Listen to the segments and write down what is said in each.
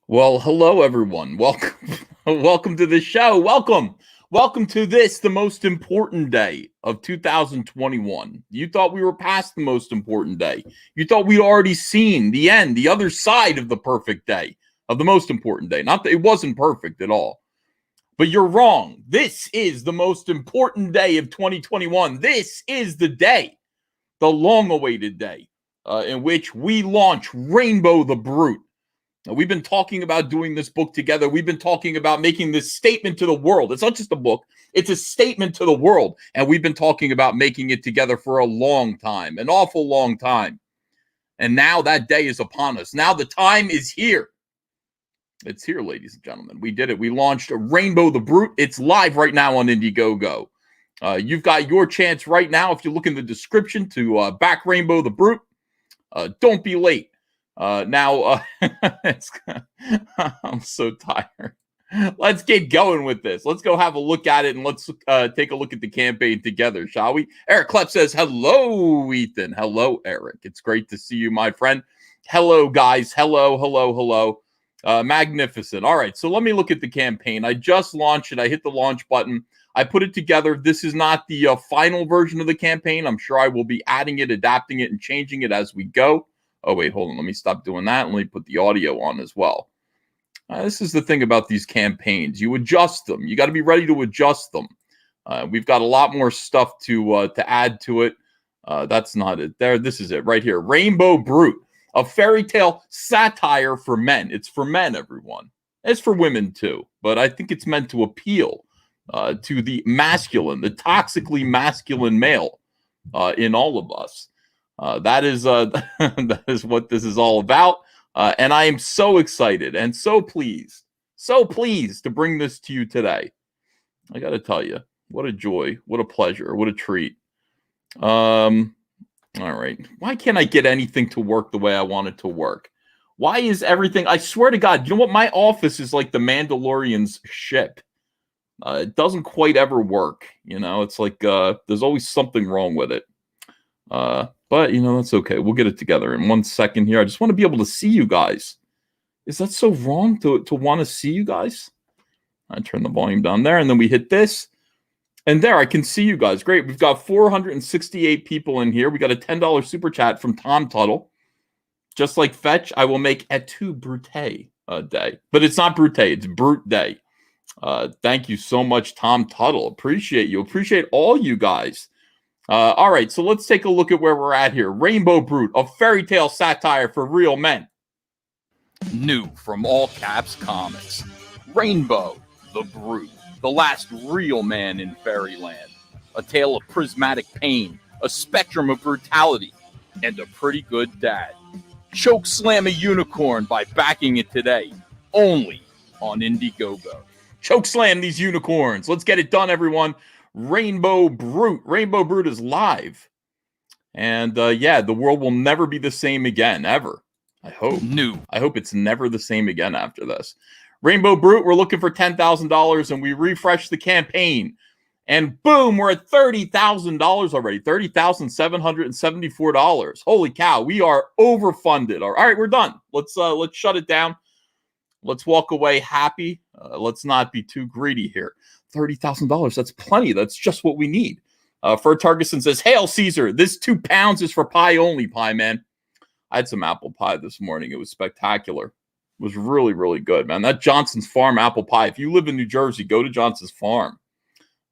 Well, hello everyone. Welcome to the show. Welcome to this, the most important day of 2021. You thought we were past the most important day. You thought we'd already seen the end, the other side of the perfect day, of the most important day. Not that it wasn't perfect at all. But you're wrong. This is the most important day of 2021. This is the day, the long-awaited day, in which we launch Reignbow the Brute. Now, we've been talking about doing this book together. We've been talking about making this statement to the world. It's not just a book. It's a statement to the world. And we've been talking about making it together for a long time, an awful long time. And now that day is upon us. Now the time is here. It's here, ladies and gentlemen. We did it. We launched Reignbow the Brute. It's live right now on Indiegogo. You've got your chance right now, if you look in the description, to back Reignbow the Brute. Don't be late. I'm so tired. Let's get going with this. Let's go have a look at it, and let's take a look at the campaign together, shall we? Eric Klepp says, hello, Ethan. Hello, Eric. It's great to see you, my friend. Hello, guys. Hello. Magnificent. All right, so let me look at the campaign. I just launched it. I hit the launch button. I put it together. This is not the final version of the campaign. I'm sure I will be adding it, adapting it, and changing it as we go. Oh, wait, hold on. Let me stop doing that. Let me put the audio on as well. This is the thing about these campaigns. You adjust them. You got to be ready to adjust them. We've got a lot more stuff to add to it. That's not it. There, this is it right here. Reignbow Brute, a fairy tale satire for men. It's for men, everyone. It's for women, too. But I think it's meant to appeal to the masculine, the toxically masculine male in all of us. That is what this is all about. And I am so excited and so pleased to bring this to you today. I got to tell you, what a joy, what a pleasure, what a treat. All right. Why can't I get anything to work the way I want it to work? Why is everything, I swear to God, you know what? My office is like the Mandalorian's ship. It doesn't quite ever work. You know, it's like there's always something wrong with it. But, you know, that's okay. We'll get it together in 1 second here. I just want to be able to see you guys. Is that so wrong to want to see you guys? I turn the volume down there, and then we hit this. And there, I can see you guys. Great. We've got 468 people in here. We got a $10 super chat from Tom Tuttle. Just like Fetch, I will make a two Brute day. But it's not Brute, it's Brute Day. Thank you so much, Tom Tuttle. Appreciate you. Appreciate all you guys. All right, so let's take a look at where we're at here. Reignbow Brute, a fairy tale satire for real men. New from All Caps Comics. Reignbow the Brute, the last real man in fairyland. A tale of prismatic pain, a spectrum of brutality, and a pretty good dad. Choke slam a unicorn by backing it today, only on Indiegogo. Choke slam these unicorns. Let's get it done, everyone. Reignbow Brute. Reignbow Brute is live. And yeah, the world will never be the same again, ever. I hope. I hope it's never the same again after this. Reignbow Brute, we're looking for $10,000, and we refresh the campaign. And boom, we're at $30,000 already. $30,774. Holy cow, we are overfunded. All right, we're done. Let's shut it down. Let's walk away happy. Let's not be too greedy here. $30,000. That's plenty. That's just what we need. Fur Targeson says, Hail Caesar. This 2 pounds is for pie only, pie man. I had some apple pie this morning. It was spectacular. It was really, really good, man. That Johnson's Farm apple pie. If you live in New Jersey, go to Johnson's Farm.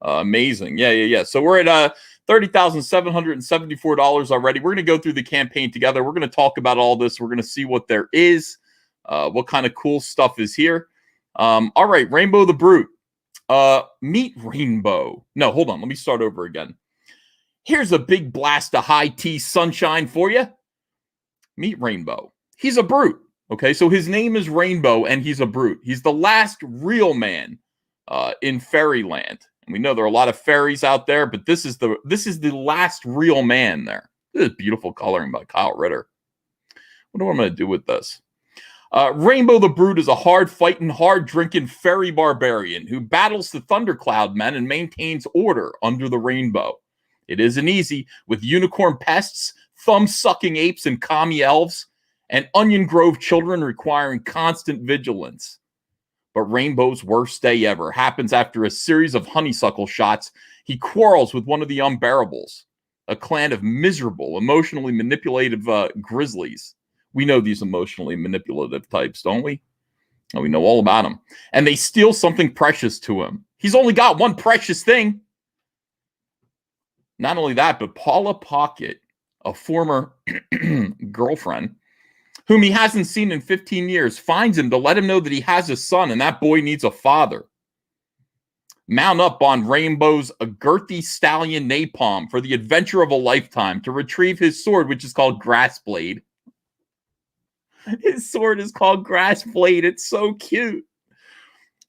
Amazing. Yeah. So we're at $30,774 already. We're going to go through the campaign together. We're going to talk about all this. We're going to see what there is, what kind of cool stuff is here. All right, Reignbow the Brute. Meet Reignbow. No, hold on. Let me start over again. Here's a big blast of high tea sunshine for you. Meet Reignbow. He's a brute. Okay, so his name is Reignbow, and he's a brute. He's the last real man in fairyland. And we know there are a lot of fairies out there, but this is the last real man there. This is beautiful coloring by Kyle Ritter. What am I going to do with this? Reignbow the Brute is a hard-fighting, hard-drinking fairy barbarian who battles the Thundercloud men and maintains order under the rainbow. It isn't easy, with unicorn pests, thumb-sucking apes and commie elves, and Onion Grove children requiring constant vigilance. But Reignbow's worst day ever happens after a series of honeysuckle shots. He quarrels with one of the Unbearables, a clan of miserable, emotionally manipulative grizzlies. We know these emotionally manipulative types, don't we? Oh, we know all about them. And they steal something precious to him. He's only got one precious thing. Not only that, but Paula Pocket, a former girlfriend, whom he hasn't seen in 15 years, finds him to let him know that he has a son and that boy needs a father. Mount up on Reignbow's girthy stallion Napalm for the adventure of a lifetime to retrieve his sword, which is called Grassblade. His sword is called Grassblade. It's so cute.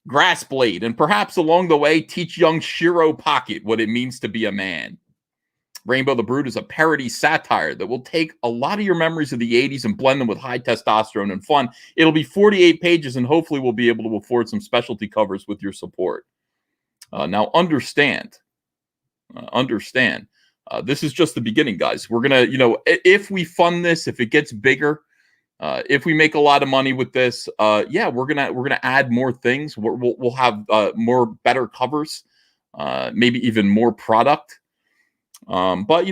Grassblade, and perhaps along the way, teach young Shiro Pocket what it means to be a man. Reignbow the Brood is a parody satire that will take a lot of your memories of the 80s and blend them with high testosterone and fun. It'll be 48 pages, and hopefully we'll be able to afford some specialty covers with your support. Now, understand, this is just the beginning, guys. We're going to, if we fund this, if it gets bigger, if we make a lot of money with this, yeah, we're gonna add more things. We'll have more better covers, maybe even more product. But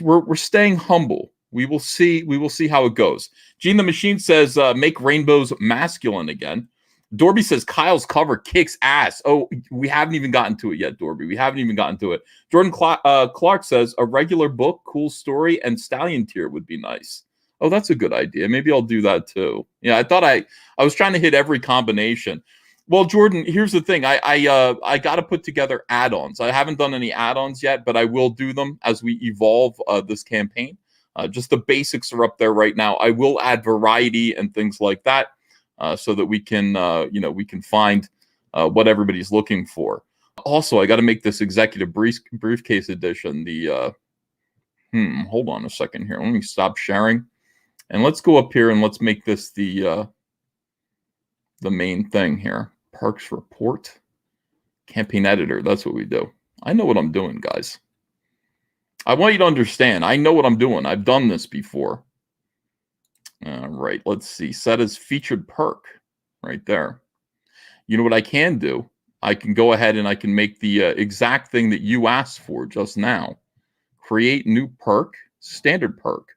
we're staying humble. We will see how it goes. Gene the Machine says make Reignbows masculine again. Dorby says Kyle's cover kicks ass. Oh, we haven't even gotten to it yet, Dorby. We haven't even gotten to it. Jordan Clark says a regular book, cool story, and stallion tier would be nice. Oh, that's a good idea. Maybe I'll do that too. Yeah, I thought I was trying to hit every combination. Well, Jordan, here's the thing. I got to put together add-ons. I haven't done any add-ons yet, but I will do them as we evolve this campaign. Just the basics are up there right now. I will add variety and things like that so that we can find what everybody's looking for. Also, I got to make this executive briefcase edition. Hold on a second here. Let me stop sharing, and let's go up here and let's make this the main thing here. Perks report, campaign editor. That's what we do. I know what I'm doing, guys. I want you to understand. I know what I'm doing. I've done this before. All right. Let's see. Set as featured perk right there. You know what I can do? I can go ahead and I can make the exact thing that you asked for just now. Create new perk, standard perk.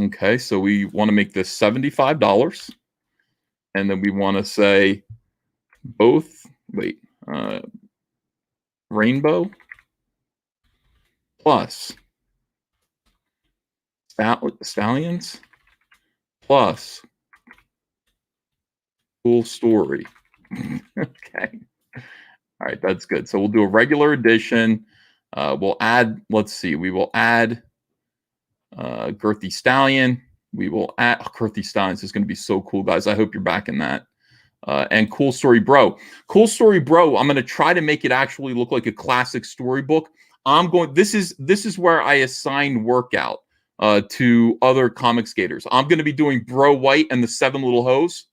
Okay. So we want to make this $75. And then we want to say Reignbow plus stallions plus cool story. Okay. All right, that's good. So we'll do a regular edition. We'll add, let's see, we will add Girthy Stallion. We will add Girthy Stallions. Is going to be so cool, guys. I hope you're back in that. And Cool Story Bro. Cool Story Bro, I'm going to try to make it actually look like a classic storybook. This is where I assign workout to other comic skaters. I'm going to be doing Bro White and the Seven Little Hoes.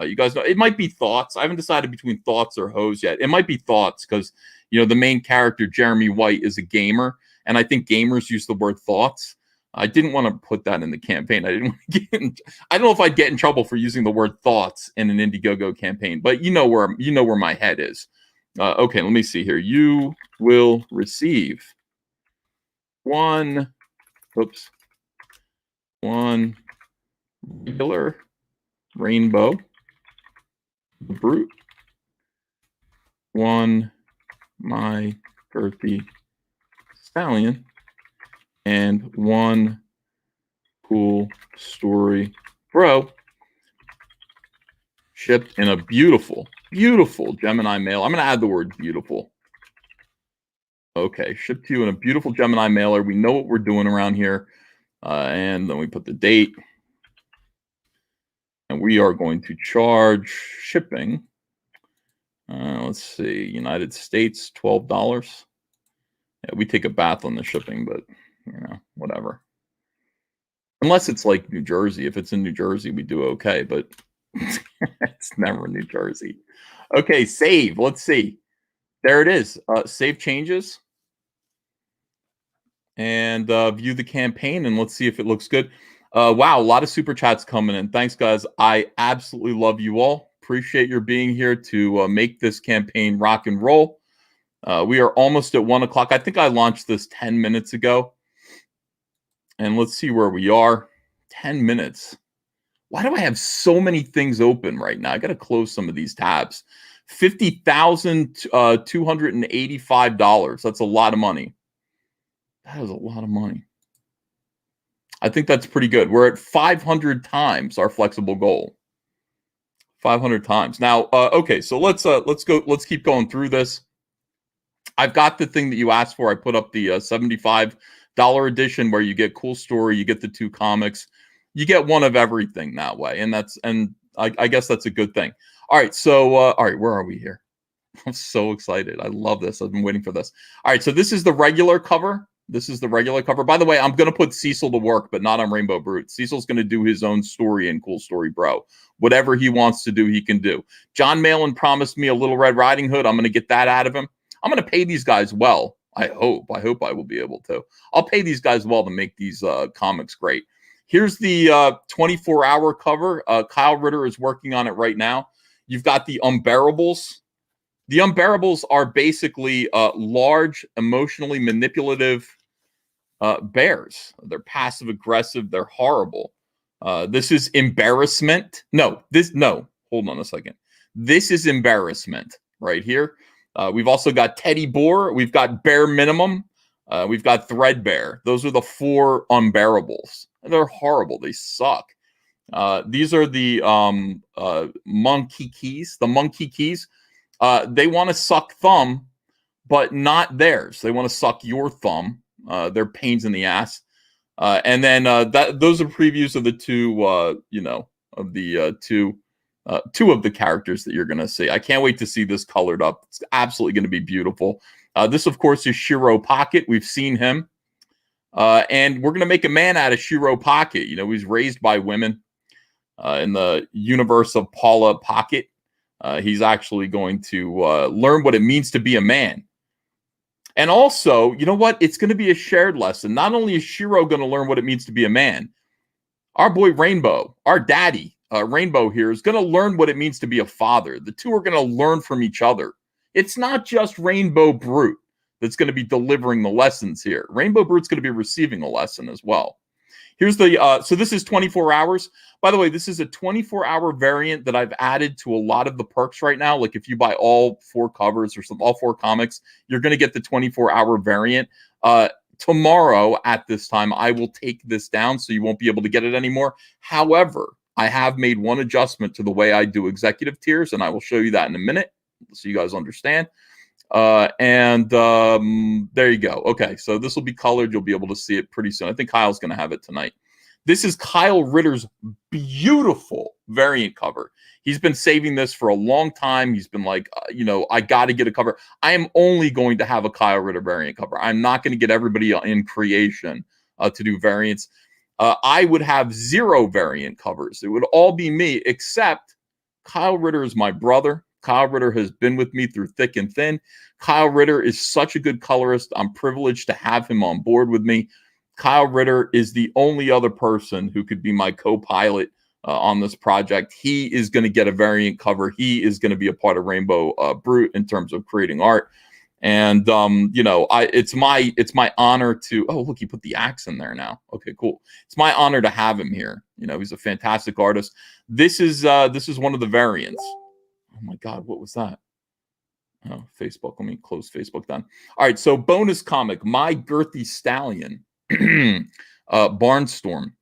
You guys know, it might be Thoughts. I haven't decided between Thoughts or Hose yet. It might be Thoughts because, the main character, Jeremy White, is a gamer. And I think gamers use the word thoughts. I didn't want to put that in the campaign. I didn't want to I don't know if I'd get in trouble for using the word thoughts in an Indiegogo campaign, but you know where my head is. Okay, let me see here. You will receive one regular Reignbow the Brute, one my girthy stallion, and one Cool Story Bro, shipped in a beautiful Gemini mailer. I'm going to add the word beautiful. Okay, shipped to you in a beautiful Gemini mailer. We know what we're doing around here. And then we put the date. And we are going to charge shipping. Let's see, United States, $12. Yeah, we take a bath on the shipping, but, whatever. Unless it's like New Jersey. If it's in New Jersey, we do okay, but it's never New Jersey. Okay, save. Let's see. There it is. Save changes. and view the campaign, and let's see if it looks good. Wow, a lot of super chats coming in. Thanks, guys. I absolutely love you all. Appreciate your being here to make this campaign rock and roll. We are almost at 1 o'clock. I think I launched this 10 minutes ago. And let's see where we are. 10 minutes. Why do I have so many things open right now? I got to close some of these tabs. $50,285. That's a lot of money. That is a lot of money. I think that's pretty good. We're at 500 times our flexible goal. 500 times. Now, okay, so let's go. Let's keep going through this. I've got the thing that you asked for. I put up the $75 edition where you get cool story, you get the 2 comics, you get one of everything that way, and I guess that's a good thing. All right, so all right, where are we here? I'm so excited. I love this. I've been waiting for this. All right, so this is the regular cover. This is the regular cover. By the way, I'm going to put Cecil to work, but not on Rainbow Brute. Cecil's going to do his own story in Cool Story Bro. Whatever he wants to do, he can do. John Malin promised me a Little Red Riding Hood. I'm going to get that out of him. I'm going to pay these guys well. I hope I will be able to. I'll pay these guys well to make these comics great. Here's the 24-hour cover. Kyle Ritter is working on it right now. You've got the Unbearables. The Unbearables are basically large, emotionally manipulative bears. They're passive aggressive. They're horrible. This is Embarrassment. No. Hold on a second. This is Embarrassment right here. We've also got Teddy Boar. We've got Bare Minimum. We've got Threadbare. Those are the 4 Unbearables. They're horrible. They suck. These are the Monkey Keys. The Monkey Keys. They want to suck thumb, but not theirs. They want to suck your thumb. They're pains in the ass. And then those are previews of the 2, of the 2 of the characters that you're going to see. I can't wait to see this colored up. It's absolutely going to be beautiful. This, of course, is Shiro Pocket. We've seen him. And we're going to make a man out of Shiro Pocket. You know, he's raised by women in the universe of Paula Pocket. He's actually going to learn what it means to be a man. And also, you know what? It's going to be a shared lesson. Not only is Shiro going to learn what it means to be a man, our boy Rainbow, our daddy, Rainbow here, is going to learn what it means to be a father. The 2 are going to learn from each other. It's not just Rainbow Brute that's going to be delivering the lessons here. Rainbow Brute's going to be receiving a lesson as well. Here's the, so this is 24 hours. By the way, this is a 24-hour variant that I've added to a lot of the perks right now. Like if you buy all 4 covers or all 4 comics, you're going to get the 24-hour variant. Tomorrow at this time, I will take this down so you won't be able to get it anymore. However, I have made one adjustment to the way I do executive tiers, and I will show you that in a minute so you guys understand. There you go. Okay, so this will be colored. You'll be able to see it pretty soon. I think Kyle's going to have it tonight. This is Kyle Ritter's beautiful variant cover. He's been saving this for a long time. He's been like, I got to get a cover. I am only going to have a Kyle Ritter variant cover. I'm not going to get everybody in creation to do variants. I would have 0 variant covers. It would all be me, except Kyle Ritter is my brother. Kyle Ritter has been with me through thick and thin. Kyle Ritter is such a good colorist. I'm privileged to have him on board with me. Kyle Ritter is the only other person who could be my co-pilot on this project. He is going to get a variant cover. He is going to be a part of Rainbow Brute in terms of creating art. And it's my honor to. Oh, look, he put the axe in there now. Okay, cool. It's my honor to have him here. He's a fantastic artist. This is one of the variants. Oh my God, what was that? Oh, Facebook. Let me close Facebook down. All right, so bonus comic, My Girthy Stallion, Barnstorm.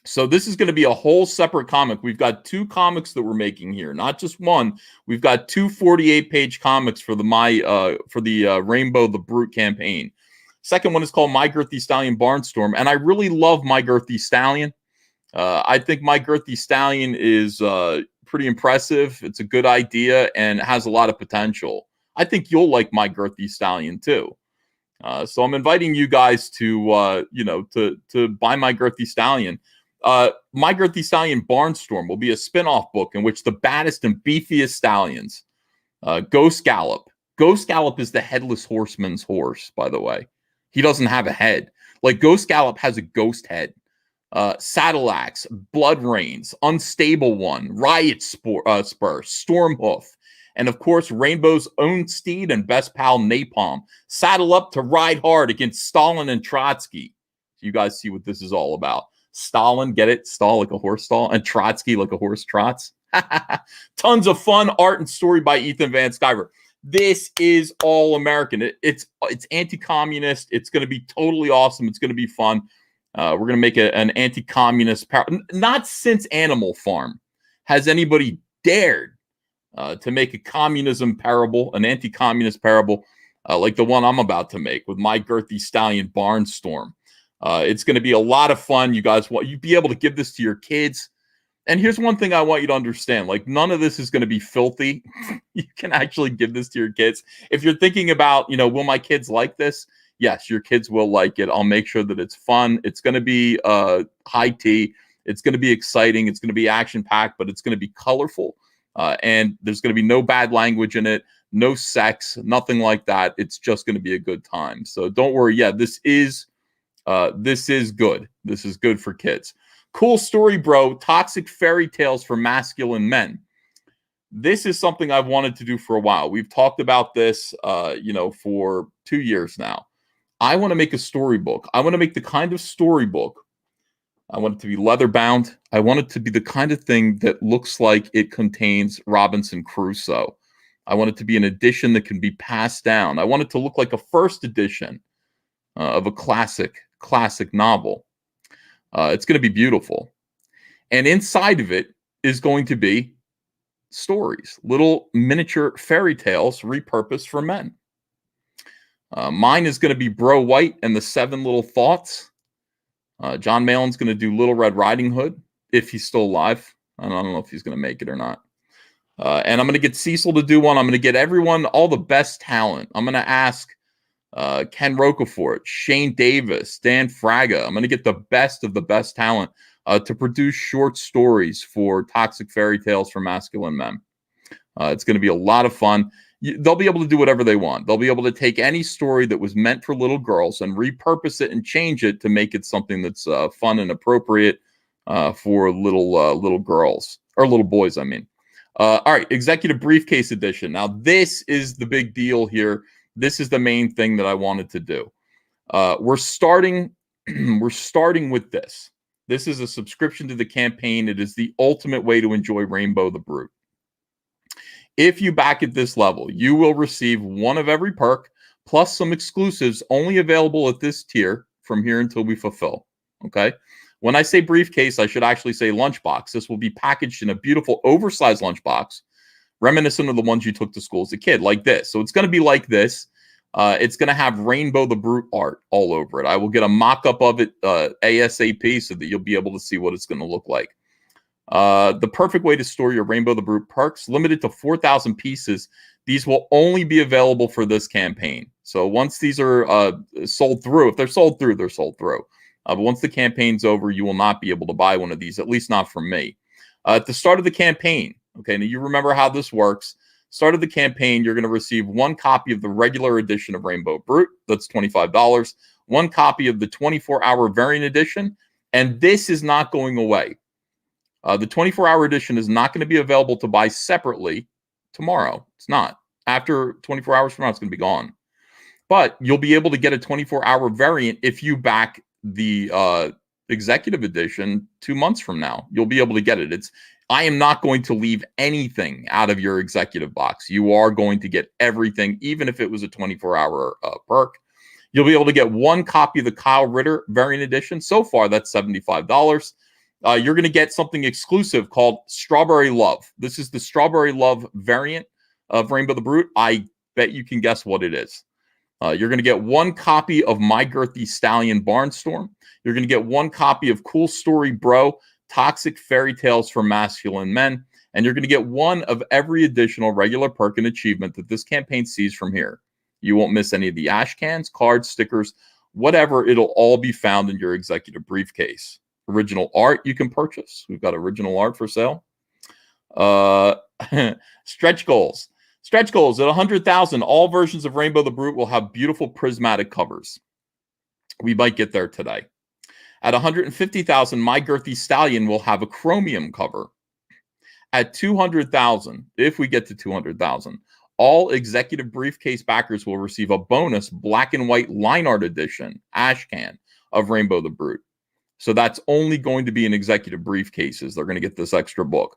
So this is going to be a whole separate comic. We've got 2 comics that we're making here, not just one. We've got 2 48-page comics for the Rainbow the Brute campaign. Second one is called My Girthy Stallion Barnstorm, and I really love My Girthy Stallion. I think My Girthy Stallion is pretty impressive. It's a good idea and has a lot of potential. I think you'll like My Girthy Stallion too. So I'm inviting you guys to buy My Girthy Stallion. My Girthy Stallion Barnstorm will be a spin-off book in which the baddest and beefiest stallions, Ghost Gallop. Ghost Gallop is the headless horseman's horse, by the way. He doesn't have a head. Like Ghost Gallop has a ghost head. Saddle Axe, Blood Rains, Unstable One, Riot Spur, Stormhoof, and of course, Rainbow's own steed and best pal Napalm. Saddle up to ride hard against Stalin and Trotsky. You guys see what this is all about. Stalin, get it? Stall like a horse stall, and Trotsky like a horse trots. Tons of fun art and story by Ethan Van Sciver. This is all American. It's anti-communist. It's going to be totally awesome. It's going to be fun. We're going to make an anti-communist not since Animal Farm has anybody dared to make a communism parable, an anti-communist parable, like the one I'm about to make with My Girthy Stallion Barnstorm. It's going to be a lot of fun. You guys you'd be able to give this to your kids. And here's one thing I want you to understand. Like, none of this is going to be filthy. You can actually give this to your kids. If you're thinking about, will my kids like this? Yes, your kids will like it. I'll make sure that it's fun. It's going to be high tea. It's going to be exciting. It's going to be action-packed, but it's going to be colorful. And there's going to be no bad language in it, no sex, nothing like that. It's just going to be a good time. So don't worry. Yeah, this is good. This is good for kids. Cool story, bro. Toxic fairy tales for masculine men. This is something I've wanted to do for a while. We've talked about this, for 2 years now. I want to make a storybook. I want to make the kind of storybook. I want it to be leather bound. I want it to be the kind of thing that looks like it contains Robinson Crusoe. I want it to be an edition that can be passed down. I want it to look like a first edition of a classic novel. It's going to be beautiful. And inside of it is going to be stories, little miniature fairy tales repurposed for men. Mine is going to be Bro White and the 7 Little Thoughts. John Malin's going to do Little Red Riding Hood, if he's still alive. I don't know if he's going to make it or not. And I'm going to get Cecil to do one. I'm going to get everyone, all the best talent. I'm going to ask Ken Rocafort, Shane Davis, Dan Fraga. I'm going to get the best of the best talent to produce short stories for Toxic Fairy Tales for Masculine Men. It's going to be a lot of fun. They'll be able to do whatever they want. They'll be able to take any story that was meant for little girls and repurpose it and change it to make it something that's fun and appropriate for little girls or little boys, I mean. All right, Executive Briefcase Edition. Now, this is the big deal here. This is the main thing that I wanted to do. We're starting with this. This is a subscription to the campaign. It is the ultimate way to enjoy Rainbow the Brute. If you back at this level, you will receive one of every perk, plus some exclusives only available at this tier from here until we fulfill. Okay? When I say briefcase, I should actually say lunchbox. This will be packaged in a beautiful oversized lunchbox, reminiscent of the ones you took to school as a kid, like this. So it's going to be like this. It's going to have Rainbow the Brute art all over it. I will get a mock-up of it ASAP so that you'll be able to see what it's going to look like. The perfect way to store your Rainbow the Brute perks, limited to 4,000 pieces. These will only be available for this campaign. So once these are sold through, if they're sold through, they're sold through. But once the campaign's over, you will not be able to buy one of these, at least not from me. At the start of the campaign, okay, now you remember how this works. Start of the campaign, you're going to receive one copy of the regular edition of Rainbow Brute. That's $25. One copy of the 24-hour variant edition. And this is not going away. The 24-hour edition is not going to be available to buy separately tomorrow. It's not. After 24 hours from now, it's going to be gone. But you'll be able to get a 24-hour variant if you back the executive edition 2 months from now. You'll be able to get it. I am not going to leave anything out of your executive box. You are going to get everything, even if it was a 24-hour perk. You'll be able to get one copy of the Kyle Ritter variant edition. So far, that's $75. You're going to get something exclusive called Strawberry Love. This is the Strawberry Love variant of Rainbow the Brute. I bet you can guess what it is. You're going to get one copy of My Girthy Stallion Barnstorm. You're going to get one copy of Cool Story Bro, Toxic Fairy Tales for Masculine Men. And you're going to get one of every additional regular perk and achievement that this campaign sees from here. You won't miss any of the ash cans, cards, stickers, whatever. It'll all be found in your executive briefcase. Original art you can purchase. We've got original art for sale. Stretch goals. Stretch goals at 100,000. All versions of Rainbow the Brute will have beautiful prismatic covers. We might get there today. At 150,000, My Girthy Stallion will have a chromium cover. At 200,000, if we get to 200,000, all executive briefcase backers will receive a bonus black and white line art edition ash can of Rainbow the Brute. So that's only going to be in executive briefcases. They're going to get this extra book.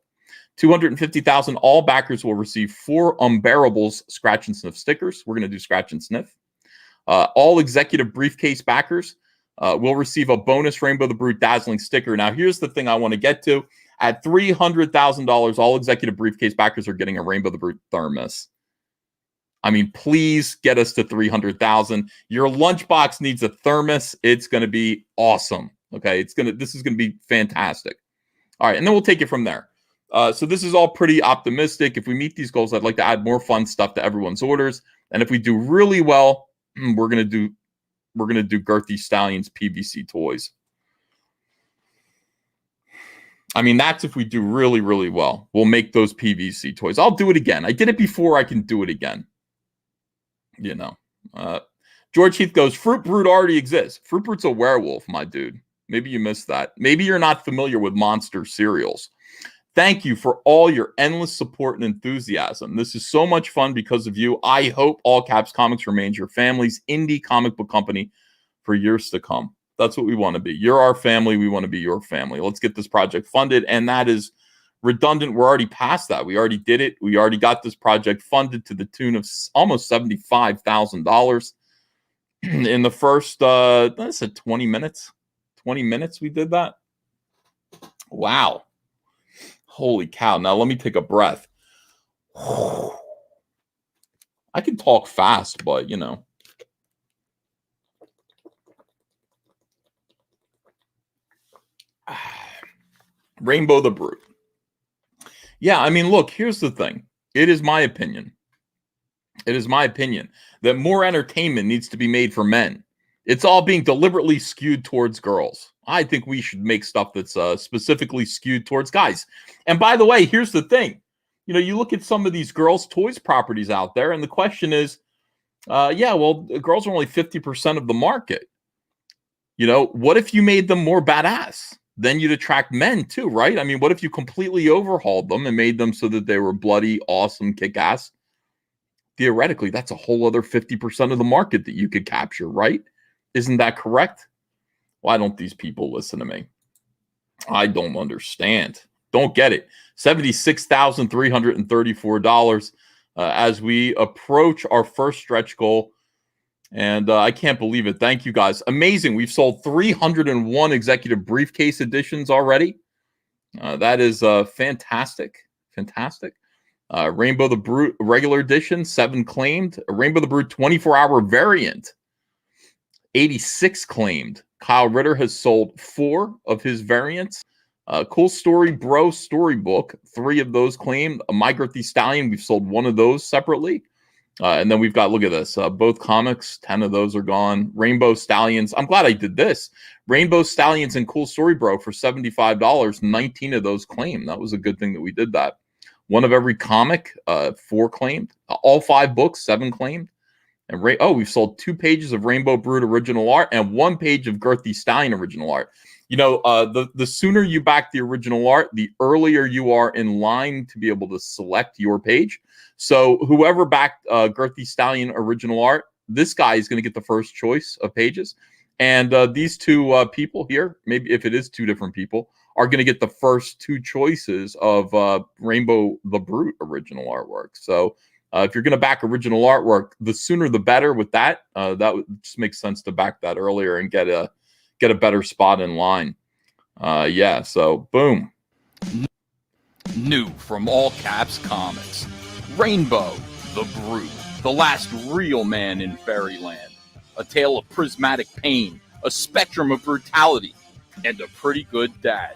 250,000, all backers will receive 4 Unbearables scratch and sniff stickers. We're going to do scratch and sniff. All executive briefcase backers will receive a bonus Rainbow the Brute dazzling sticker. Now, here's the thing I want to get to. At $300,000, all executive briefcase backers are getting a Rainbow the Brute thermos. I mean, please get us to 300,000. Your lunchbox needs a thermos. It's going to be awesome. Okay, this is going to be fantastic. All right, and then we'll take it from there. So this is all pretty optimistic. If we meet these goals, I'd like to add more fun stuff to everyone's orders. And if we do really well, we're going to do Girthy Stallions PVC toys. I mean, that's if we do really, really well. We'll make those PVC toys. I'll do it again. I did it before. I can do it again. You know. George Heath goes, Fruit Brute already exists. Fruit Brute's a werewolf, my dude. Maybe you missed that. Maybe you're not familiar with monster cereals. Thank you for all your endless support and enthusiasm. This is so much fun because of you. I hope All Caps Comics remains your family's indie comic book company for years to come. That's what we want to be. You're our family. We want to be your family. Let's get this project funded. And that is redundant. We're already past that. We already did it. We already got this project funded to the tune of almost $75,000 in the first, I said 20 minutes. 20 minutes we did that. Wow. Holy cow. Now let me take a breath. I can talk fast, but you know. Rainbow the Brute. Yeah, I mean, look, here's the thing. It is my opinion. It is my opinion that more entertainment needs to be made for men. It's all being deliberately skewed towards girls. I think we should make stuff that's specifically skewed towards guys. And by the way, here's the thing. You know, you look at some of these girls' toys properties out there, and the question is, yeah, well, girls are only 50% of the market. You know, what if you made them more badass? Then you'd attract men too, right? I mean, what if you completely overhauled them and made them so that they were bloody, awesome, kick-ass? Theoretically, that's a whole other 50% of the market that you could capture, right? Isn't that correct? Why don't these people listen to me? I don't understand. Don't get it. $76,334 as we approach our first stretch goal. And I can't believe it. Thank you, guys. Amazing. We've sold 301 executive briefcase editions already. That is fantastic. Fantastic. Rainbow the Brute regular edition, 7 claimed. Rainbow the Brute 24-hour variant, 86 claimed. Kyle Ritter has sold 4 of his variants. Cool Story Bro Storybook, 3 of those claimed. My Girthy Stallion, we've sold 1 of those separately. And then we've got, look at this, both comics, 10 of those are gone. Rainbow Stallions, I'm glad I did this. Rainbow Stallions and Cool Story Bro for $75, 19 of those claimed. That was a good thing that we did that. 1 of every comic, 4 claimed. All 5 books, 7 claimed. And we've sold 2 pages of Rainbow Brute original art and 1 page of Girthy Stallion original art. You know, the sooner you back the original art, the earlier you are in line to be able to select your page. So whoever backed Girthy Stallion original art, this guy is going to get the first choice of pages. And these 2 people here, maybe if it is 2 different people, are going to get the first 2 choices of Rainbow the Brute original artwork. So if you're going to back original artwork, the sooner the better with that. That just makes sense to back that earlier and get a better spot in line. Yeah, so boom. New from All Caps Comics, Rainbow the Brute, the last real man in fairyland. A tale of prismatic pain, a spectrum of brutality, and a pretty good dad.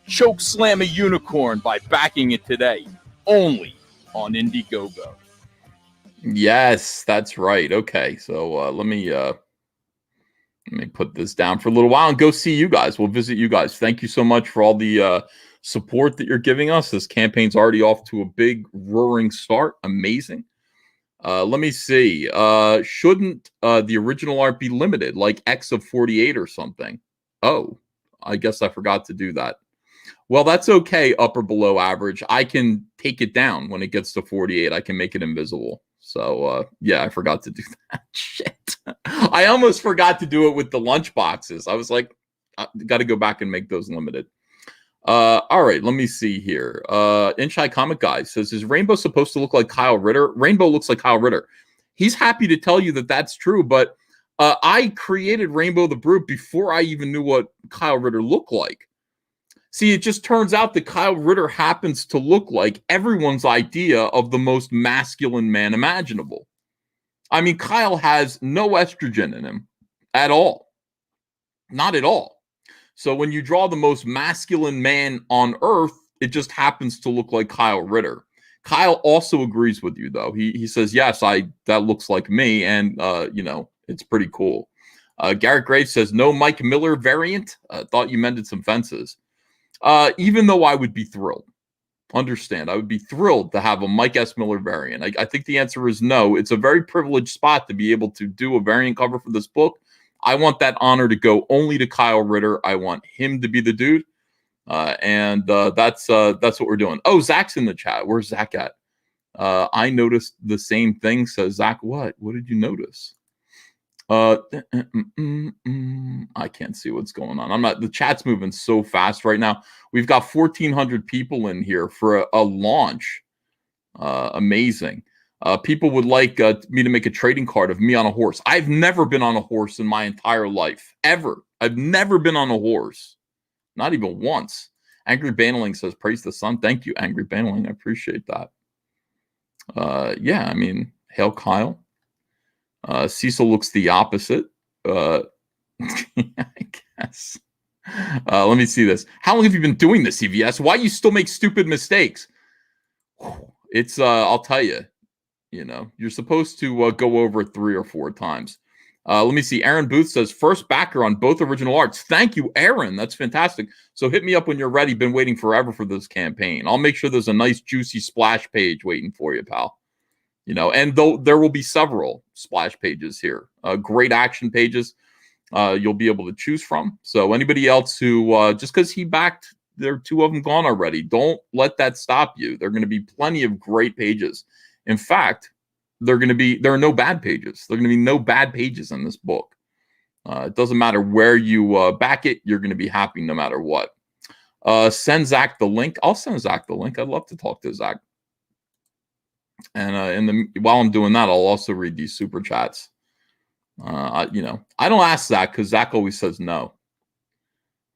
Choke slam a unicorn by backing it today, only on Indiegogo. Yes, that's right. Okay, so let me put this down for a little while and go see you guys. We'll visit you guys. Thank you so much for all the support that you're giving us. This campaign's already off to a big roaring start. Amazing. Let me see. Shouldn't the original art be limited, like X of 48 or something? Oh, I guess I forgot to do that. Well, that's okay, upper below average. I can take it down when it gets to 48. I can make it invisible. So, yeah, I forgot to do that. Shit. I almost forgot to do it with the lunch boxes. I was like, I got to go back and make those limited. All right, let me see here. Inchai Comic Guy says, is Rainbow supposed to look like Kyle Ritter? Rainbow looks like Kyle Ritter. He's happy to tell you that that's true, but I created Rainbow the Brute before I even knew what Kyle Ritter looked like. See, it just turns out that Kyle Ritter happens to look like everyone's idea of the most masculine man imaginable. I mean, Kyle has no estrogen in him at all. Not at all. So when you draw the most masculine man on earth, it just happens to look like Kyle Ritter. Kyle also agrees with you, though. He says, yes, that looks like me, and, it's pretty cool. Garrett Graves says, no Mike Miller variant? Thought you mended some fences. Even though I would be thrilled. Understand, I would be thrilled to have a Mike S. Miller variant. I think the answer is no. It's a very privileged spot to be able to do a variant cover for this book. I want that honor to go only to Kyle Ritter. I want him to be the dude. And that's what we're doing. Oh, Zach's in the chat. Where's Zach at? I noticed the same thing. Says Zach, what? What did you notice? I can't see what's going on. The chat's moving so fast right now. We've got 1,400 people in here for a launch. Amazing. People would like me to make a trading card of me on a horse. I've never been on a horse in my entire life, ever. I've never been on a horse, not even once. Angry Baneling says, praise the sun. Thank you, Angry Baneling. I appreciate that. Yeah, I mean, hail Kyle. Cecil looks the opposite. I guess. Let me see this. How long have you been doing this, EVS? Why you still make stupid mistakes? It's, I'll tell you, you're supposed to go over it 3 or 4 times. Let me see. Aaron Booth says, first backer on both original arts. Thank you, Aaron. That's fantastic. So hit me up when you're ready. Been waiting forever for this campaign. I'll make sure there's a nice, juicy splash page waiting for you, pal. And though there will be several splash pages here, great action pages you'll be able to choose from. So anybody else who, just because he backed, there are 2 of them gone already. Don't let that stop you. There are going to be plenty of great pages. In fact, there are no bad pages. There are going to be no bad pages in this book. It doesn't matter where you back it. You're going to be happy no matter what. Send Zach the link. I'll send Zach the link. I'd love to talk to Zach. And while I'm doing that, I'll also read these super chats. I don't ask Zach because Zach always says no.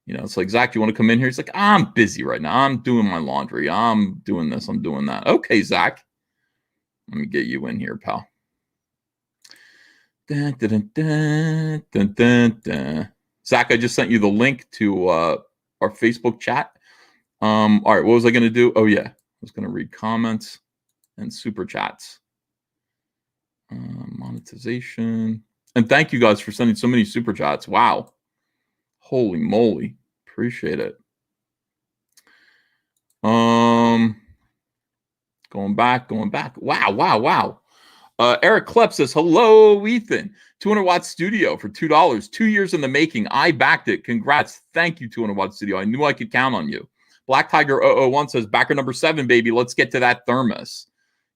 It's like, Zach, do you want to come in here? He's like, I'm busy right now. I'm doing my laundry. I'm doing this. I'm doing that. Okay, Zach. Let me get you in here, pal. Dun, dun, dun, dun, dun, dun. Zach, I just sent you the link to our Facebook chat. All right, what was I going to do? Oh, yeah. I was going to read comments and super chats. Monetization. And thank you guys for sending so many super chats. Wow. Holy moly. Appreciate it. Going back. Wow. Eric Klepp says, hello, Ethan. 200 Watt Studio for $2. 2 years in the making. I backed it. Congrats. Thank you, 200 Watt Studio. I knew I could count on you. Black Tiger 001 says, backer number 7, baby. Let's get to that thermos.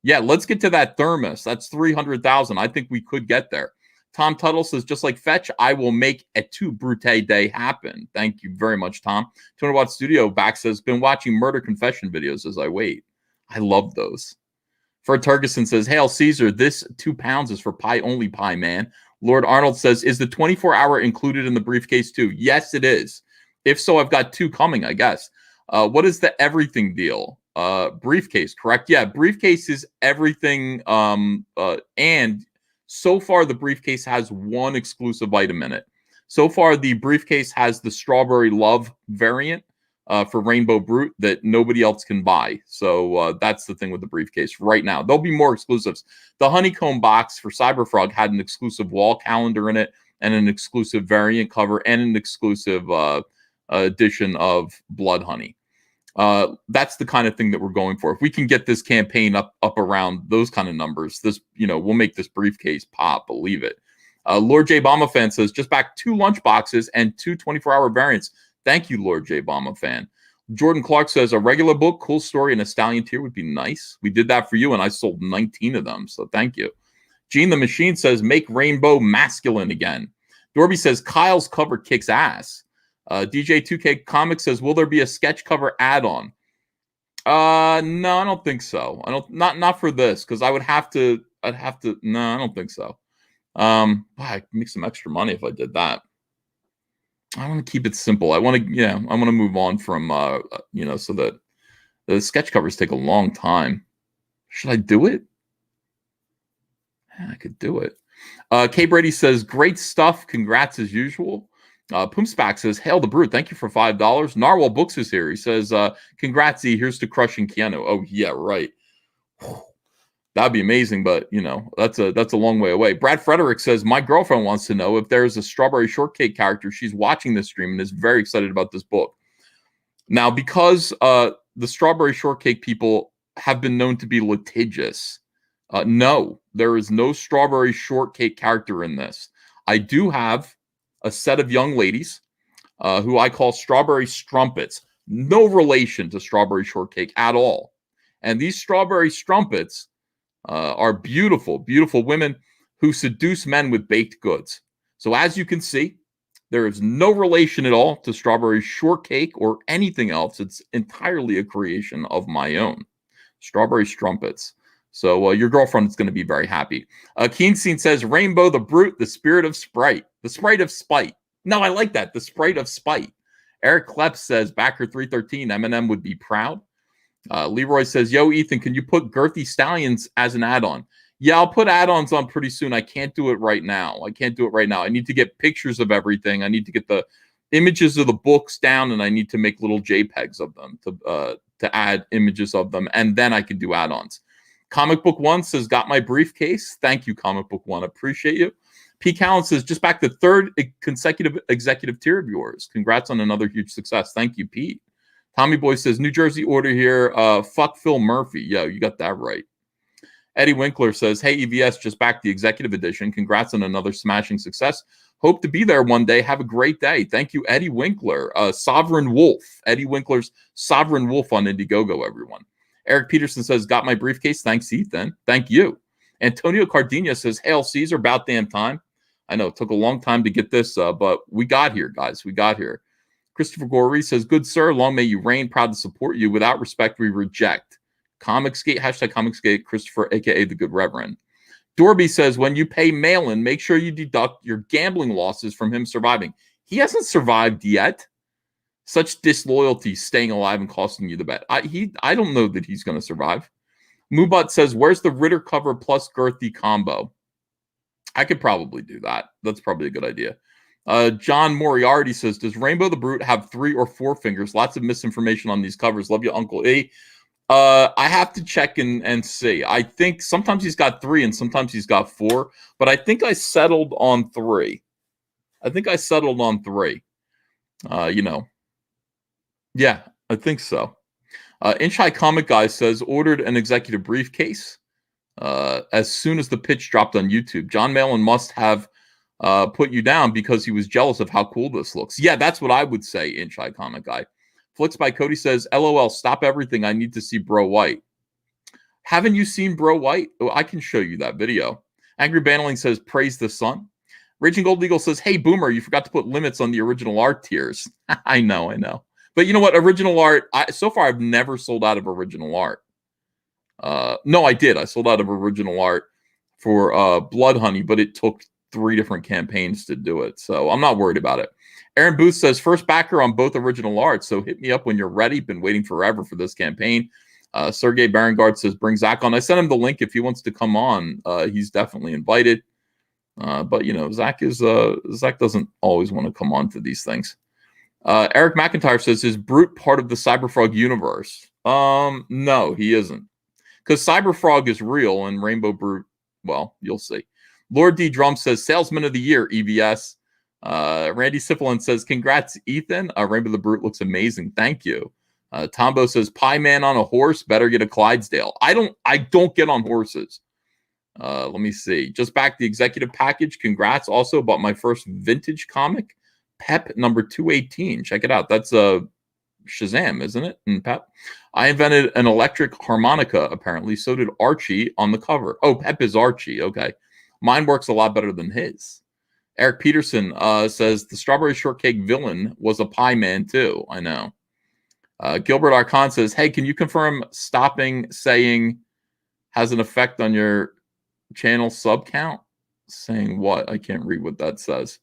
Yeah, let's get to that thermos. That's 300,000. I think we could get there. Tom Tuttle says, just like Fetch, I will make a 2 Brute day happen. Thank you very much, Tom. 200 Watt Studio back says, been watching murder confession videos as I wait. I love those. Fred Turgeson says, hail Caesar, this 2 pounds is for pie only pie, man. Lord Arnold says, is the 24-hour included in the briefcase too? Yes, it is. If so, I've got 2 coming, I guess. What is the everything deal? Briefcase, correct? Yeah, briefcase is everything. And so far, the briefcase has 1 exclusive item in it. So far, the briefcase has the Strawberry Love variant for Rainbow Brute that nobody else can buy. So that's the thing with the briefcase right now. There'll be more exclusives. The Honeycomb box for Cyberfrog had an exclusive wall calendar in it and an exclusive variant cover and an exclusive edition of Blood Honey. That's the kind of thing that we're going for. If we can get this campaign up around those kind of numbers, this, we'll make this briefcase pop, believe it. Lord J. Bomba Fan says, just back 2 lunch boxes and 2 24-hour variants. Thank you, Lord J. Bomba Fan. Jordan Clark says, a regular book, cool story, and a stallion tier would be nice. We did that for you, and I sold 19 of them, so thank you. Gene the Machine says, make Reignbow masculine again. Dorby says, Kyle's cover kicks ass. DJ2K Comics says, will there be a sketch cover add-on? No, I don't think so. Not for this, because I'd have to, no, I don't think so. I'd make some extra money if I did that. I want to keep it simple. I want to move on from, so that the sketch covers take a long time. Should I do it? Yeah, I could do it. K Brady says, great stuff. Congrats as usual. Poomspack says, hail the brute. Thank you for $5. Narwhal Books is here. He says, congrats, Z. Here's to crushing Keanu. Oh, yeah, right. That'd be amazing, but that's a long way away. Brad Frederick says, my girlfriend wants to know if there's a strawberry shortcake character. She's watching this stream and is very excited about this book. Now, because the strawberry shortcake people have been known to be litigious, no, there is no strawberry shortcake character in this. I do have a set of young ladies who I call strawberry strumpets. No relation to strawberry shortcake at all. And these strawberry strumpets are beautiful, beautiful women who seduce men with baked goods. So as you can see, there is no relation at all to strawberry shortcake or anything else. It's entirely a creation of my own. Strawberry strumpets. So your girlfriend is going to be very happy. Keenstein says, Reignbow the Brute, the spirit of Sprite. The sprite of spite. No, I like that. The sprite of spite. Eric Klepp says, backer 313, Eminem would be proud. Leroy says, yo, Ethan, can you put Girthy Stallions as an add-on? Yeah, I'll put add-ons on pretty soon. I can't do it right now. I need to get pictures of everything. I need to get the images of the books down, and I need to make little JPEGs of them to add images of them, and then I can do add-ons. Comic Book One says, got my briefcase. Thank you, Comic Book One. Appreciate you. P. Callan says, just back the 3rd consecutive executive tier of yours. Congrats on another huge success. Thank you, Pete. Tommy Boy says, New Jersey order here. Fuck Phil Murphy. Yo, you got that right. Eddie Winkler says, hey, EVS, just back the executive edition. Congrats on another smashing success. Hope to be there one day. Have a great day. Thank you, Eddie Winkler. Sovereign Wolf. Eddie Winkler's Sovereign Wolf on Indiegogo, everyone. Eric Peterson says, got my briefcase. Thanks, Ethan. Thank you. Antonio Cardina says, hail Caesar, about damn time. I know it took a long time to get this, but we got here, guys. We got here. Christopher Gorey says, good sir, long may you reign. Proud to support you. Without respect, we reject. Comicsgate, hashtag Comicsgate, Christopher, a.k.a. the Good Reverend. Dorby says, when you pay mail-in, make sure you deduct your gambling losses from him surviving. He hasn't survived yet. Such disloyalty, staying alive and costing you the bet. I don't know that he's going to survive. Moobot says, where's the Ritter cover plus Girthy combo? I could probably do that. That's probably a good idea. John Moriarty says, does Reignbow the Brute have 3 or 4 fingers? Lots of misinformation on these covers. Love you, Uncle E. I have to check and see. I think sometimes he's got 3 and sometimes he's got 4, but I think I settled on 3. Yeah, I think so. Inch High Comic Guy says, ordered an executive briefcase as soon as the pitch dropped on YouTube. John Malin must have put you down because he was jealous of how cool this looks. Yeah, that's what I would say, Inch High Comic Guy. Flicks by Cody says, LOL, stop everything. I need to see Bro White. Haven't you seen Bro White? Oh, I can show you that video. Angry Bannerling says, praise the sun. Raging Gold Eagle says, hey, Boomer, you forgot to put limits on the original art tiers. I know. But you know what? Original art, so far I've never sold out of original art. No, I did. I sold out of original art for Blood Honey, but it took 3 different campaigns to do it. So I'm not worried about it. Aaron Booth says, first backer on both original art. So hit me up when you're ready. Been waiting forever for this campaign. Sergey Barangard says, bring Zach on. I sent him the link if he wants to come on. He's definitely invited. But Zach doesn't always want to come on to these things. Eric McIntyre says, is Brute part of the Cyberfrog universe? No, he isn't. Because Cyberfrog is real and Rainbow Brute, well, you'll see. Lord D. Drum says, Salesman of the Year, EVS. Randy Siffelin says, congrats, Ethan. Rainbow the Brute looks amazing. Thank you. Tombo says, Pie Man on a horse, better get a Clydesdale. I don't get on horses. Let me see. Just back the executive package. Congrats. Also bought my first vintage comic, Pep number 218. Check it out. That's Shazam, isn't it? And Pep. I invented an electric harmonica, apparently. So did Archie on the cover. Oh, Pep is Archie. Okay. Mine works a lot better than his. Eric Peterson says the strawberry shortcake villain was a pie man too. I know. Gilbert Arcon says, hey, can you confirm stopping saying has an effect on your channel sub count? Saying what? I can't read what that says.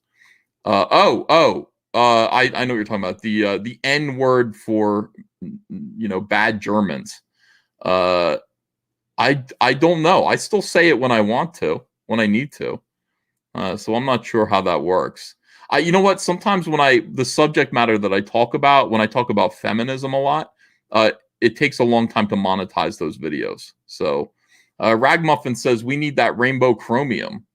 I know what you're talking about. The N word for, bad Germans. I don't know. I still say it when I want to, when I need to. So I'm not sure how that works. You know what? Sometimes when the subject matter that I talk about, when I talk about feminism a lot, it takes a long time to monetize those videos. So Ragmuffin says, we need that rainbow chromium.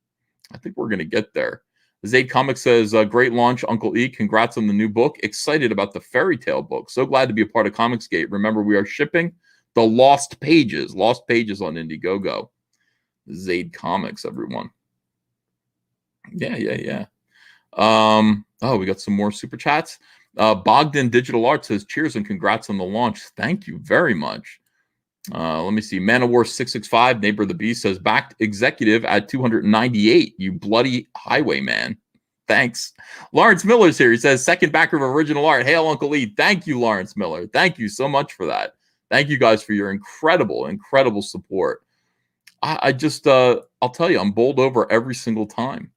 I think we're going to get there. Zaid Comics says, great launch, Uncle E. Congrats on the new book. Excited about the fairy tale book. So glad to be a part of Comicsgate. Remember, we are shipping the Lost Pages on Indiegogo. Zaid Comics, everyone. Yeah. We got some more super chats. Bogdan Digital Art says, cheers and congrats on the launch. Thank you very much. Let me see. Man of War 665, Neighbor of the Beast says, backed executive at 298. You bloody highwayman. Thanks. Lawrence Miller's here. He says, second backer of original art. Hail, Uncle E. Thank you, Lawrence Miller. Thank you so much for that. Thank you guys for your incredible support. I just, I'll tell you, I'm bowled over every single time.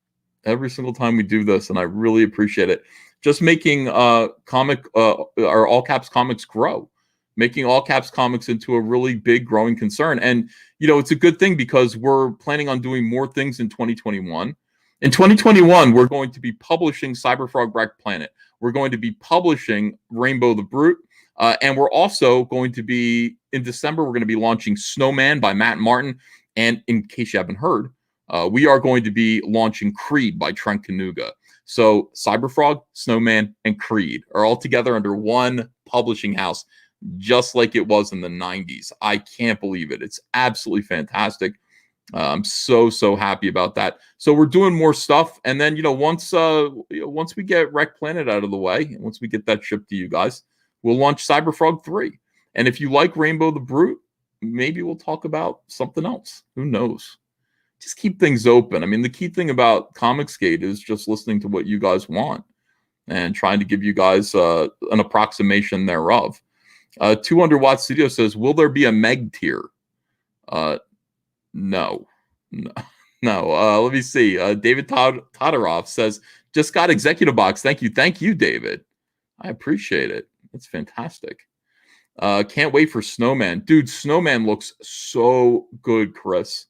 Every single time we do this, and I really appreciate it. Just making our All Caps Comics grow. Making All Caps Comics into a really big growing concern. And, it's a good thing because we're planning on doing more things in 2021. In 2021, we're going to be publishing Cyberfrog Wrecked Planet. We're going to be publishing Rainbow the Brute. And we're also going to be, in December, we're going to be launching Snowman by Matt Martin. And in case you haven't heard, we are going to be launching Creed by Trent Kanuga. So Cyberfrog, Snowman, and Creed are all together under one publishing house, just like it was in the 90s. I can't believe it. It's absolutely fantastic. I'm so happy about that. So we're doing more stuff. And then, once we get Wreck Planet out of the way, once we get that shipped to you guys, we'll launch Cyberfrog 3. And if you like Rainbow the Brute, maybe we'll talk about something else. Who knows? Just keep things open. I mean, the key thing about Comicsgate is just listening to what you guys want and trying to give you guys an approximation thereof. 200 Watt Studio says, will there be a Meg tier? No. Let me see. David Todorov says, just got executive box. Thank you, David. I appreciate it. It's fantastic. Can't wait for Snowman. Dude, Snowman looks so good, Chris.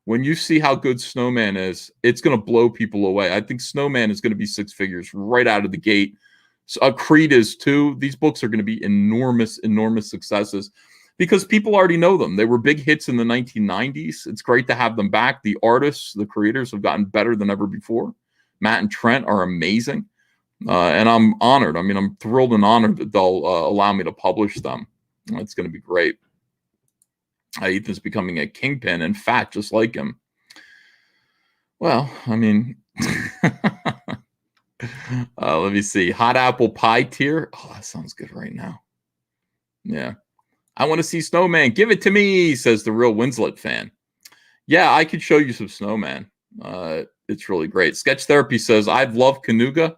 When you see how good Snowman is, it's going to blow people away. I think Snowman is going to be six figures right out of the gate. So, Creed is too. These books are going to be enormous successes because people already know them. They were big hits in the 1990s. It's great to have them back. The artists, the creators have gotten better than ever before. Matt and Trent are amazing. And I'm honored. I mean, I'm thrilled and honored that they'll allow me to publish them. It's going to be great. Ethan's becoming a kingpin and fat just like him. Well, I mean, let me see. Hot apple pie tier. Oh, that sounds good right now. Yeah. I want to see Snowman. Give it to me, says the real Winslet fan. Yeah, I could show you some Snowman. It's really great. Sketch Therapy says, I love Kanuga.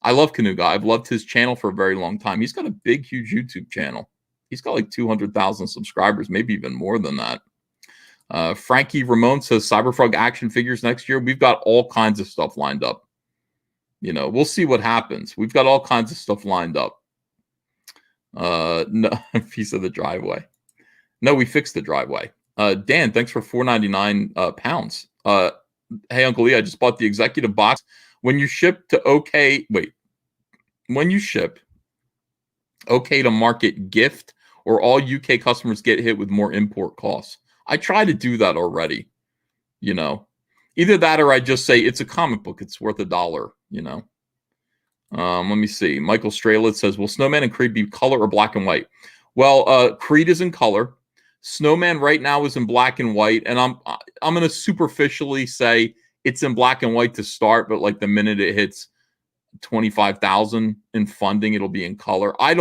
I've loved his channel for a very long time. He's got a big, huge YouTube channel. He's got like 200,000 subscribers, maybe even more than that. Frankie Ramon says Cyberfrog action figures next year. We've got all kinds of stuff lined up. We'll see what happens. We've got all kinds of stuff lined up. No, piece of the driveway. No, we fixed the driveway. Dan, thanks for 499 pounds. Hey, Uncle Lee, I just bought the executive box. When you ship OK to market gift, or all UK customers get hit with more import costs. I try to do that already. Either that or I just say it's a comic book. It's worth $1. Let me see. Michael Strelitz says, will Snowman and Creed be color or black and white? Well, Creed is in color. Snowman right now is in black and white, and I'm going to superficially say it's in black and white to start, but like the minute it hits 25,000 in funding, it'll be in color. I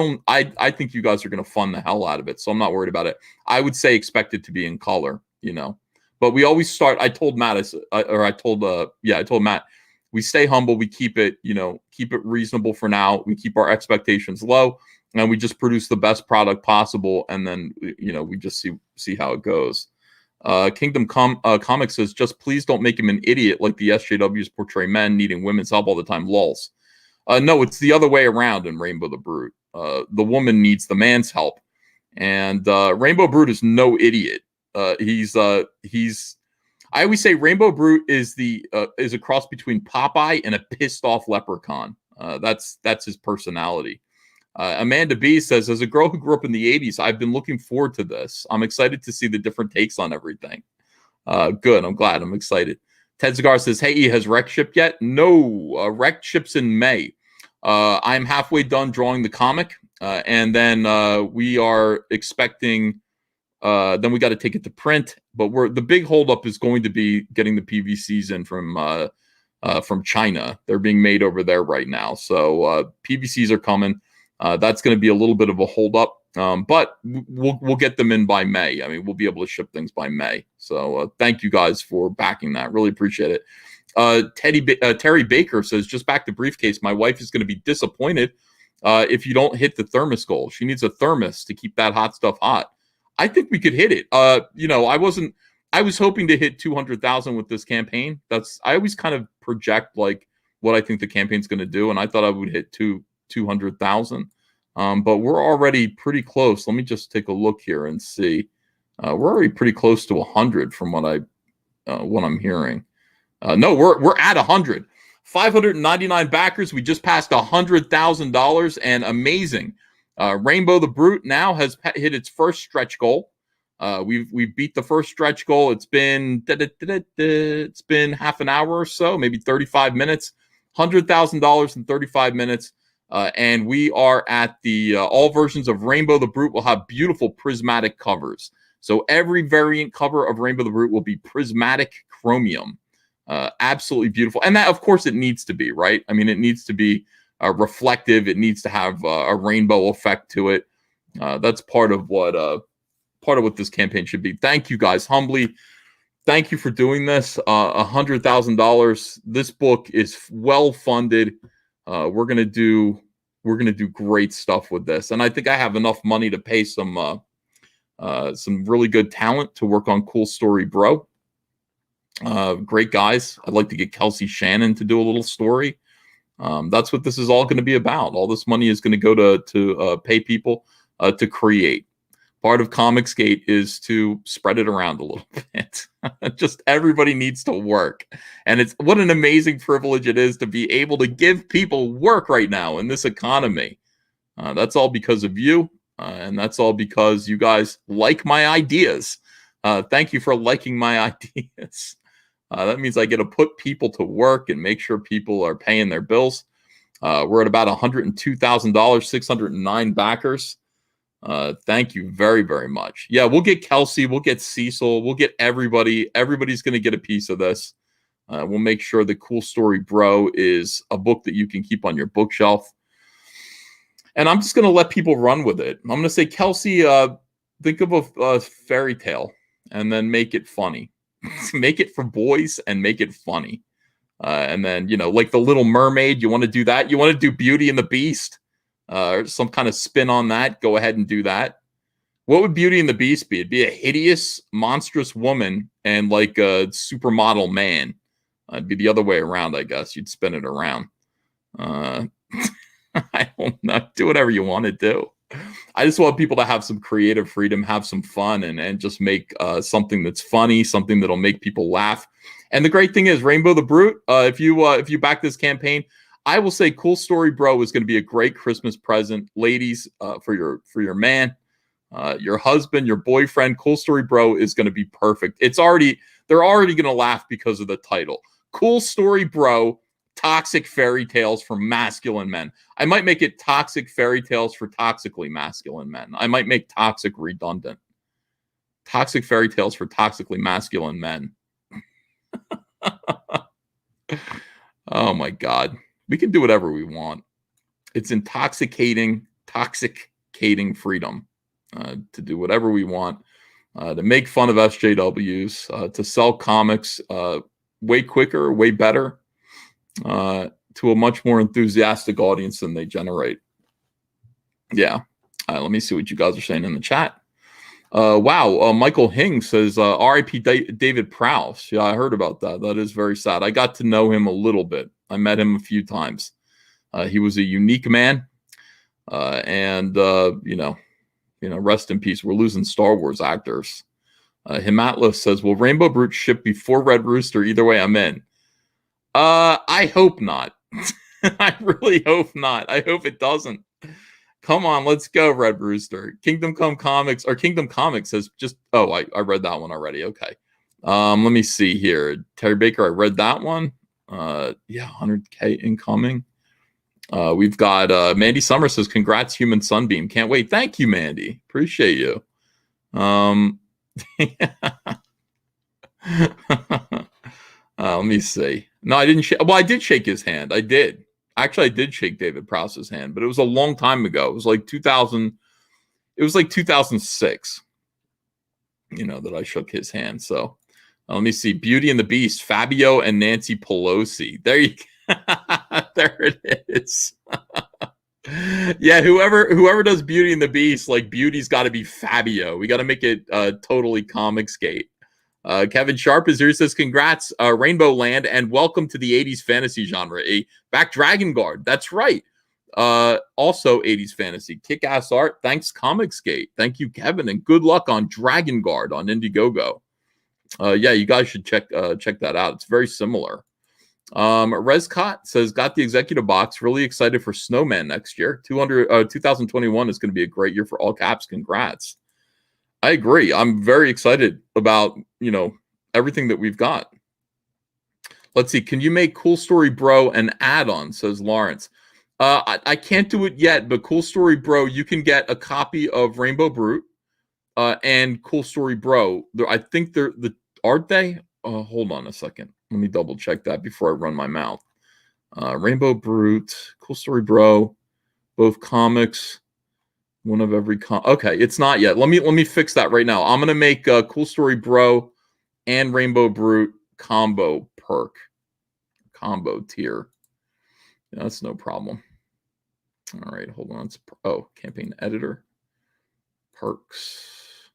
think you guys are going to fund the hell out of it, so I'm not worried about it. I would say expect it to be in color, but we always start. I told Matt, I told Matt, we stay humble, we keep it reasonable for now, we keep our expectations low, and we just produce the best product possible, and then we just see how it goes. Kingdom Comics says, just please don't make him an idiot like the SJWs portray men needing women's help all the time. Lols. No, it's the other way around in Rainbow the Brute. The woman needs the man's help, and Rainbow Brute is no idiot. He's. I always say Rainbow Brute is a cross between Popeye and a pissed off leprechaun. That's his personality. Amanda B says, as a girl who grew up in the 80s, I've been looking forward to this. I'm excited to see the different takes on everything. Good. I'm glad. I'm excited. Ted Zagar says, hey, has Rec shipped yet? No. Rec ships in May. I'm halfway done drawing the comic, and then we are expecting, then we got to take it to print. But the big holdup is going to be getting the PVCs in from China. They're being made over there right now. So PVCs are coming. That's going to be a little bit of a holdup, but we'll get them in by May. I mean, we'll be able to ship things by May. So thank you guys for backing that. Really appreciate it. Terry Baker says, just back to briefcase. My wife is going to be disappointed if you don't hit the thermos goal. She needs a thermos to keep that hot stuff hot. I think we could hit it. I was hoping to hit 200,000 with this campaign. I always kind of project like what I think the campaign's going to do, and I thought I would hit 200,000. But we're already pretty close. Let me just take a look here and see. We're already pretty close to 100 from what I'm hearing. No, we're at 100. 599 backers. We just passed $100,000, and amazing. Rainbow the Brute now has hit its first stretch goal. We've beat the first stretch goal. It's been half an hour or so, maybe 35 minutes. $100,000 in 35 minutes. And we are at the all versions of Rainbow the Brute will have beautiful prismatic covers. So every variant cover of Rainbow the Brute will be prismatic chromium. Absolutely beautiful. And that, of course, it needs to be, right? I mean, it needs to be reflective. It needs to have a rainbow effect to it. That's part of what this campaign should be. Thank you guys. Humbly, thank you for doing this. $100,000. This book is well funded. We're gonna do great stuff with this, and I think I have enough money to pay some really good talent to work on Cool Story Bro. Great guys. I'd like to get Kelsey Shannon to do a little story. That's what this is all going to be about. All this money is going to go to pay people to create. Part of Comicsgate is to spread it around a little bit. Just everybody needs to work. And it's what an amazing privilege it is to be able to give people work right now in this economy. That's all because of you. And that's all because you guys like my ideas. Thank you for liking my ideas. That means I get to put people to work and make sure people are paying their bills. We're at about $102,000, 609 backers. Thank you very, very much. Yeah, we'll get Kelsey, we'll get Cecil, we'll get everybody. Everybody's going to get a piece of this. We'll make sure the Cool Story Bro is a book that you can keep on your bookshelf. And I'm just going to let people run with it. I'm going to say, Kelsey, think of a fairy tale and then make it funny. Make it for boys and make it funny. And then, like The Little Mermaid, you want to do that? You want to do Beauty and the Beast? Or some kind of spin on that? Go ahead and do that. What would Beauty and the Beast be? It'd be a hideous, monstrous woman and like a supermodel man. It'd be the other way around, I guess. You'd spin it around. I don't know. Do whatever you want to do. I just want people to have some creative freedom, have some fun, and just make something that's funny, something that'll make people laugh. And the great thing is, Rainbow the Brute, if you back this campaign, I will say Cool Story Bro is going to be a great Christmas present. Ladies, for your man, your husband, your boyfriend, Cool Story Bro is going to be perfect. They're already going to laugh because of the title. Cool Story Bro, toxic fairy tales for masculine men. I might make it toxic fairy tales for toxically masculine men. I might make toxic redundant. Toxic fairy tales for toxically masculine men. Oh my God. We can do whatever we want. It's toxicating freedom to do whatever we want, to make fun of SJWs, to sell comics way quicker, way better, to a much more enthusiastic audience than they generate. Yeah. Let me see what you guys are saying in the chat. Wow. Michael Hing says, R.I.P. David Prowse. Yeah, I heard about that. That is very sad. I got to know him a little bit. I met him a few times. He was a unique man. And rest in peace. We're losing Star Wars actors. Himatlis says, will Rainbow Brute ship before Red Rooster? Either way, I'm in. I hope not. I really hope not. I hope it doesn't. Come on, let's go, Red Rooster. Kingdom Comics has just... Oh, I read that one already. Okay. Let me see here. Terry Baker, I read that one. Yeah, 100K incoming. We've got Mandy Summer says, congrats, Human Sunbeam. Can't wait. Thank you, Mandy. Appreciate you. Let me see. No, I didn't. Well, I did shake his hand. I did. Actually, I did shake David Prowse's hand, but it was a long time ago. It was like 2000. It was like 2006. That I shook his hand. So let me see. Beauty and the Beast, Fabio and Nancy Pelosi. There you go. There it is. Yeah, whoever does Beauty and the Beast, like Beauty's got to be Fabio. We got to make it totally Comicsgate. Kevin Sharp is here. He says, congrats, Rainbow Land, and welcome to the 80s fantasy genre. A back Dragon Guard. That's right. Also 80s fantasy. Kick-ass art. Thanks, Comicsgate. Thank you, Kevin, and good luck on Dragon Guard on Indiegogo. Yeah, you guys should check that out. It's very similar. Rescott says, got the executive box. Really excited for Snowman next year. 2021 is going to be a great year for all caps. Congrats. I agree. I'm very excited about, everything that we've got. Let's see. Can you make Cool Story Bro an add-on, says Lawrence. I can't do it yet, but Cool Story Bro, you can get a copy of Rainbow Brute and Cool Story Bro. I think aren't they? Hold on a second. Let me double check that before I run my mouth. Rainbow Brute, Cool Story Bro, both comics. One of every okay, it's not yet. Let me fix that right now. I'm gonna make Cool Story Bro and Rainbow Brute combo tier. Yeah, that's no problem. All right, hold on. Campaign editor, perks.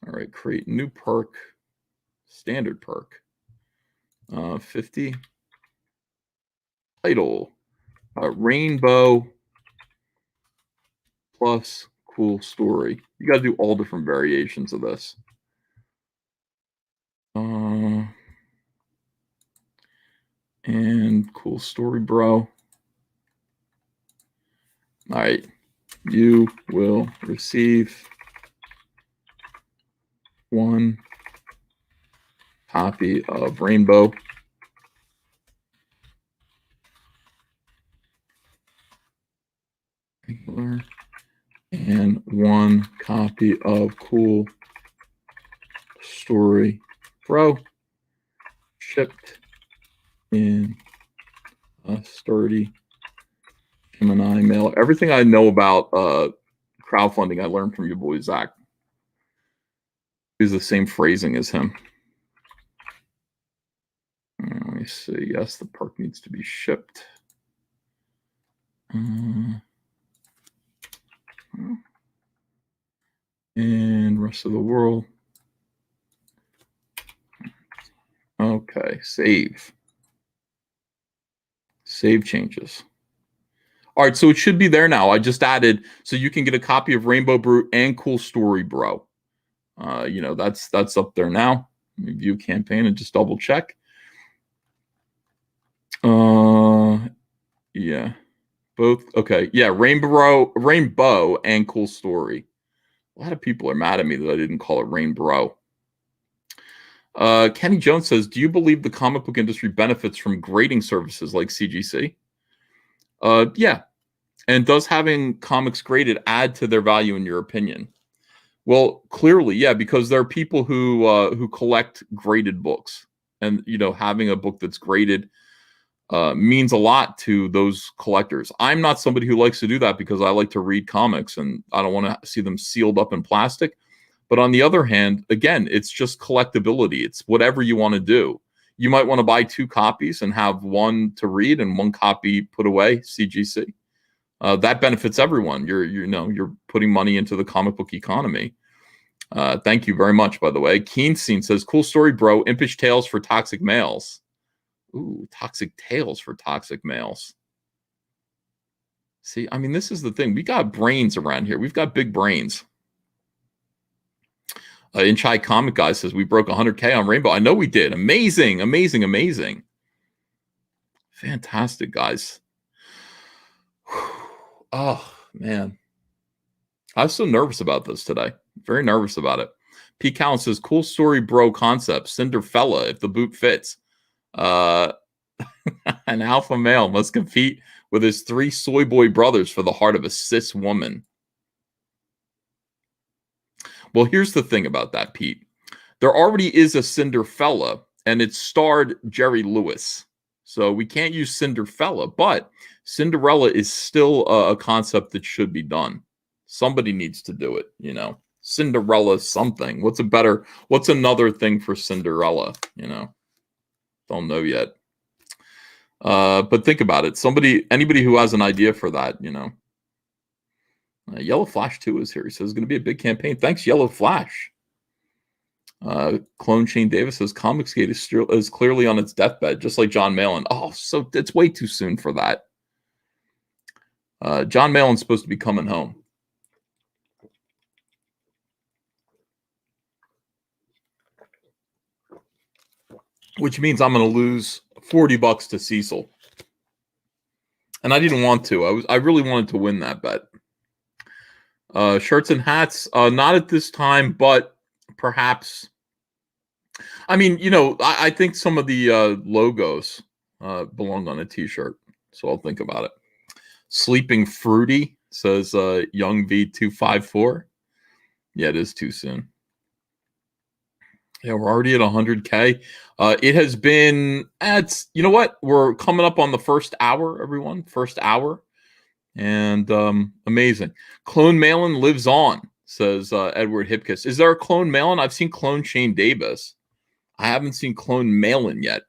All right, create new perk, standard perk. 50 title, Rainbow plus Cool Story. You got to do all different variations of this. And Cool Story Bro. All right. You will receive one copy of Rainbow. And one copy of Cool Story Bro, shipped in a sturdy Gemini mail. Everything I know about crowdfunding, I learned from your boy Zach. Use the same phrasing as him. Let me see. Yes, the perk needs to be shipped. And rest of the world. Okay, save. Save changes. All right, so it should be there now. I just added, so you can get a copy of Rainbow Brute and Cool Story Bro. That's up there now. Let me view campaign and just double check. Yeah, both. Okay, yeah, Rainbow and Cool Story. A lot of people are mad at me that I didn't call it Rainbow. Kenny Jones says, do you believe the comic book industry benefits from grading services like CGC? Yeah. And does having comics graded add to their value in your opinion? Well, clearly, yeah, because there are people who collect graded books, and having a book that's graded means a lot to those collectors. I'm not somebody who likes to do that because I like to read comics and I don't want to see them sealed up in plastic. But on the other hand, again, it's just collectability. It's whatever you want to do. You might want to buy 2 copies and have one to read and 1 copy put away, CGC. That benefits everyone. You're putting money into the comic book economy. Thank you very much, by the way. Keen Scene says, cool story, bro. Impish tales for toxic males. Ooh, toxic tales for toxic males. See, I mean, this is the thing. We got brains around here. We've got big brains. Inchai Comic Guy says, we broke 100K on Reignbow. I know we did. Amazing, amazing, amazing. Fantastic, guys. Oh, man. I was so nervous about this today. Very nervous about it. P. Callan says, cool story, bro concept. Cinderfella, if the boot fits. An alpha male must compete with his 3 soy boy brothers for the heart of a cis woman. Well, here's the thing about that, Pete. There already is a Cinderfella, and it starred Jerry Lewis. So we can't use Cinderfella, but Cinderella is still a concept that should be done. Somebody needs to do it, Cinderella something. What's another thing for Cinderella, Don't know yet. But think about it. Anybody who has an idea for that, Yellow Flash 2 is here. He says it's going to be a big campaign. Thanks, Yellow Flash. Clone Shane Davis says Comicsgate is clearly on its deathbed, just like John Malin. Oh, so it's way too soon for that. John Malin's supposed to be coming home. Which means I'm going to lose $40 to Cecil. And I didn't want to. I really wanted to win that bet. Shirts and hats, not at this time, but perhaps. I mean, I think some of the logos belong on a t-shirt, so I'll think about it. Sleeping Fruity says Young V254. Yeah, it is too soon. Yeah, we're already at 100K. It has been, you know what? We're coming up on the first hour, everyone. First hour. And amazing. Clone Malin lives on, says Edward Hipkiss. Is there a Clone Malin? I've seen Clone Shane Davis. I haven't seen Clone Malin yet.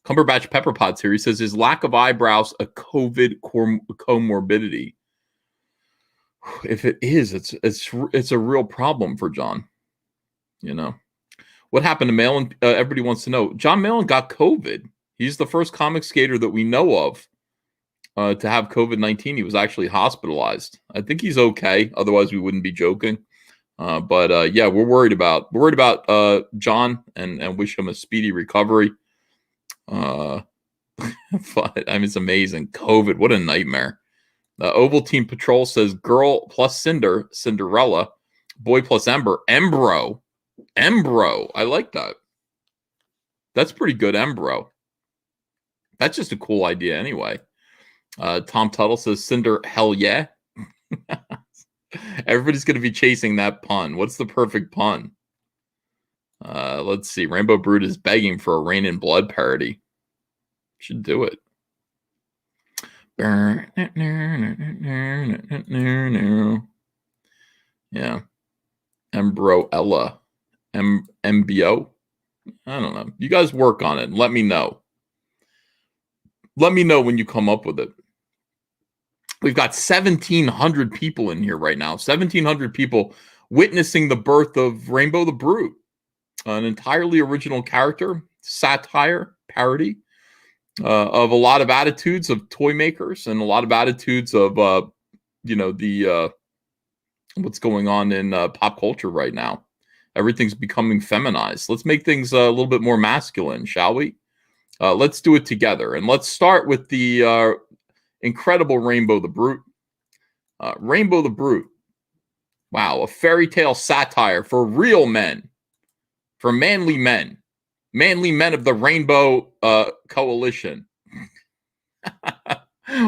Cumberbatch Pepperpot here. He says, is lack of eyebrows a COVID comorbidity? If it is, it's a real problem for John. What happened to Malin? Everybody wants to know. John Malin got COVID. He's the first comic skater that we know of to have COVID-19. He was actually hospitalized. I think he's okay. Otherwise, we wouldn't be joking. But yeah, we're worried about John and wish him a speedy recovery. But I mean, it's amazing. COVID, what a nightmare. Oval Team Patrol says girl plus Cinderella, boy plus Embro. I like that. That's pretty good, Embro. That's just a cool idea anyway. Tom Tuttle says Cinder, hell yeah. Everybody's going to be chasing that pun. What's the perfect pun? Let's see. Rainbow Brood is begging for a Rain in Blood parody. Should do it. Yeah. Embroella. MBO. I don't know. You guys work on it and let me know. Let me know when you come up with it. We've got 1,700 people in here right now. 1,700 people witnessing the birth of Rainbow the Brute, an entirely original character, satire, parody of a lot of attitudes of toy makers and a lot of attitudes of, what's going on in pop culture right now. Everything's becoming feminized. Let's make things a little bit more masculine, shall we? Let's do it together. And let's start with the incredible Rainbow the Brute. Rainbow the Brute. Wow, a fairy tale satire for real men. for manly men of the Rainbow Coalition.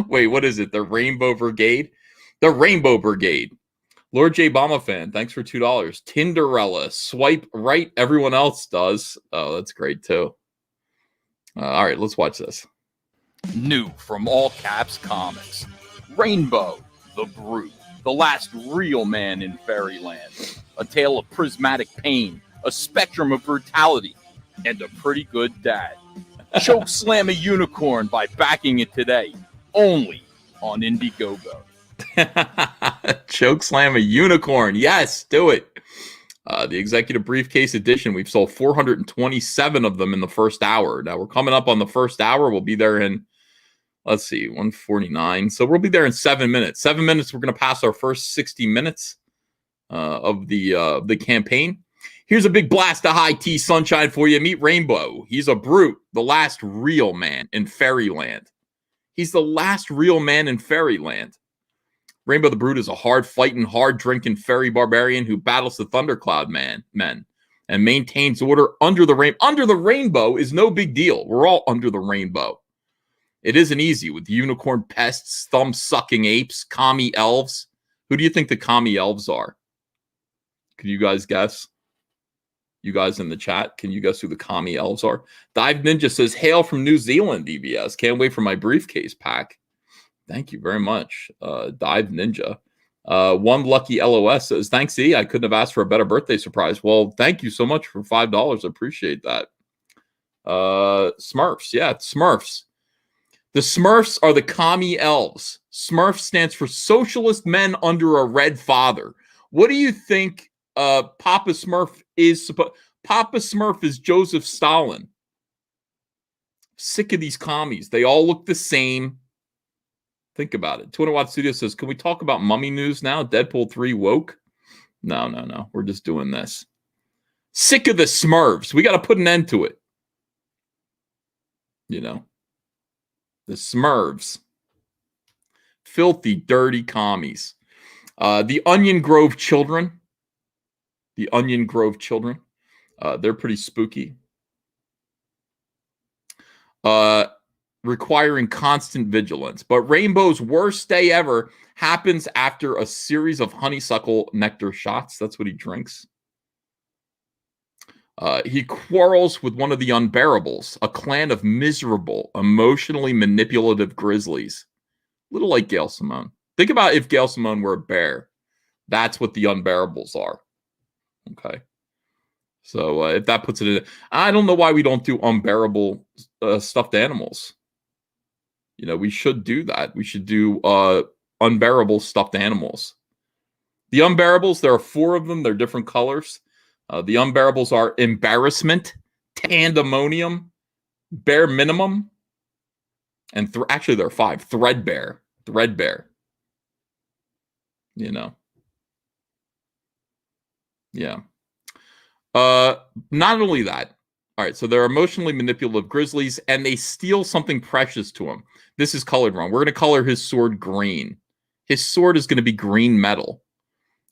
Wait, what is it? The Rainbow Brigade? The Rainbow Brigade. Lord J. Bama fan, thanks for $2. Tinderella, swipe right. Everyone else does. Oh, that's great too. All right, let's watch this. New from All Caps Comics, Reignbow, the Brute, the last real man in fairyland. A tale of prismatic pain, a spectrum of brutality, and a pretty good dad. Choke slam a unicorn by backing it today, only on Indiegogo. Choke slam a unicorn. Yes, do it. The executive briefcase edition. We've sold 427 of them in the first hour. Now we're coming up on the first hour. We'll be there in, let's see, 149. So we'll be there in 7 minutes. 7 minutes. We're going to pass our first 60 minutes of the campaign. Here's a big blast of high tea sunshine for you. Meet Reignbow. He's a brute, the last real man in fairyland. He's the last real man in fairyland. Reignbow the Brute is a hard-fighting, hard-drinking fairy barbarian who battles the Thundercloud men and maintains order under the rainbow. Under the rainbow is no big deal. We're all under the rainbow. It isn't easy with unicorn pests, thumb-sucking apes, commie elves. Who do you think the commie elves are? Can you guys guess? You guys in the chat, can you guess who the commie elves are? Dive Ninja says, hail from New Zealand, EVS. Can't wait for my briefcase pack. Thank you very much, Dive Ninja. One Lucky LOS says, thanks, E. I couldn't have asked for a better birthday surprise. Well, thank you so much for $5. Appreciate that. Smurfs. Yeah, Smurfs. The Smurfs are the commie elves. Smurf stands for Socialist Men Under a Red Father. What do you think Papa Smurf is? Papa Smurf is Joseph Stalin. Sick of these commies. They all look the same. Think about it. 200 Watt Studio says, can we talk about mummy news now? Deadpool 3 woke? No. We're just doing this. Sick of the Smurfs. We got to put an end to it. You know. The Smurfs. Filthy, dirty commies. The Onion Grove children. The Onion Grove children. They're pretty spooky. Requiring constant vigilance. But Reignbow's worst day ever happens after a series of honeysuckle nectar shots. That's what he drinks. He quarrels with one of the Unbearables, a clan of miserable, emotionally manipulative grizzlies. A little like Gail Simone. Think about if Gail Simone were a bear. That's what the Unbearables are. Okay. So if that puts it in, I don't know why we don't do unbearable stuffed animals. You know, we should do that. We should do unbearable stuffed animals. The Unbearables, there are 4 of them. They're different colors. The Unbearables are Embarrassment, Tandemonium, Bare Minimum, and actually there are 5. Threadbare. You know. Yeah. Not only that. All right, so they're emotionally manipulative grizzlies, and they steal something precious to him. This is colored wrong. We're going to color his sword green. His sword is going to be green metal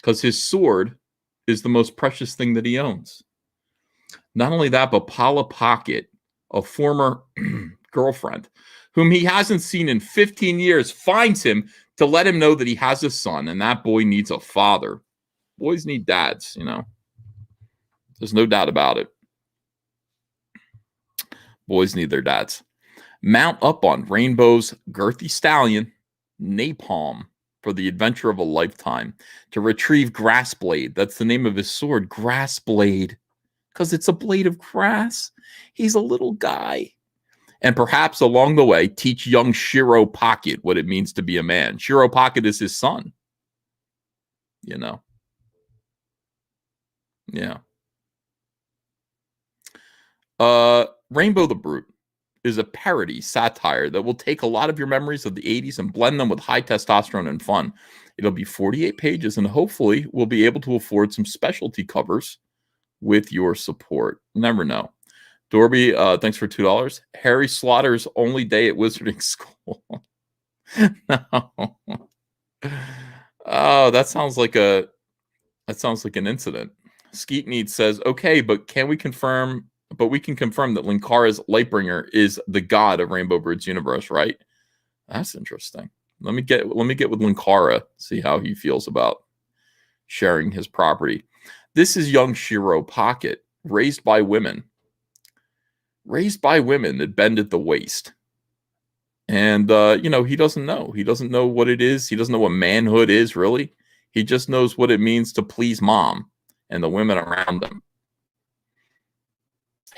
because his sword is the most precious thing that he owns. Not only that, but Paula Pocket, a former girlfriend, whom he hasn't seen in 15 years, finds him to let him know that he has a son, and that boy needs a father. Boys need dads, you know. There's no doubt about it. Boys need their dads. Mount up on Reignbow's girthy stallion, Napalm, for the adventure of a lifetime. To retrieve Grassblade. That's the name of his sword, Grassblade. Because it's a blade of grass. He's a little guy. And perhaps along the way, teach young Shiro Pocket what it means to be a man. Shiro Pocket is his son. You know. Yeah. Reignbow the Brute is a parody satire that will take a lot of your memories of the 80s and blend them with high testosterone and fun. It'll be 48 pages, and hopefully we'll be able to afford some specialty covers with your support. Never know. Dorby, thanks for $2. Harry Slaughter's only day at Wizarding School. No. Oh, that sounds like an incident. Skeet Need says, okay, but can we confirm? But we can confirm that Linkara's Lightbringer is the god of Rainbow Brood's universe, right? That's interesting. Let me get with Linkara, see how he feels about sharing his property. This is young Shiro Pocket, raised by women that bend at the waist. And he doesn't know. He doesn't know what it is. He doesn't know what manhood is, really. He just knows what it means to please mom and the women around him.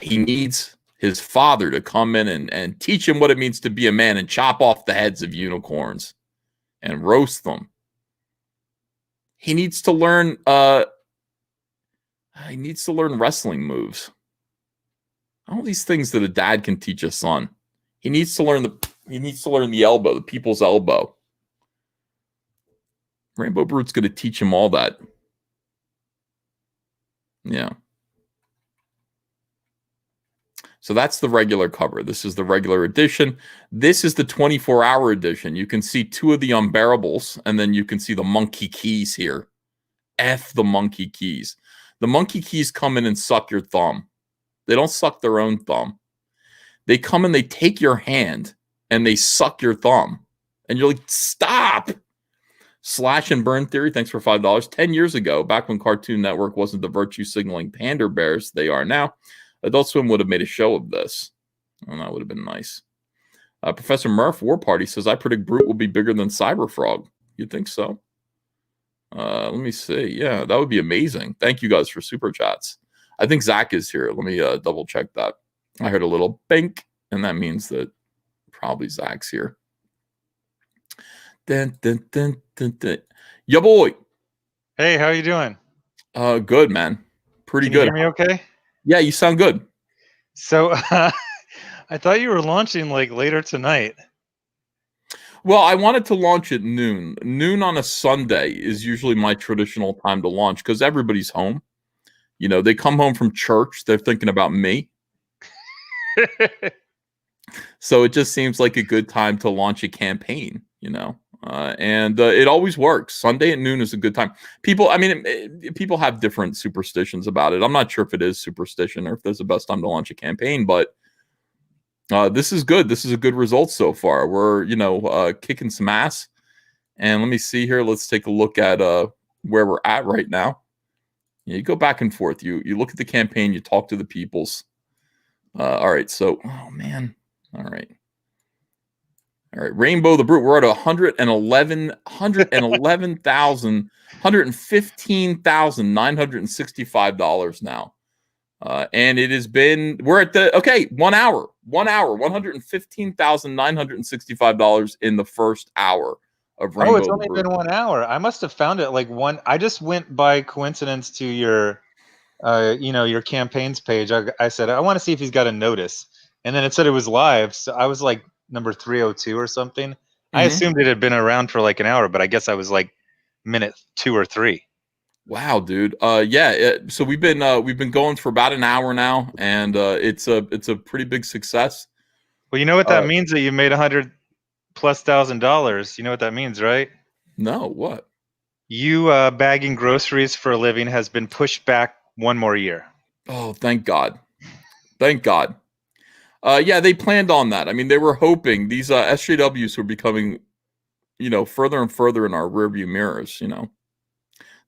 He needs his father to come in and teach him what it means to be a man and chop off the heads of unicorns and roast them. He needs to learn wrestling moves. All these things that a dad can teach a son. He needs to learn the elbow, the people's elbow. Rainbow Brood's going to teach him all that. Yeah. So that's the regular cover. This is the regular edition. This is the 24-hour edition. You can see two of the unbearables, and then you can see the monkey keys here. F the monkey keys. The monkey keys come in and suck your thumb. They don't suck their own thumb. They come and they take your hand and they suck your thumb. And you're like, stop! Slash and Burn Theory, thanks for $5. 10 years ago, back when Cartoon Network wasn't the virtue signaling pander bears they are now, Adult Swim would have made a show of this. And that would have been nice. Professor Murph, War Party, says, I predict Brute will be bigger than Cyberfrog. You think so? Let me see. Yeah, that would be amazing. Thank you guys for super chats. I think Zach is here. Let me double check that. I heard a little bink, and that means that probably Zach's here. Dun, dun, dun, dun, dun. Yo, boy. Hey, how are you doing? Good, man. Pretty good. Can you hear me okay? Yeah, you sound good. So I thought you were launching like later tonight. Well, I wanted to launch at noon. Noon on a Sunday is usually my traditional time to launch because everybody's home. You know, they come home from church. They're thinking about me. So it just seems like a good time to launch a campaign, you know. And it always works. Sunday at noon is a good time. People have different superstitions about it. I'm not sure if it is superstition or if there's the best time to launch a campaign, but this is good. This is a good result so far. We're, kicking some ass. And let me see here. Let's take a look at where we're at right now. You go back and forth. You look at the campaign. You talk to the peoples. All right. So, oh, man. All right. Rainbow the Brute. We're at $115,965 now. And it has been, we're at 1 hour, $115,965 in the first hour of Rainbow. Oh, it's only been 1 hour. I must have found it like I just went by coincidence to your, your campaigns page. I said, I want to see if he's got a notice. And then it said it was live. So I was like number 302 or something. I assumed it had been around for like an hour, but I guess I was like minute 2 or 3. Wow, dude. So we've been going for about an hour now, and it's a pretty big success. Well, you know what that means, that you made $100,000+. You know what that means, right? No, what? You bagging groceries for a living has been pushed back 1 more year. Oh, thank God. Thank God. Yeah, they planned on that. I mean, they were hoping these SJWs were becoming, further and further in our rearview mirrors,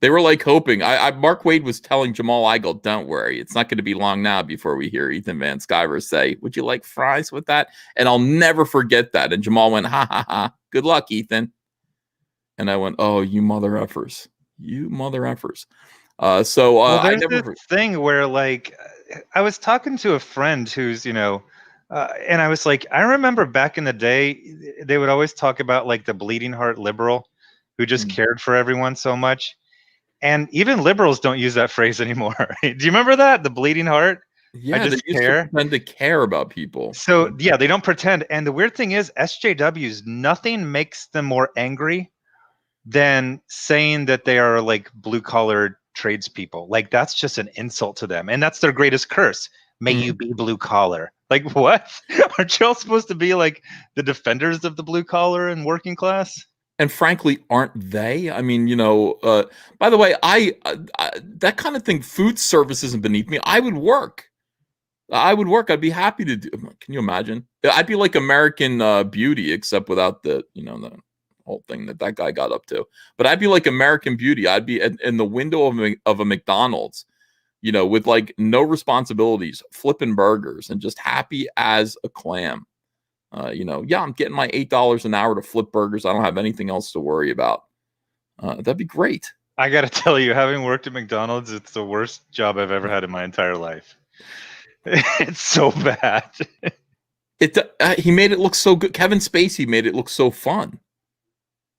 They were like hoping. Mark Wade was telling Jamal Igle, don't worry, it's not going to be long now before we hear Ethan Van Sciver say, would you like fries with that? And I'll never forget that. And Jamal went, ha, ha, ha. Good luck, Ethan. And I went, oh, you mother effers. You mother effers. There's this thing where, like, I was talking to a friend who's, and I was like, I remember back in the day, they would always talk about, like, the bleeding heart liberal who just cared for everyone so much. And even liberals don't use that phrase anymore. Do you remember that? The bleeding heart? Yeah, they used to pretend to care about people. So, yeah, they don't pretend. And the weird thing is, SJWs, nothing makes them more angry than saying that they are, like, blue-collar tradespeople. Like, that's just an insult to them. And that's their greatest curse. May you be blue-collar. Like, what? Aren't y'all supposed to be, like, the defenders of the blue-collar and working class? And frankly, aren't they? I mean, by the way, I that kind of thing, food service isn't beneath me. I would work. I'd be happy to do. Can you imagine? I'd be like American Beauty, except without the whole thing that guy got up to. But I'd be like American Beauty. I'd be in the window of a McDonald's, with like no responsibilities, flipping burgers and just happy as a clam. I'm getting my $8 an hour to flip burgers. I don't have anything else to worry about. That'd be great. I got to tell you, having worked at McDonald's, it's the worst job I've ever had in my entire life. It's so bad. He made it look so good. Kevin Spacey made it look so fun.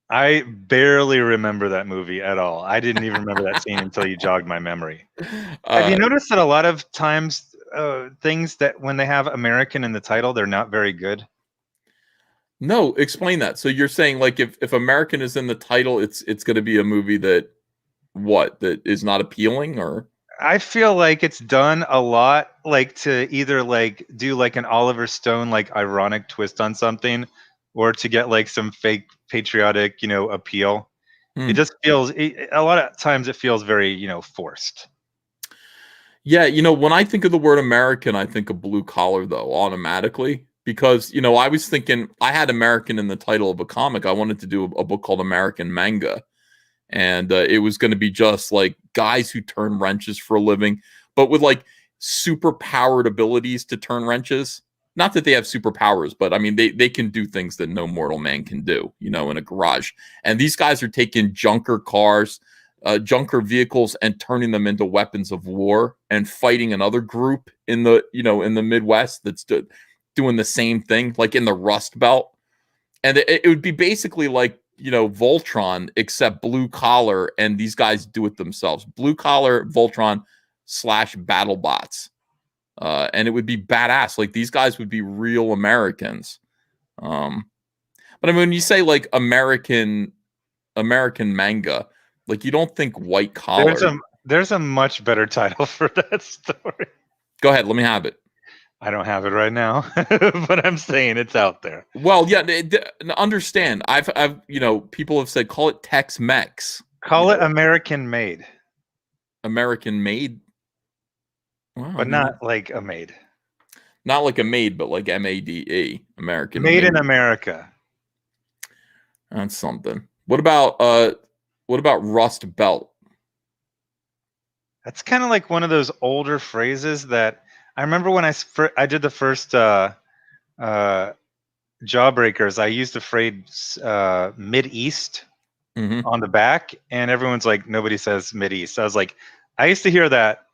I barely remember that movie at all. I didn't even remember that scene until you jogged my memory. Have you noticed that a lot of times things that when they have American in the title, they're not very good? No, explain that. So you're saying like if American is in the title, it's going to be a movie that is not appealing, or? I feel like it's done a lot, like to either like do like an Oliver Stone like ironic twist on something, or to get like some fake patriotic appeal. It just feels a lot of times it feels very forced. Yeah, when I think of the word American, I think of blue collar though automatically. Because, I was thinking I had American in the title of a comic. I wanted to do a book called American Manga. And it was going to be just like guys who turn wrenches for a living, but with like super powered abilities to turn wrenches. Not that they have superpowers, but I mean, they can do things that no mortal man can do, in a garage. And these guys are taking junker cars, junker vehicles and turning them into weapons of war and fighting another group in the Midwest that's doing the same thing, like in the Rust Belt. And it would be basically like, Voltron, except blue collar, and these guys do it themselves. Blue collar Voltron / BattleBots. And it would be badass. Like these guys would be real Americans. But I mean, when you say like American manga, like you don't think white collar. There's a much better title for that story. Go ahead, let me have it. I don't have it right now, but I'm saying it's out there. Well, yeah, understand. I've people have said call it Tex-Mex. Call it American Made. American Made. Wow, but not like a maid. Not like a maid, but like MADE. American Made in America. That's something. What about Rust Belt? That's kind of like one of those older phrases that I remember when I did the first Jawbreakers. I used the phrase Mid-East on the back, and everyone's like, nobody says Mid-East. I was like, I used to hear that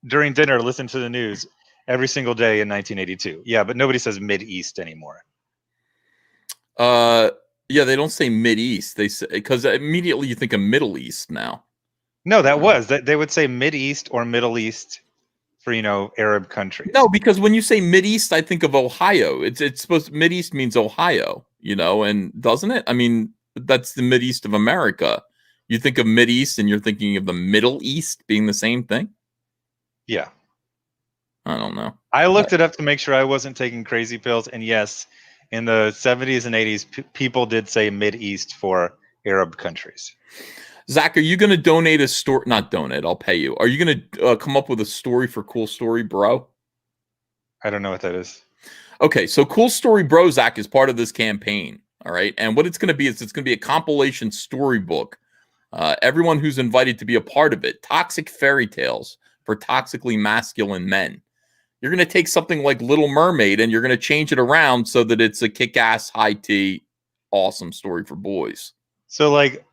during dinner, listen to the news every single day in 1982. Yeah, but nobody says Mid-East anymore. Yeah, they don't say Mid-East. They say, because immediately you think of Middle East now. No, they would say Mid-East or Middle East for Arab countries. No, because when you say Mid-East, I think of Ohio. It's supposed Mid-East means Ohio, and doesn't it? I mean, that's the Mid-East of America. You think of Mid-East and you're thinking of the Middle East being the same thing? Yeah. I don't know. I looked it up to make sure I wasn't taking crazy pills, and yes, in the 70s and 80s, people did say Mid-East for Arab countries. Zach, are you going to donate a story? Not donate, I'll pay you. Are you going to come up with a story for Cool Story Bro? I don't know what that is. Okay, so Cool Story Bro, Zach, is part of this campaign. All right. And what it's going to be is it's going to be a compilation storybook. Everyone who's invited to be a part of it. Toxic fairy tales for toxically masculine men. You're going to take something like Little Mermaid and you're going to change it around so that it's a kick-ass, high-tea, awesome story for boys. So like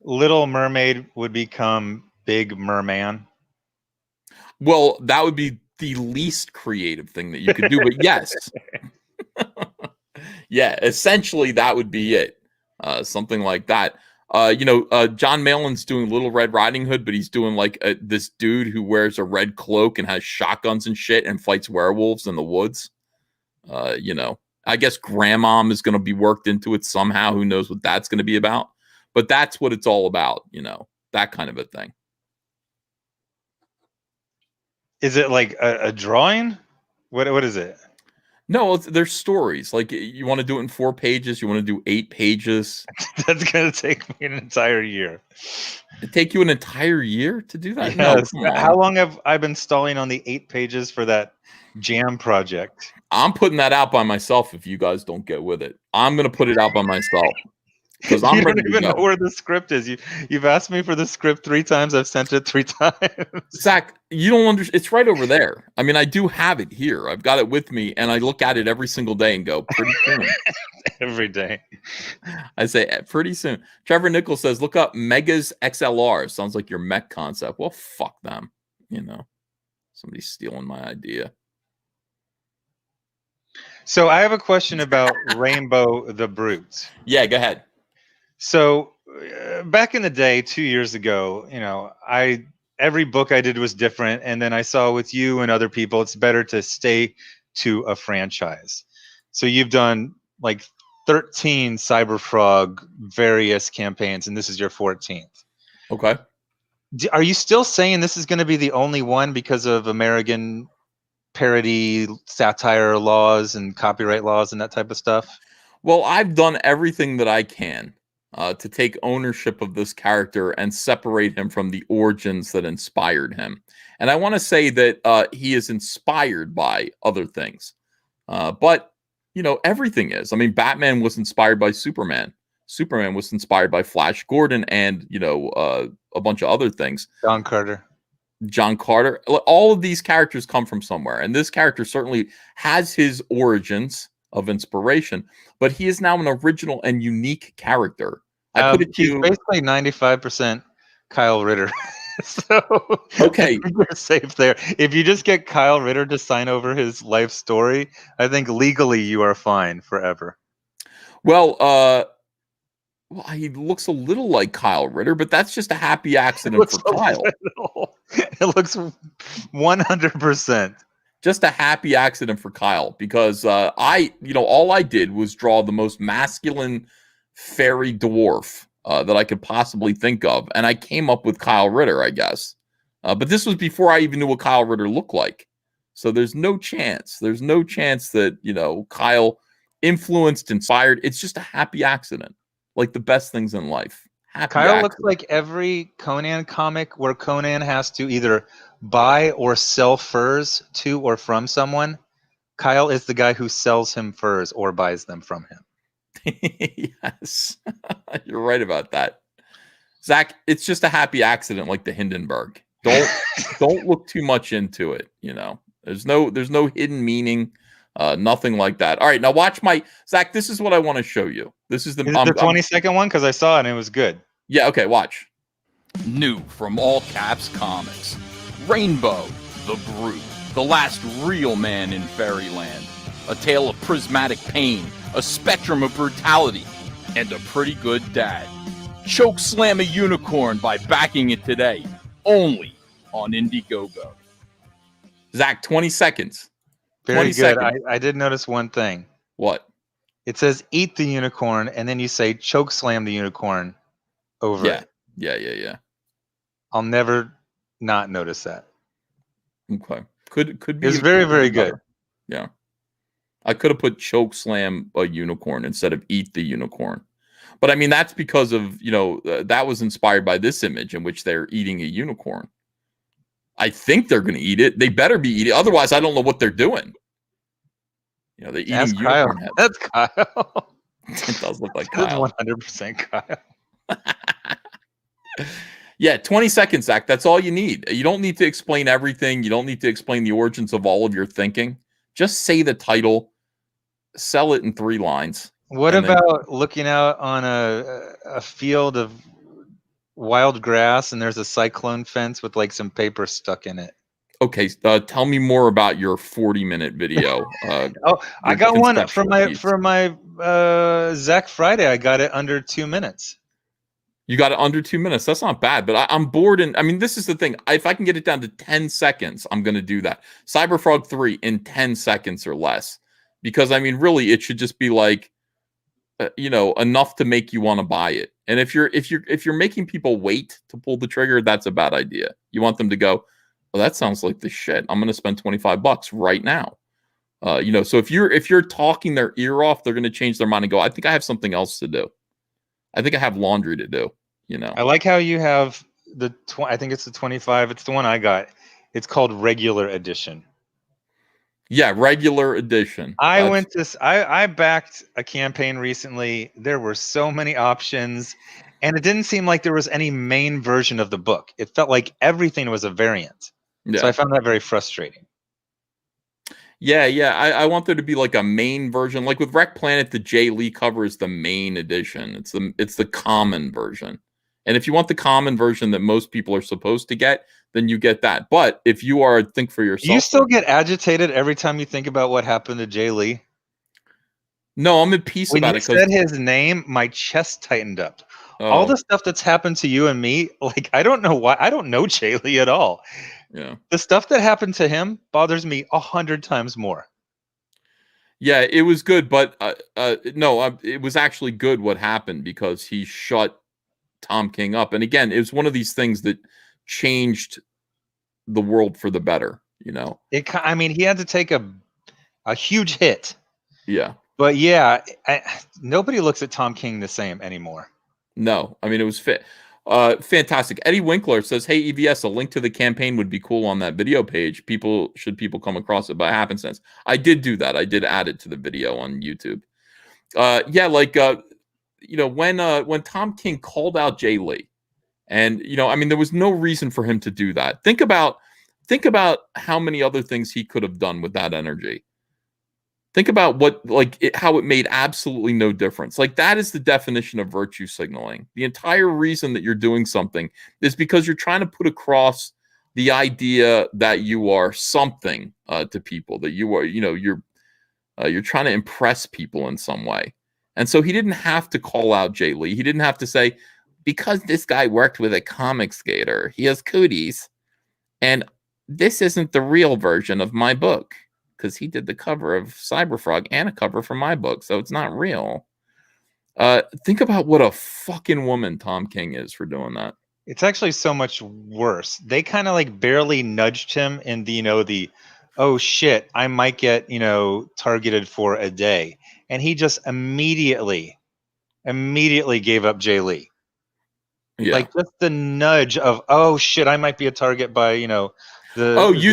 Little Mermaid would become Big Merman? Well, that would be the least creative thing that you could do, but yes. Yeah, essentially that would be it. Something like that. John Malin's doing Little Red Riding Hood, but he's doing like this dude who wears a red cloak and has shotguns and shit and fights werewolves in the woods. I guess Grandmom is going to be worked into it somehow. Who knows what that's going to be about? But that's what it's all about, that kind of a thing. Is it like a drawing? What is it? No, there's stories. Like you want to do it in 4 pages, you want to do 8 pages. That's gonna take me an entire year. It take you an entire year to do that? No, Yes. come on. How long have I been stalling on the 8 pages for that jam project? I'm putting that out by myself if you guys don't get with it. I'm going to put it out by myself because You I'm don't ready to even know go. where the script is. You've asked me for the script 3 times. I've sent it 3 times. Zach, you don't understand. It's right over there. I mean, I do have it here. I've got it with me, and I look at it every single day and go, pretty soon. Every day. I say, pretty soon. Trevor Nichols says, look up Megas XLR. Sounds like your mech concept. Well, fuck them. You know, somebody's stealing my idea. So I have a question about Rainbow the Brute. Yeah, go ahead. So back in the day, 2 years ago, you know, every book I did was different, and then I saw with you and other people, it's better to stay to a franchise. So you've done like 13 Cyberfrog various campaigns, and this is your 14th. Okay. Are you still saying this is going to be the only one because of American parody satire laws and copyright laws and that type of stuff? Well, I've done everything that I can to take ownership of this character and separate him from the origins that inspired him. And I want to say that he is inspired by other things. But, you know, everything is. I mean, Batman was inspired by Superman. Superman was inspired by Flash Gordon and, you know, a bunch of other things. John Carter. All of these characters come from somewhere. And this character certainly has his origins of inspiration, but he is now an original and unique character. I put it to he's you, basically 95% Kyle Ritter. So okay, you're safe there. If you just get Kyle Ritter to sign over his life story, I think legally you are fine forever. well, he looks a little like Kyle Ritter, but that's just a happy accident for Kyle. It looks 100%. Just a happy accident for Kyle because all I did was draw the most masculine fairy dwarf that I could possibly think of, and I came up with Kyle Ritter, I guess. But this was before I even knew what Kyle Ritter looked like, so there's no chance. There's no chance that Kyle influenced, inspired. It's just a happy accident, like the best things in life. Happy Kyle accident. looks like every Conan comic where Conan has to either buy or sell furs to or from someone. Kyle is the guy who sells him furs or buys them from him. Yes, you're right about that, Zach. It's just a happy accident, like the Hindenburg. Don't look too much into it. There's no hidden meaning, nothing like that. All right, now watch Zach. This is what I want to show you. This is the 20-second one because I saw it and it was good. Yeah. Okay. Watch. New from All Caps Comics, Rainbow, the Brute, the last real man in fairyland. A tale of prismatic pain, a spectrum of brutality, and a pretty good dad. Choke slam a unicorn by backing it today, only on Indiegogo. Zach, 20 seconds. Very good. Seconds. I did notice one thing. What? It says eat the unicorn, and then you say choke slam the unicorn over it. Yeah. I'll never not notice that. Okay. Could be. It's very, very good. Yeah. I could have put choke slam a unicorn instead of eat the unicorn. But I mean, that's because of, that was inspired by this image in which they're eating a unicorn. I think they're going to eat it. They better be eating. Otherwise, I don't know what they're doing. They're eating unicorn heads. That's Kyle. It does look like Kyle. 100% Kyle. Yeah, 20 seconds, Zach. That's all you need. You don't need to explain everything. You don't need to explain the origins of all of your thinking. Just say the title, sell it in 3 lines. What about looking out on a field of wild grass and there's a cyclone fence with like some paper stuck in it? Okay, tell me more about your 40-minute video. I got one for my Zach Friday. I got it under 2 minutes. You got it under 2 minutes. That's not bad, but I'm bored. And I mean, this is the thing. If I can get it down to 10 seconds, I'm going to do that. Cyberfrog 3 in 10 seconds or less, because I mean, really, it should just be like, enough to make you want to buy it. And if you're making people wait to pull the trigger, that's a bad idea. You want them to go, well, that sounds like the shit. I'm going to spend $25 right now. So if you're talking their ear off, they're going to change their mind and go, I think I have something else to do. I think I have laundry to do. I like how you have I think it's the 25. It's the one I got. It's called regular edition. Yeah, regular edition. I backed a campaign recently. There were so many options, and it didn't seem like there was any main version of the book. It felt like everything was a variant. Yeah. So I found that very frustrating. Yeah. I want there to be like a main version. Like with Wreck Planet, the Jay Lee cover is the main edition. It's the common version. And if you want the common version that most people are supposed to get, then you get that. But if you are think for yourself, you still get agitated every time you think about what happened to Jay Lee. No, I'm at peace about it. When you said his name, my chest tightened up. All the stuff that's happened to you and me, like I don't know why. I don't know Jay Lee at all. Yeah. The stuff that happened to him bothers me 100 times more. Yeah, it was good, but no, it was actually good what happened because he shut Tom King up. And again, it was one of these things that changed the world for the better, I mean, he had to take a huge hit. Yeah. But yeah, nobody looks at Tom King the same anymore. No, I mean, it was fantastic. Eddie Winkler says, hey, EVS, a link to the campaign would be cool on that video page. People come across it by happenstance. I did do that. I did add it to the video on YouTube. When Tom King called out Jay Lee, and I mean, there was no reason for him to do that. Think about how many other things he could have done with that energy. Think about how it made absolutely no difference. Like that is the definition of virtue signaling. The entire reason that you're doing something is because you're trying to put across the idea that you are something to people, that you are, you're trying to impress people in some way. And so he didn't have to call out Jay Lee. He didn't have to say, because this guy worked with a comic skater, he has cooties, and this isn't the real version of my book. Because he did the cover of Cyberfrog and a cover for my book, so it's not real. Think about what a fucking woman Tom King is for doing that. It's actually so much worse. They kind of like barely nudged him in the oh shit, I might get targeted for a day, and he just immediately gave up Jay Lee. Yeah. Like just the nudge of, oh shit, I might be a target by you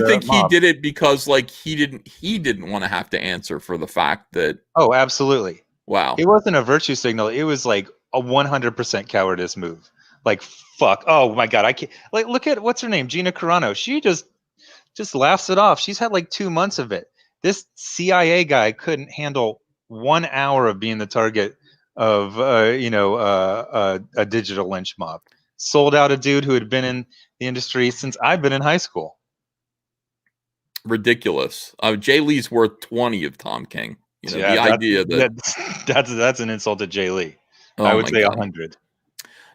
think mob. he did it because like he didn't want to have to answer for the fact that Oh, absolutely. Wow. It wasn't a virtue signal. It was like a 100% cowardice move. Like fuck. Oh my god, I can't. Like look at what's her name? Gina Carano. She just laughs it off. She's had like 2 months of it. This CIA guy couldn't handle 1 hour of being the target of a digital lynch mob. Sold out a dude who had been in the industry since I've been in high school. Ridiculous. Jay Lee's worth 20 of Tom King. The idea that's an insult to Jay Lee. Oh, I would say 100.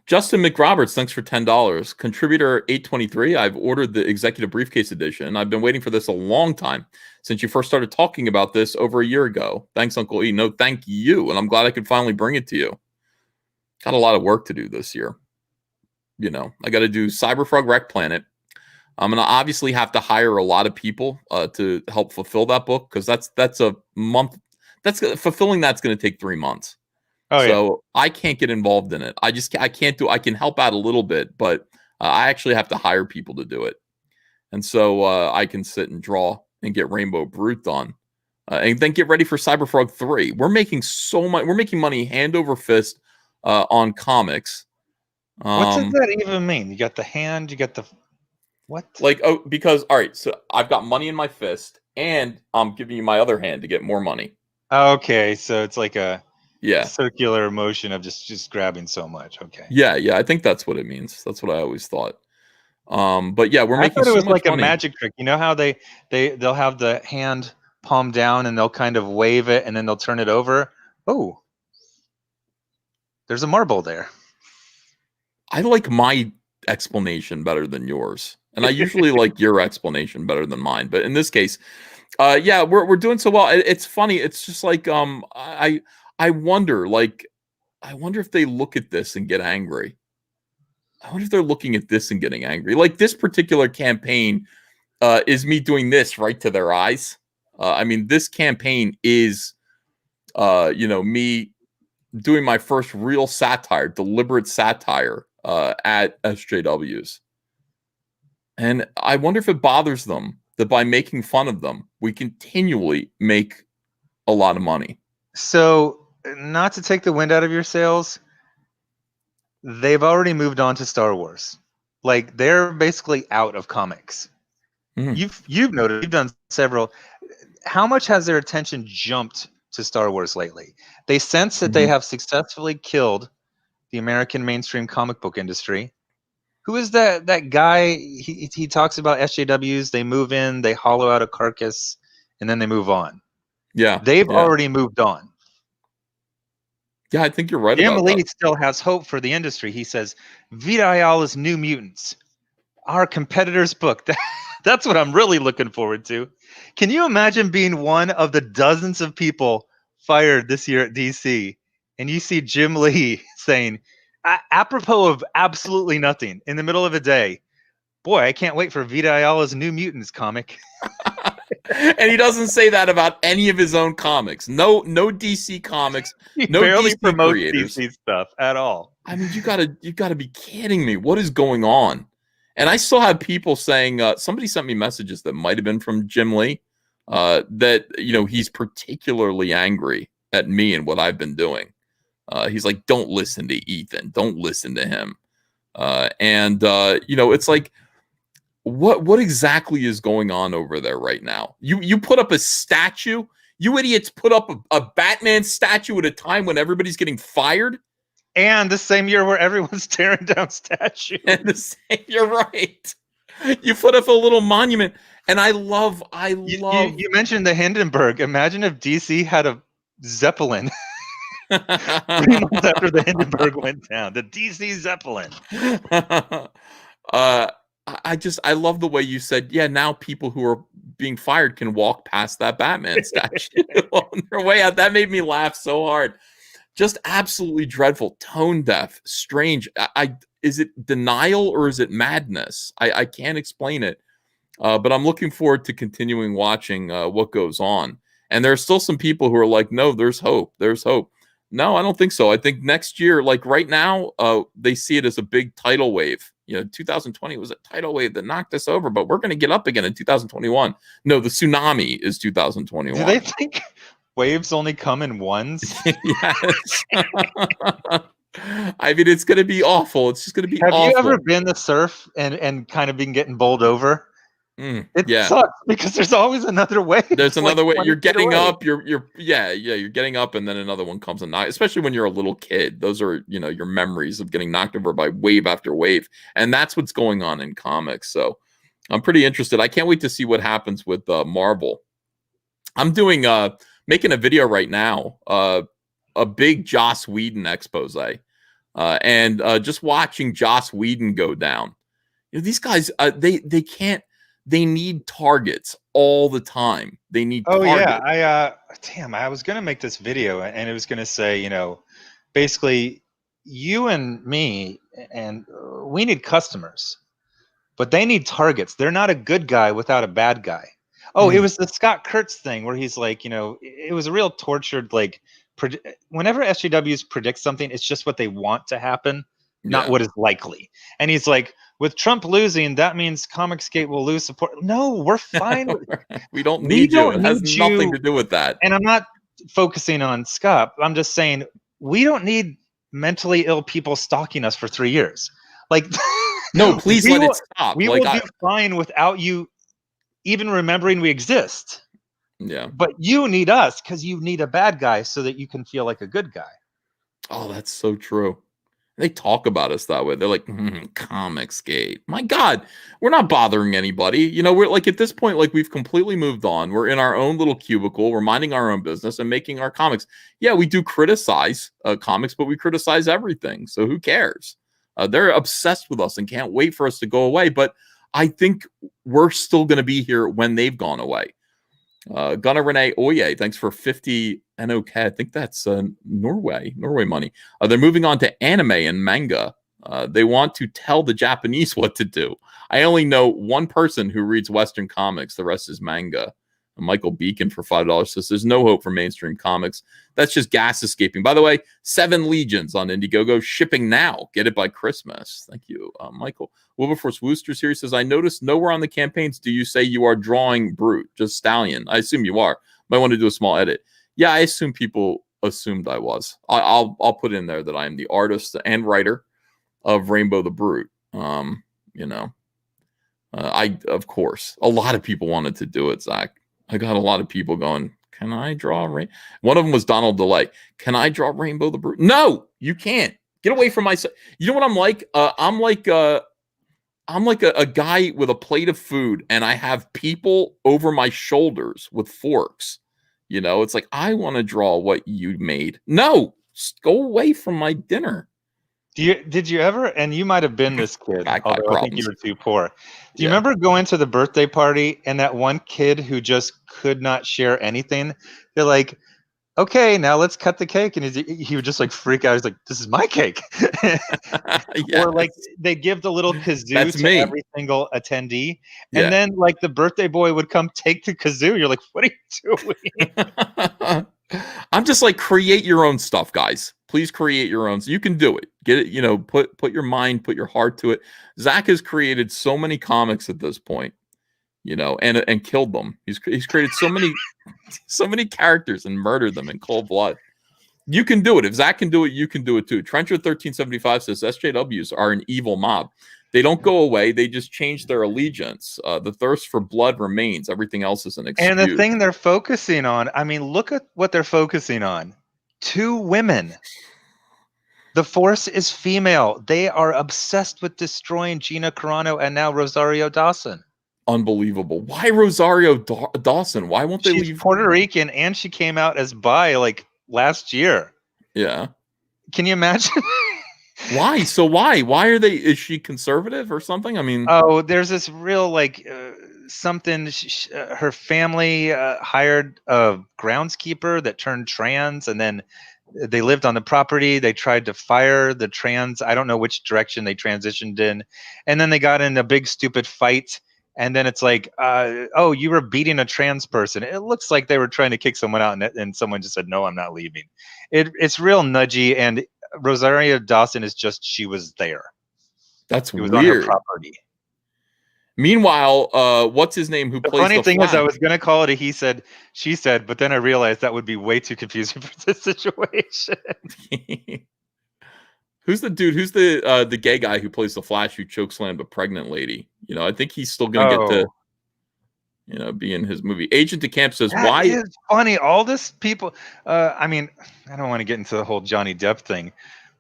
Justin McRoberts, thanks for $10. Contributor 823. I've ordered the executive briefcase edition. I've been waiting for this a long time since you first started talking about this over a year ago. Thanks, Uncle E. No, thank you. And I'm glad I could finally bring it to you. Got a lot of work to do this year. I got to do Cyberfrog Wreck Planet. I'm going to obviously have to hire a lot of people to help fulfill that book because that's a month. Fulfilling that's going to take 3 months. So I can't get involved in it. I can't do. I can help out a little bit, but I actually have to hire people to do it. And so I can sit and draw and get Rainbow Brute done, and then get ready for Cyberfrog 3. We're making so much. We're making money hand over fist on comics. What does that even mean? You got the hand. You got the what? Because all right. So I've got money in my fist, and I'm giving you my other hand to get more money. Okay, so it's like a circular motion of just grabbing so much. Okay. Yeah. I think that's what it means. That's what I always thought. But yeah, we're making. I thought it was so much like money. A magic trick. You know how they'll have the hand palm down and they'll kind of wave it and then they'll turn it over. Oh, there's a marble there. I like my explanation better than yours, and I usually like your explanation better than mine. But in this case, we're doing so well. It's funny. It's just like I wonder if they look at this and get angry. I wonder if they're looking at this and getting angry. Like this particular campaign is me doing this right to their eyes. I mean, this campaign is, me doing my first real satire, deliberate satire at SJWs. And I wonder if it bothers them that by making fun of them, we continually make a lot of money. So, not to take the wind out of your sails, they've already moved on to Star Wars. Like, they're basically out of comics. You've noted, you've done several. How much has their attention jumped to Star Wars lately? They sense that they have successfully killed the American mainstream comic book industry. Who is that guy? He talks about SJWs. They move in, they hollow out a carcass, and then they move on. Yeah. They've already moved on. Yeah, I think you're right Jim about Lee that. still has hope for the industry. He says, Vita Ayala's New Mutants, our competitor's book. That's what I'm really looking forward to. Can you imagine being one of the dozens of people fired this year at DC, and you see Jim Lee saying, apropos of absolutely nothing, in the middle of a day, boy, I can't wait for Vita Ayala's New Mutants comic. And he doesn't say that about any of his own comics. No DC comics. He no barely DC promotes creators. DC stuff at all. I mean, you gotta be kidding me. What is going on? And I still have people saying, somebody sent me messages that might have been from Jim Lee, that he's particularly angry at me and what I've been doing. He's like, don't listen to Ethan. Don't listen to him. It's like, what exactly is going on over there right now? You put up a statue. You idiots put up a Batman statue at a time when everybody's getting fired. And the same year where everyone's tearing down statues. You're right. You put up a little monument. And I love. You mentioned the Hindenburg. Imagine if DC had a Zeppelin 3 months after the Hindenburg went down. The DC Zeppelin. I love the way you said, yeah, now people who are being fired can walk past that Batman statue on their way out. That made me laugh so hard. Just absolutely dreadful, tone deaf, strange. Is it denial or is it madness? I can't explain it. But I'm looking forward to continuing watching what goes on. And there are still some people who are like, no, there's hope. There's hope. No, I don't think so. I think next year, like right now, they see it as a big tidal wave. 2020 was a tidal wave that knocked us over, but we're going to get up again in 2021. No, the tsunami is 2021. Do they think waves only come in ones? Yes. I mean, it's going to be awful. It's just going to be awful. Have you ever been to surf and kind of been getting bowled over? It sucks because there's always another wave. There's another way. You're getting up. You're getting up, and then another one comes and knocks. Especially when you're a little kid, those are your memories of getting knocked over by wave after wave, and that's what's going on in comics. So I'm pretty interested. I can't wait to see what happens with Marvel. I'm doing making a video right now, a big Joss Whedon expose, and just watching Joss Whedon go down. These guys, they can't. They need targets all the time. They need targets. Yeah. I was going to make this video and it was going to say, basically you and me and we need customers, but they need targets. They're not a good guy without a bad guy. Oh, it was the Scott Kurtz thing where he's like, it was a real tortured, like, whenever SJWs predict something, it's just what they want to happen, not what is likely. And he's like, with Trump losing, that means Comicsgate will lose support. No, we're fine. We don't need you. It has nothing to do with that. And I'm not focusing on Scott. I'm just saying we don't need mentally ill people stalking us for 3 years. Like, no, please let it stop. We will be fine without you even remembering we exist. Yeah. But you need us because you need a bad guy so that you can feel like a good guy. Oh, that's so true. They talk about us that way. They're like, Comicsgate. My God, we're not bothering anybody. We're like, at this point, like, we've completely moved on. We're in our own little cubicle. We're minding our own business and making our comics. Yeah, we do criticize comics, but we criticize everything. So who cares? They're obsessed with us and can't wait for us to go away. But I think we're still going to be here when they've gone away. Gunnar Renee Oye, thanks for 50 NOK. I think that's Norway money. They're moving on to anime and manga. They want to tell the Japanese what to do. I only know one person who reads Western comics. The rest is manga. Michael Beacon for $5 says there's no hope for mainstream comics. That's just gas escaping. By the way, 7 Legions on Indiegogo shipping now. Get it by Christmas. Thank you, Michael. Wilberforce Wooster's here. He says, I noticed nowhere on the campaigns do you say you are drawing Brute, just Stallion. I assume you are. Might want to do a small edit. Yeah, I assume people assumed I was. I'll put in there that I am the artist and writer of Reignbow the Brute. Of course, a lot of people wanted to do it, Zach. I got a lot of people going, can I draw one of them was Donald DeLay. Can I draw Reignbow the Brute? No, you can't. Get away from my You know what I'm like? I'm like a guy with a plate of food, and I have people over my shoulders with forks. It's like, I want to draw what you made. No, just go away from my dinner. Did you ever, and you might have been this kid, although I think you were too poor. Do you remember going to the birthday party and that one kid who just could not share anything? They're like, okay, now let's cut the cake. And he would just like freak out. He's like, this is my cake. Or like they give the little kazoo to every single attendee. And then like the birthday boy would come take the kazoo. You're like, what are you doing? I'm just like, create your own stuff, guys. Please create your own. So you can do it. Get it, put your mind, put your heart to it. Zach has created so many comics at this point, and killed them. He's created so many characters and murdered them in cold blood. You can do it. If Zach can do it, you can do it too. Trencher1375 says SJWs are an evil mob. They don't go away. They just change their allegiance. The thirst for blood remains. Everything else is an excuse. And the thing they're focusing on, I mean, look at what they're focusing on. 2 women. The Force is female. They are obsessed with destroying Gina Carano and now Rosario Dawson. Unbelievable. Why Rosario Dawson? Why won't they leave? She's Puerto Rican, and she came out as bi like last year. Yeah. Can you imagine? Why? So why? Why are they? Is she conservative or something? I mean, there's this real like something. Her family hired a groundskeeper that turned trans, and then they lived on the property. They tried to fire the trans. I don't know which direction they transitioned in, and then they got in a big stupid fight. And then it's like, you were beating a trans person. It looks like they were trying to kick someone out, and someone just said, no, I'm not leaving. It's real nudgy, and Rosario Dawson is just, she was there. That's it was weird. on her property. Meanwhile, what's his name? The funny thing is, I was going to call it a he said, she said, but then I realized that would be way too confusing for this situation. Who's the dude? Who's the gay guy who plays the Flash who chokeslammed a pregnant lady? I think he's still going to get to, be in his movie. Agent DeCamp says, that why? Is funny. All this people, I mean, I don't want to get into the whole Johnny Depp thing,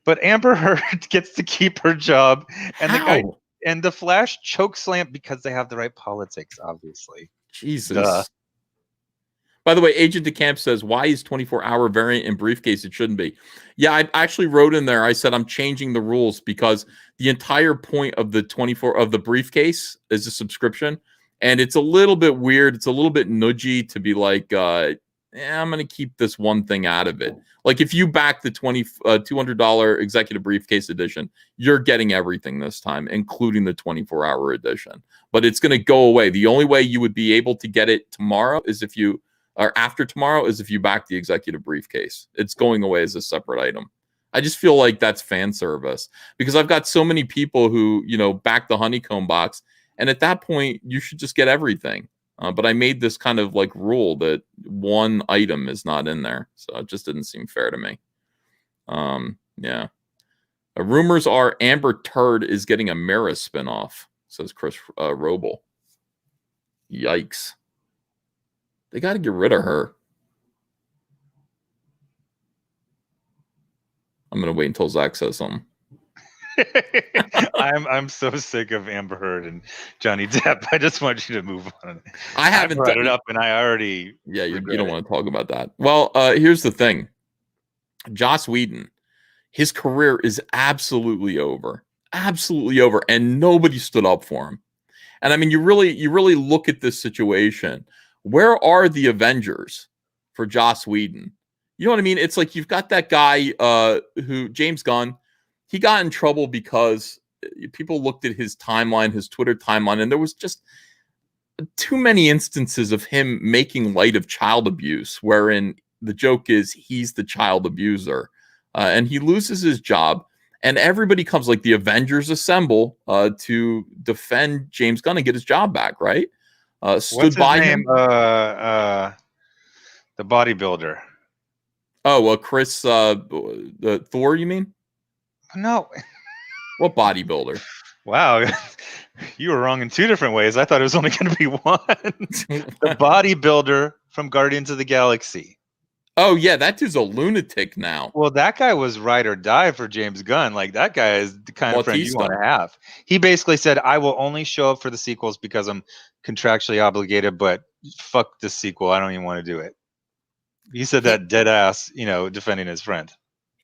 but Amber Heard gets to keep her job, and How? the guy and the Flash chokeslam because they have the right politics, obviously. Jesus. Duh. By the way, Agent DeCamp says, why is 24-hour variant in briefcase? It shouldn't be. Yeah, I actually wrote in there, I said I'm changing the rules because the entire point of the briefcase is a subscription. And it's a little bit weird. It's a little bit nudgy to be like, I'm going to keep this one thing out of it. Like if you back the $200 executive briefcase edition, you're getting everything this time, including the 24-hour edition. But it's going to go away. The only way you would be able to get it tomorrow is or after tomorrow is if you back the executive briefcase. It's going away as a separate item. I just feel like that's fan service because I've got so many people who, back the honeycomb box. And at that point, you should just get everything. But I made this kind of like rule that one item is not in there. So it just didn't seem fair to me. Yeah. Rumors are Amber Turd is getting a Mira spinoff, says Chris Roble. Yikes. They got to get rid of her. I'm going to wait until Zach says something. I'm so sick of Amber Heard and Johnny Depp. I just want you to move on. I haven't brought it up, and I already. Yeah, you don't want to talk about that. Well, here's the thing. Joss Whedon, his career is absolutely over, and nobody stood up for him. And I mean, you really look at this situation. Where are the Avengers for Joss Whedon? You know what I mean? It's like you've got that guy who James Gunn. He got in trouble because people looked at his timeline, his Twitter timeline, and there was just too many instances of him making light of child abuse, wherein the joke is he's the child abuser, and he loses his job, and everybody comes like the Avengers assemble to defend James Gunn and get his job back. Right? Stood What's his by name? him. The bodybuilder. Oh, Chris, the Thor, you mean? No. What bodybuilder? Wow. You were wrong in two different ways. I thought it was only going to be one. The bodybuilder from Guardians of the Galaxy. Oh, yeah, that dude's a lunatic now. Well, that guy was ride or die for James Gunn. Like, that guy is the kind of friend you want to have. He basically said, I will only show up for the sequels because I'm contractually obligated, but fuck this sequel. I don't even want to do it. He said that dead ass, defending his friend.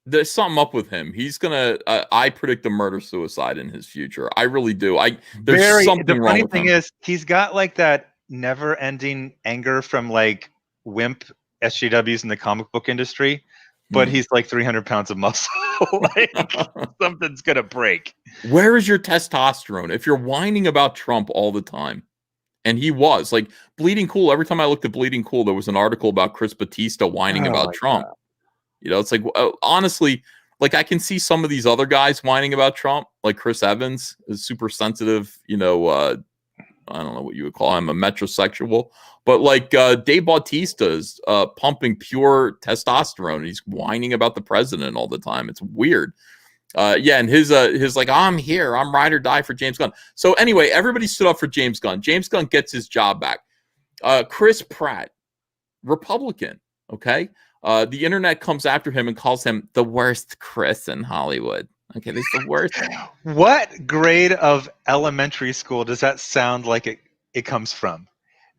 There's something up with him. He's gonna. I predict a murder-suicide in his future. I really do. There's something wrong with him. The funny thing is, he's got like that never-ending anger from like wimp SJWs in the comic book industry, but he's like 300 pounds of muscle. Like something's gonna break. Where is your testosterone? If you're whining about Trump all the time, and he was like Bleeding Cool. Every time I looked at Bleeding Cool, there was an article about Chris Batista whining about Trump. God. It's like, honestly, like I can see some of these other guys whining about Trump, like Chris Evans is super sensitive, I don't know what you would call him, a metrosexual, but like Dave Bautista is pumping pure testosterone. He's whining about the president all the time. It's weird. And his like, I'm here, I'm ride or die for James Gunn. So anyway, everybody stood up for James Gunn. James Gunn gets his job back. Chris Pratt, Republican, okay? The internet comes after him and calls him the worst Chris in Hollywood. Okay, this is the worst. What grade of elementary school does that sound like it comes from?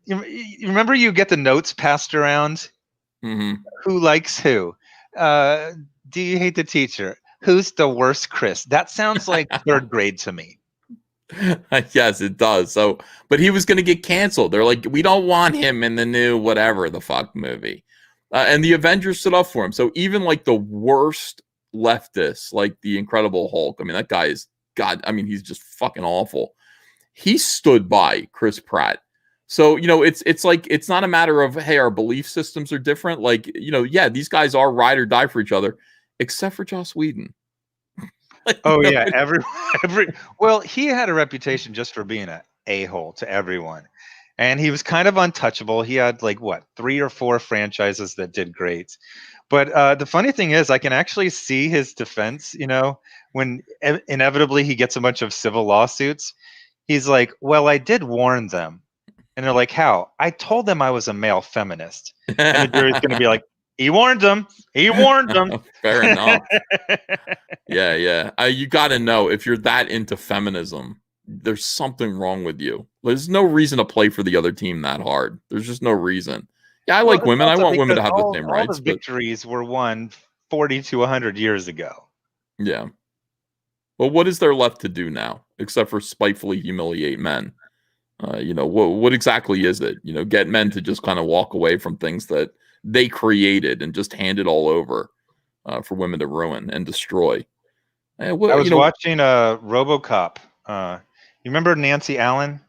You remember you get the notes passed around? Mm-hmm. Who likes who? Do you hate the teacher? Who's the worst Chris? That sounds like third grade to me. Yes, it does. So, but he was going to get canceled. They're like, we don't want him in the new whatever the fuck movie. And the Avengers stood up for him. So even like the worst leftists, like the Incredible Hulk, I mean, that guy is God. I mean, he's just fucking awful. He stood by Chris Pratt. So, it's like, it's not a matter of, hey, our belief systems are different. Like, yeah, these guys are ride or die for each other, except for Joss Whedon. Oh yeah. Well, he had a reputation just for being an a-hole to everyone. And he was kind of untouchable. He had like 3 or 4 franchises that did great. But the funny thing is, I can actually see his defense, when inevitably he gets a bunch of civil lawsuits. He's like, well, I did warn them. And they're like, how? I told them I was a male feminist. And the jury's going to be like, he warned them. He warned them. Fair enough. Yeah. You got to know, if you're that into feminism, there's something wrong with you. There's no reason to play for the other team that hard. There's just no reason. Yeah, I like women. I want women to have the same rights. All the victories were won 40 to 100 years ago. Yeah. Well, what is there left to do now, except for spitefully humiliate men? What exactly is it? Get men to just kind of walk away from things that they created and just hand it all over for women to ruin and destroy. I was watching RoboCop. You remember Nancy Allen?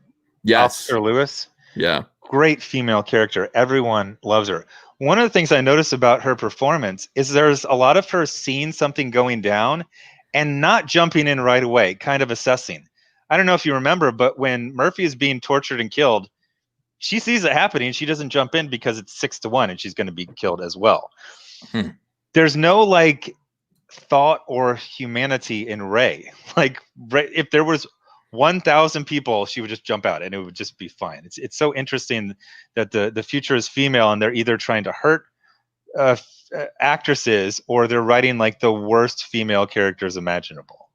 Yes. Officer Lewis? Yeah. Great female character. Everyone loves her. One of the things I noticed about her performance is there's a lot of her seeing something going down and not jumping in right away, kind of assessing. I don't know if you remember, but when Murphy is being tortured and killed, she sees it happening. She doesn't jump in because it's 6-1 and she's going to be killed as well. There's no thought or humanity in Ray. If there was 1,000 people, she would just jump out and it would just be fine. It's so interesting that the future is female and they're either trying to hurt actresses or they're writing the worst female characters imaginable.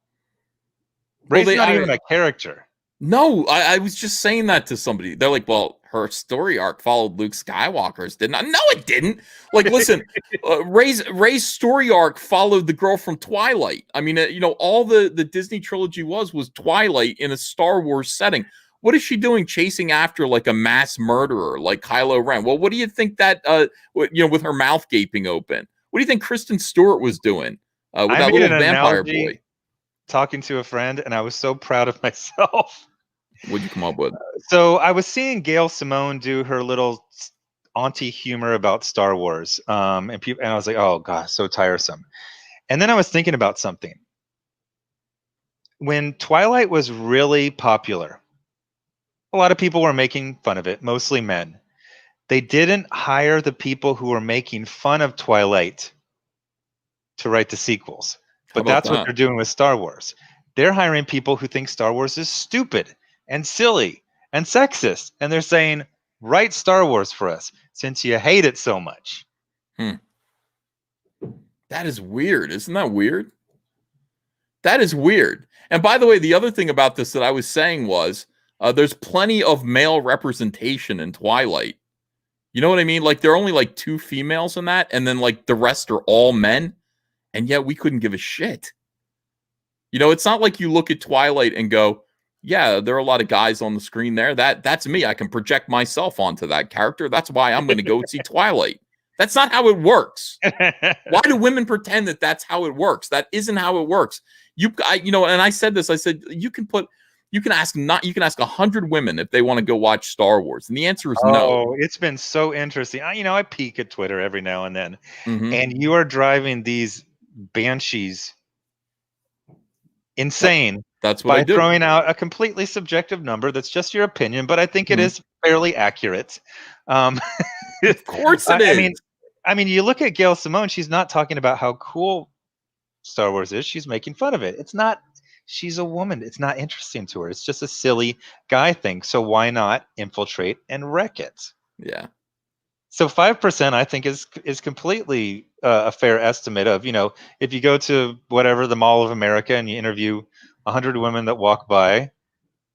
Ray's not even a character. No, I was just saying that to somebody. They're like, well, her story arc followed Luke Skywalker's, didn't it? No, it didn't. Listen, Ray's story arc followed the girl from Twilight. I mean, all the Disney trilogy was Twilight in a Star Wars setting. What is she doing chasing after a mass murderer like Kylo Ren? Well, what do you think that, with her mouth gaping open? What do you think Kristen Stewart was doing with that little vampire boy? Talking to a friend, and I was so proud of myself. What'd you come up with? So I was seeing Gail Simone do her little auntie humor about Star Wars, and people, and I was like, oh gosh, so tiresome. And then I was thinking about something. When Twilight was really popular, a lot of people were making fun of it, mostly men. They didn't hire the people who were making fun of Twilight to write the sequels. How But about that's what that? they're doing with Star Wars. They're hiring people who think Star Wars is stupid and silly and sexist. And they're saying, write Star Wars for us since you hate it so much. That is weird. Isn't that weird? That is weird. And by the way, the other thing about this that I was saying was there's plenty of male representation in Twilight. You know what I mean? Like there are only like 2 females in that, and then like the rest are all men, and yet we couldn't give a shit. You know, it's not like you look at Twilight and go, yeah, there are a lot of guys on the screen there. That's me. I can project myself onto that character. That's why I'm going to go see Twilight. That's not how it works. Why do women pretend that that's how it works? That isn't how it works. You know, and I said this. I said you can ask 100 women if they want to go watch Star Wars, and the answer is no. Oh, it's been so interesting. I peek at Twitter every now and then, Mhm. and you are driving these banshees insane That's what I by do. throwing out a completely subjective number that's just your opinion, but I think it Mhm. is fairly accurate. Of course it is. I mean, you look at Gail Simone; she's not talking about how cool Star Wars is. She's making fun of it. It's not. She's a woman. It's not interesting to her. It's just a silly guy thing. So why not infiltrate and wreck it? Yeah. So 5%, I think, is completely a fair estimate of, if you go to whatever the Mall of America and you interview 100 women that walk by,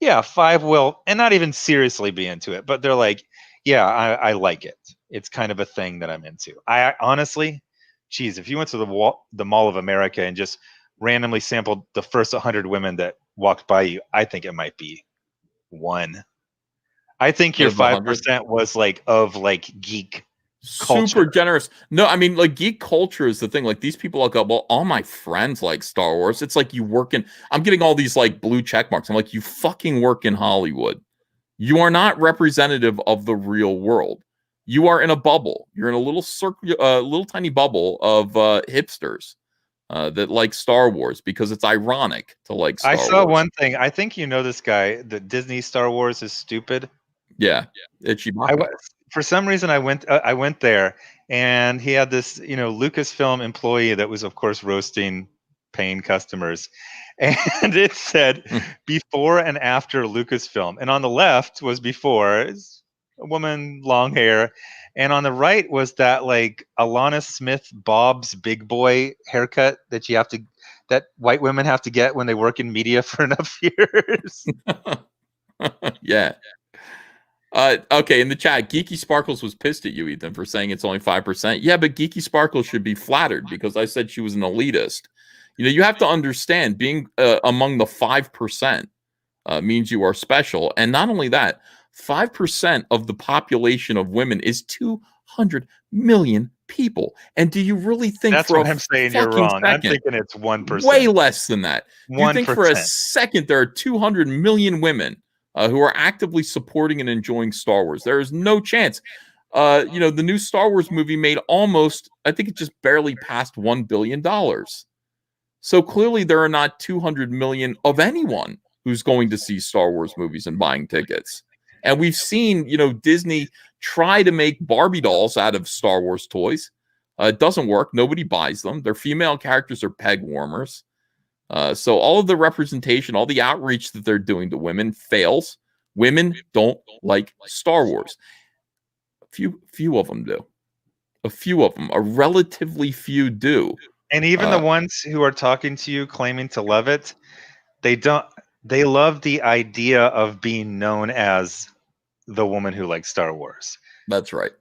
yeah, 5 will, and not even seriously be into it, but they're like, yeah, I like it. It's kind of a thing that I'm into. I honestly, geez, if you went to the Mall of America and just randomly sampled the first 100 women that walked by you, I think it might be 1. I think your Out of 100? 5% was like geek Super culture. generous. No, I mean, like geek culture is the thing. Like these people look up, well, all my friends like Star Wars. It's like you work in, I'm getting all these like blue check marks. I'm like, you fucking work in Hollywood. You are not representative of the real world. You are in a bubble. You're in a little little tiny bubble of hipsters that like Star Wars because it's ironic to like Star I Wars. saw one thing. I think you know this guy. The Disney Star Wars is stupid. Yeah, it's Chewbacca. For some reason, I went there, and he had this, Lucasfilm employee that was, of course, roasting paying customers, and it said before and after Lucasfilm, and on the left was before, it's a woman, long hair, and on the right was that like Alana Smith Bob's big boy haircut that white women have to get when they work in media for enough years. Yeah. Okay, in the chat, Geeky Sparkles was pissed at you, Ethan, for saying it's only 5%. Yeah, but Geeky Sparkles should be flattered because I said she was an elitist. You know, you have to understand being among the 5% means you are special. And not only that, 5% of the population of women is 200 million people. And do you really think That's for what a I'm saying you're fucking wrong. I'm second, thinking it's 1%. way less than that. Do you think for a 1%. second there are 200 million women who are actively supporting and enjoying Star Wars? There is no chance. The new Star Wars movie made almost, I think it just barely passed $1 billion. So clearly there are not 200 million of anyone who's going to see Star Wars movies and buying tickets. And we've seen, Disney try to make Barbie dolls out of Star Wars toys. It doesn't work. Nobody buys them. Their female characters are peg warmers. So all of the representation, all the outreach that they're doing to women fails. Women don't like Star Wars. Few of them do. A few of them, a relatively few do. And even the ones who are talking to you claiming to love it, they love the idea of being known as the woman who likes Star Wars. That's right.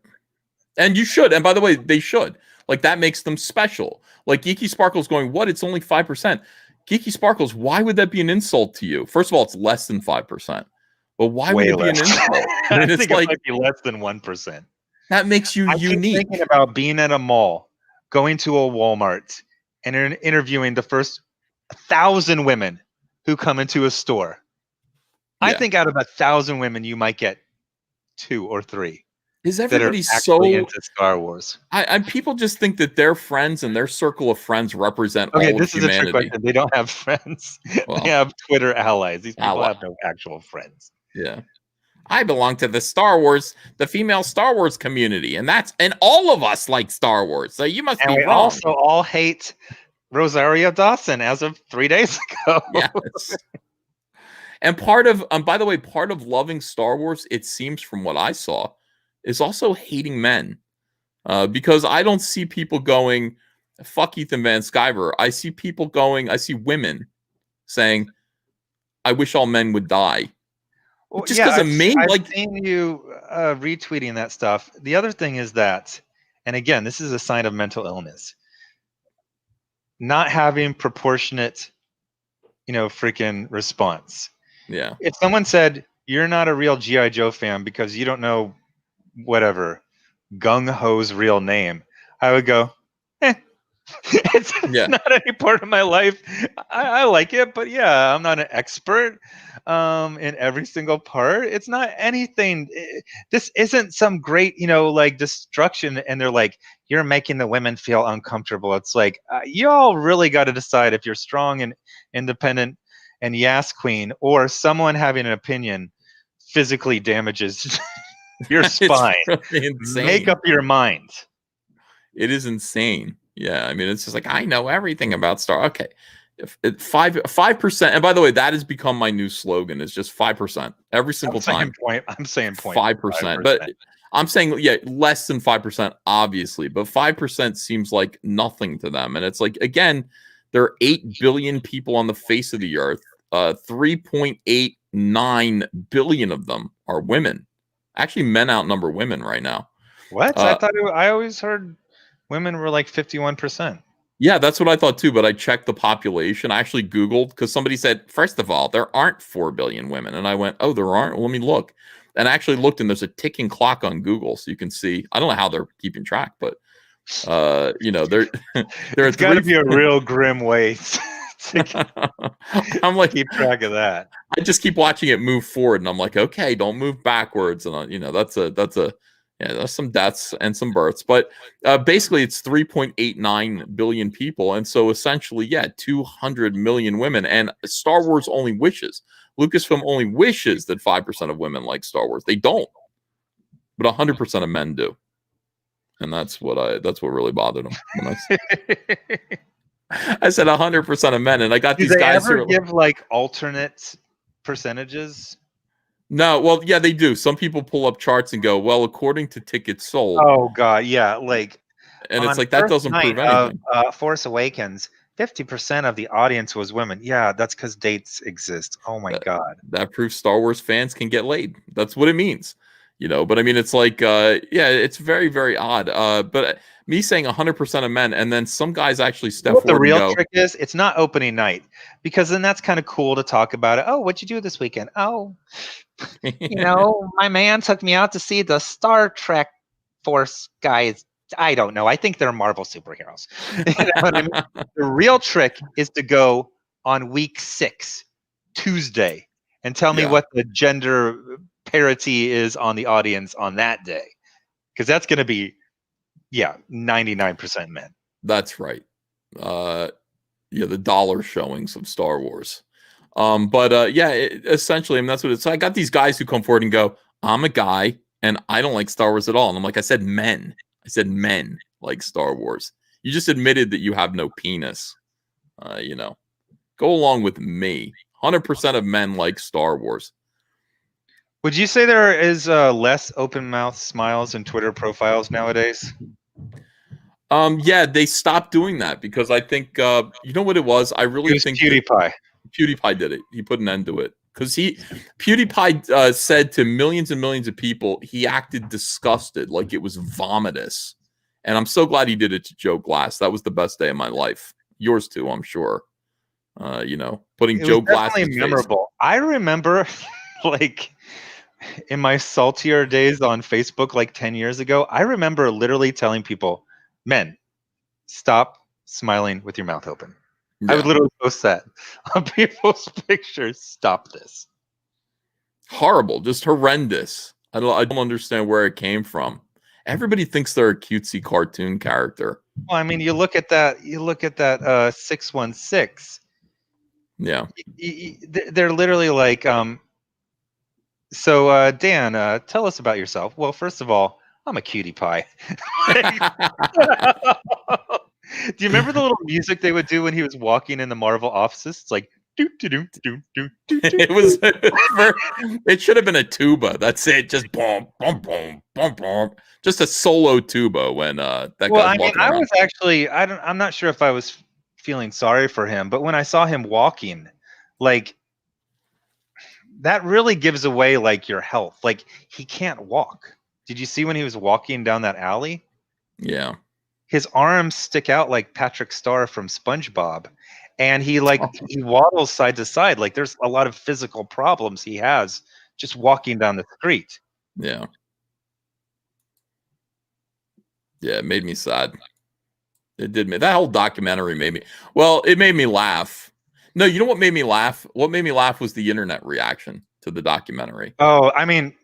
And you should. And by the way, they should. Like that makes them special. Like Geeky Sparkles going, what? It's only 5%. Geeky Sparkles, why would that be an insult to you? First of all, it's less than 5%. But why would it be an insult? I mean, it's like it might be less than 1%. That makes you unique. I'm thinking about being at a mall, going to a Walmart, and interviewing the first 1,000 women who come into a store. I Yeah. think out of 1,000 women, you might get 2 or 3 Is that are everybody actually so? into Star Wars. People just think that their friends and their circle of friends represent Okay, all of this is a trick humanity. question. They don't have friends. They Well, have Twitter allies. These people ally. have no actual friends. Yeah. I belong to the female Star Wars community, and all of us like Star Wars. So you must And be we wrong. also all hate Rosario Dawson as of 3 days ago. Yes. And part of, by the way, part of loving Star Wars, it seems from what I saw, is also hating men. Because I don't see people going, fuck Ethan Van Sciver. I see women saying, I wish all men would die. Well, Just yeah, because of me? I've Like, seen you retweeting that stuff. The other thing is that, and again, this is a sign of mental illness, not having proportionate, freaking response. yeah. If someone said, you're not a real G.I. Joe fan because you don't know whatever, Gung Ho's real name, I would go, it's Yeah. not any part of my life. I like it, but yeah, I'm not an expert in every single part. It's not anything. This isn't some great, like destruction. And they're like, you're making the women feel uncomfortable. It's like, y'all really got to decide if you're strong and independent and Yas Queen, or someone having an opinion physically damages your spine. It's really insane. Make up your mind. It is insane. Yeah, I mean, it's just like I know everything about Star. Okay, if 5%, and by the way, that has become my new slogan. Is just 5% every single time. I'm saying 5%, but I'm saying less than 5%, obviously, but 5% seems like nothing to them. And it's like, again, there are 8 billion people on the face of the earth. 3.89 billion of them are women. Actually, men outnumber women right now. What? I always heard women were like 51%. Yeah, that's what I thought too, but I checked the population. I actually Googled because somebody said, first of all, there aren't 4 billion women. And I went, oh, there aren't? Well, let me look. And I actually looked, and there's a ticking clock on Google. So you can see, I don't know how they're keeping track, but, there it's got to be a real grim way I'm like, keep track of that. I just keep watching it move forward, and I'm like, okay, don't move backwards. And, that's there's some deaths and some births, but basically it's 3.89 billion people. And so essentially, 200 million women. And Star Wars only wishes, Lucasfilm only wishes that 5% of women like Star Wars. They don't, but 100% of men do. And that's what really bothered them when I said 100% of men. And I got these guys who who give like alternate percentages. No, well, yeah, they do. Some people pull up charts and go, well, according to tickets sold. Oh God, yeah, like, and it's like that doesn't prove anything. Force Awakens, 50% of the audience was women. Yeah, that's because dates exist. Oh my God, that proves Star Wars fans can get laid. That's what it means, But I mean, it's like, it's very, very odd. But me saying 100% of men, and then some guys actually step forward. The real and go, trick is it's not opening night, because then that's kind of cool to talk about it. Oh, what'd you do this weekend? Oh. My man took me out to see the Star Trek Force guys. I don't know. I think they're Marvel superheroes. What I mean? The real trick is to go on week 6, Tuesday, and tell me what the gender parity is on the audience on that day. Because that's going to be, 99% men. That's right. The dollar showings of Star Wars. Essentially, I mean, that's what it's. So I got these guys who come forward and go, I'm a guy and I don't like Star Wars at all. And I'm like, I said men like Star Wars. You just admitted that you have no penis. Go along with me. 100% of men like Star Wars. Would you say there is less open mouth smiles in Twitter profiles nowadays? They stopped doing that because I think, you know what it was? I really think PewDiePie. PewDiePie did it. He put an end to it because PewDiePie said to millions and millions of people, he acted disgusted, like it was vomitous. And I'm so glad he did it to Joe Glass. That was the best day of my life. Yours too, I'm sure. Putting Joe Glass in memorable. Face. I remember, like, in my saltier days on Facebook, like 10 years ago, I remember literally telling people, men, stop smiling with your mouth open. Yeah. I would literally post that on people's pictures. Stop this. Horrible, just horrendous. I don't understand where it came from. Everybody thinks they're a cutesy cartoon character. Well, I mean, you look at that. You look at that 616. Yeah. They're literally like, so Dan, tell us about yourself. Well, first of all, I'm a cutie pie. Do you remember the little music they would do when he was walking in the Marvel offices? It's like do do do do do do. It should have been a tuba. That's it. Just boom, boom, boom, boom, boom. Just a solo tuba when that Well, guy's I mean, walking I around. was actually, I'm not sure if I was feeling sorry for him, but when I saw him walking, like that really gives away like your health. Like he can't walk. Did you see when he was walking down that alley? Yeah. His arms stick out like Patrick Star from SpongeBob, and he waddles side to side. Like there's a lot of physical problems he has just walking down the street. Yeah. Yeah, it made me sad. It did me. That whole documentary made me. Well, it made me laugh. No, you know what made me laugh? What made me laugh was the internet reaction to the documentary. Oh, I mean,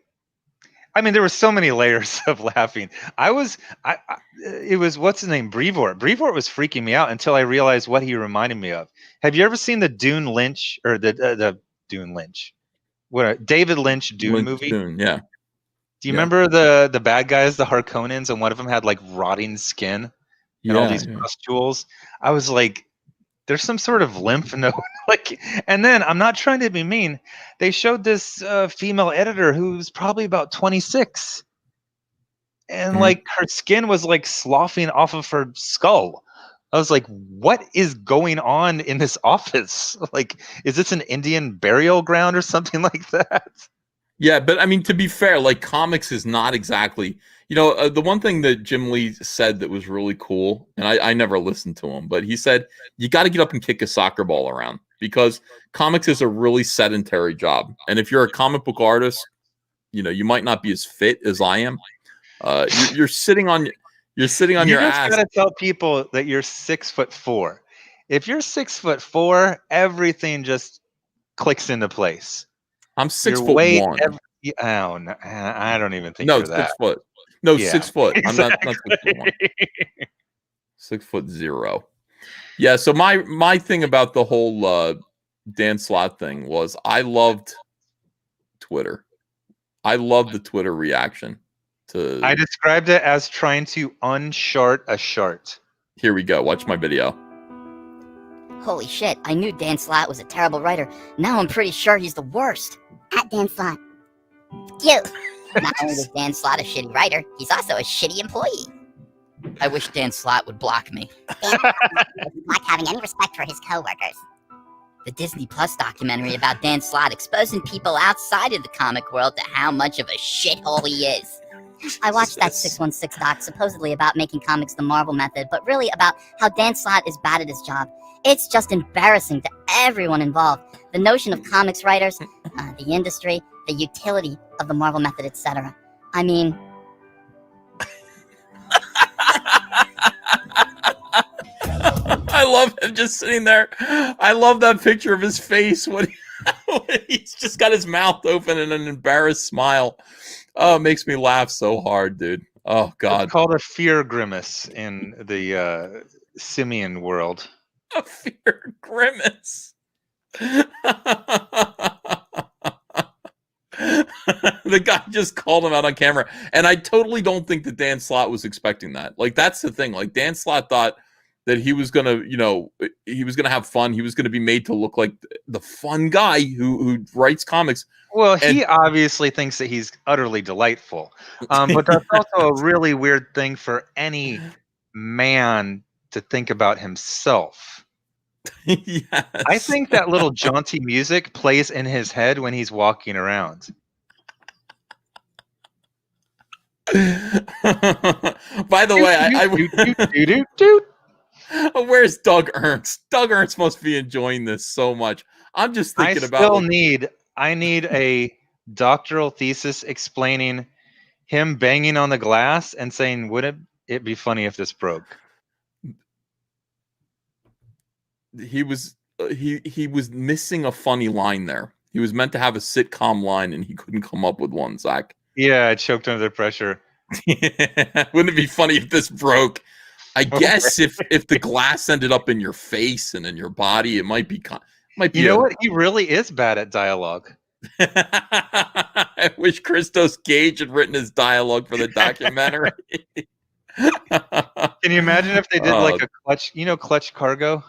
there were so many layers of laughing. It was what's his name, Brevoort. Brevoort was freaking me out until I realized what he reminded me of. Have you ever seen the Dune Lynch or the Dune Lynch? David Lynch Dune movie? Dune, yeah. Do you remember the bad guys, the Harkonnens, and one of them had like rotting skin and all these pustules? I was like, there's some sort of lymph node. Like, and then I'm not trying to be mean. They showed this female editor who's probably about 26, and like her skin was like sloughing off of her skull. I was like, what is going on in this office? Like, is this an Indian burial ground or something like that? Yeah, but I mean, to be fair, like comics is not exactly, the one thing that Jim Lee said that was really cool, and I never listened to him, but he said, you got to get up and kick a soccer ball around because comics is a really sedentary job. And if you're a comic book artist, you might not be as fit as I am. You're sitting on your ass. You just gotta tell people that you're 6'4". If you're 6'4", everything just clicks into place. I'm 6'1". Oh, no, I don't even think no, you're 6 that. foot. No, Yeah, 6 foot. exactly. I'm not 6'1". 6'0". Yeah. So my thing about the whole Dan Slott thing was I loved Twitter. I loved the Twitter reaction to. I described it as trying to unshart a shart. Here we go. Watch my video. Holy shit, I knew Dan Slott was a terrible writer. Now I'm pretty sure he's the worst. At Dan Slott. You. Not only was Dan Slott a shitty writer, he's also a shitty employee. I wish Dan Slott would block me. Dan Slott doesn't like having any respect for his coworkers. The Disney Plus documentary about Dan Slott exposing people outside of the comic world to how much of a shithole he is. I watched that 616 doc supposedly about making comics the Marvel method, but really about how Dan Slott is bad at his job. It's just embarrassing to everyone involved. The notion of comics writers, the industry, the utility of the Marvel method, etc. I mean... I love him just sitting there. I love that picture of his face when he's just got his mouth open and an embarrassed smile. Oh, it makes me laugh so hard, dude. Oh, God. It's called a fear grimace in the simian world. A fear grimace. The guy just called him out on camera. And I totally don't think that Dan Slott was expecting that. Like, that's the thing. Like, Dan Slott thought that he was gonna, he was gonna have fun. He was gonna be made to look like the fun guy who writes comics. Well, he obviously thinks that he's utterly delightful. But that's also a really weird thing for any man to think about himself. Yes. I think that little jaunty music plays in his head when he's walking around. By the way, where's Doug Ernst? Doug Ernst must be enjoying this so much. I'm just thinking I need a doctoral thesis explaining him banging on the glass and saying, "Would it be funny if this broke?" He was missing a funny line there. He was meant to have a sitcom line, and he couldn't come up with one, Zach. Yeah, I choked under the pressure. Wouldn't it be funny if this broke? I guess if the glass ended up in your face and in your body, it might be. You know what? He really is bad at dialogue. I wish Christos Gage had written his dialogue for the documentary. Can you imagine if they did like a clutch? You know, Clutch Cargo.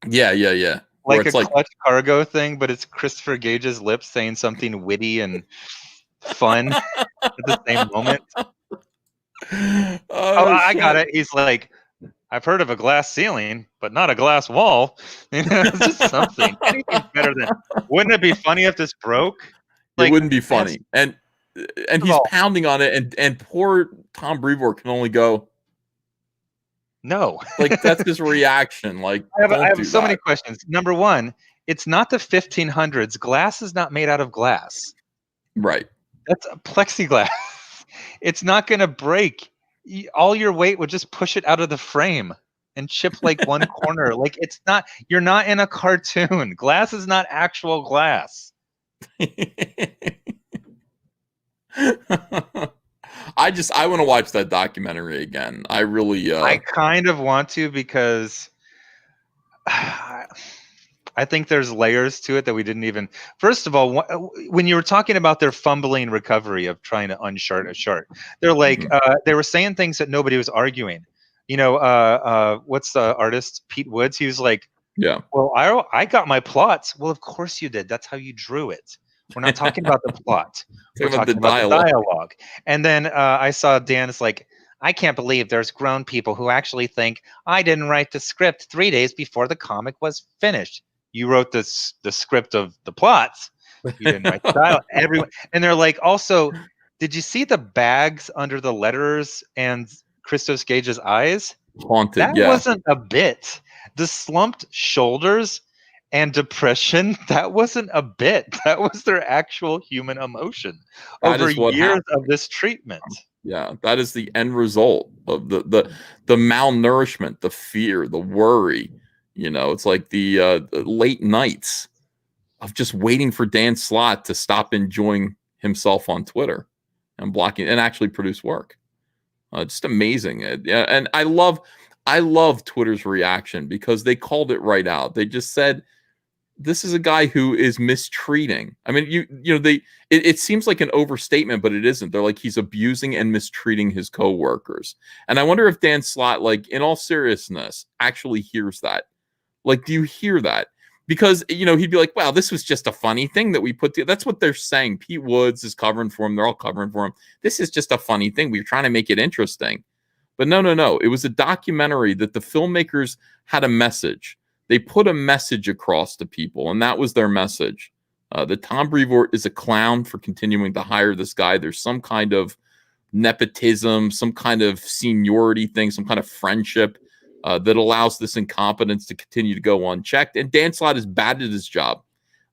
Yeah. Like a Clutch Cargo thing, but it's Christopher Gage's lips saying something witty and fun at the same moment. I got it. He's like, I've heard of a glass ceiling, but not a glass wall. It's just something. Anything's better than. Wouldn't it be funny if this broke? Like, it wouldn't be funny. And he's pounding on it, and poor Tom Brevoort can only go, no. Like, that's his reaction. Like, I have so many questions. Number one, it's not the 1500s. Glass is not made out of glass. Right. That's a plexiglass. It's not going to break. All your weight would just push it out of the frame and chip like one corner. Like, it's not. You're not in a cartoon. Glass is not actual glass. I want to watch that documentary again. I really I kind of want to, because I think there's layers to it that we didn't even. First of all, when you were talking about their fumbling recovery of trying to unshart a chart, they're like they were saying things that nobody was arguing. You know, what's the artist, Pete Woods? He was like, yeah, well, I got my plots. Well, of course you did. That's how you drew it. We're not talking about the plot. We're talking about the dialogue. And then I saw Dan's like, I can't believe there's grown people who actually think I didn't write the script 3 days before the comic was finished. You wrote the script of the plots. You didn't write the dialogue. Everyone, and they're like, also, did you see the bags under the letters and Christos Gage's eyes? Haunted. That wasn't a bit. The slumped shoulders and depression, that wasn't a bit. That was their actual human emotion over years of this treatment. Yeah, that is the end result of the malnourishment, the fear, the worry. You know, it's like the late nights of just waiting for Dan Slott to stop enjoying himself on Twitter and blocking and actually produce work. Just amazing. Yeah, and I love Twitter's reaction, because they called it right out. They just said, this is a guy who is mistreating. I mean, it seems like an overstatement, but it isn't. They're like, he's abusing and mistreating his coworkers. And I wonder if Dan Slott, like, in all seriousness, actually hears that. Like, do you hear that? Because, he'd be like, wow, this was just a funny thing that we put together. That's what they're saying. Pete Woods is covering for him. They're all covering for him. This is just a funny thing. We were trying to make it interesting. But no. It was a documentary that the filmmakers had a message. They put a message across to people, and that was their message. That Tom Brevoort is a clown for continuing to hire this guy. There's some kind of nepotism, some kind of seniority thing, some kind of friendship that allows this incompetence to continue to go unchecked. And Dan Slott is bad at his job.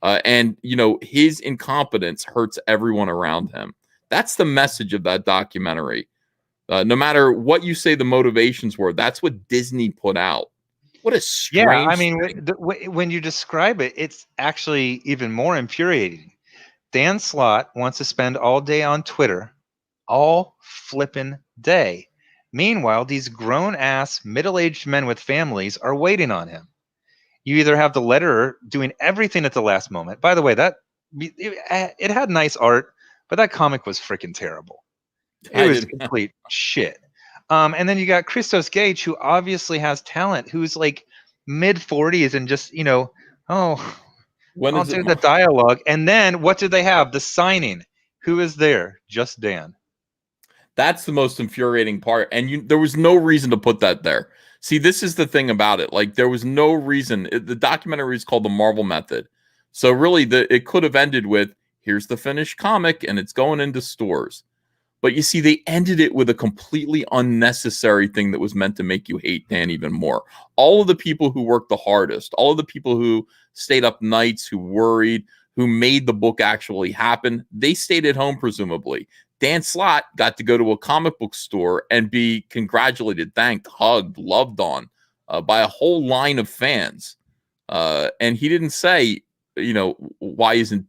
And his incompetence hurts everyone around him. That's the message of that documentary. No matter what you say the motivations were, that's what Disney put out. What a strange thing. I mean, when you describe it, it's actually even more infuriating. Dan Slott wants to spend all day on Twitter, all flippin' day. Meanwhile, these grown-ass, middle-aged men with families are waiting on him. You either have the letterer doing everything at the last moment. By the way, it had nice art, but that comic was freaking terrible. It was complete shit. And then you got Christos Gage, who obviously has talent, who's like mid-40s and just, I'll do the dialogue. And then what do they have? The signing. Who is there? Just Dan. That's the most infuriating part. And there was no reason to put that there. See, this is the thing about it. Like, there was no reason. The documentary is called The Marvel Method. So really, it could have ended with, here's the finished comic, and it's going into stores. But you see, they ended it with a completely unnecessary thing that was meant to make you hate Dan even more. All of the people who worked the hardest, all of the people who stayed up nights, who worried, who made the book actually happen, they stayed at home, presumably. Dan Slott got to go to a comic book store and be congratulated, thanked, hugged, loved on by a whole line of fans. And he didn't say, why isn't,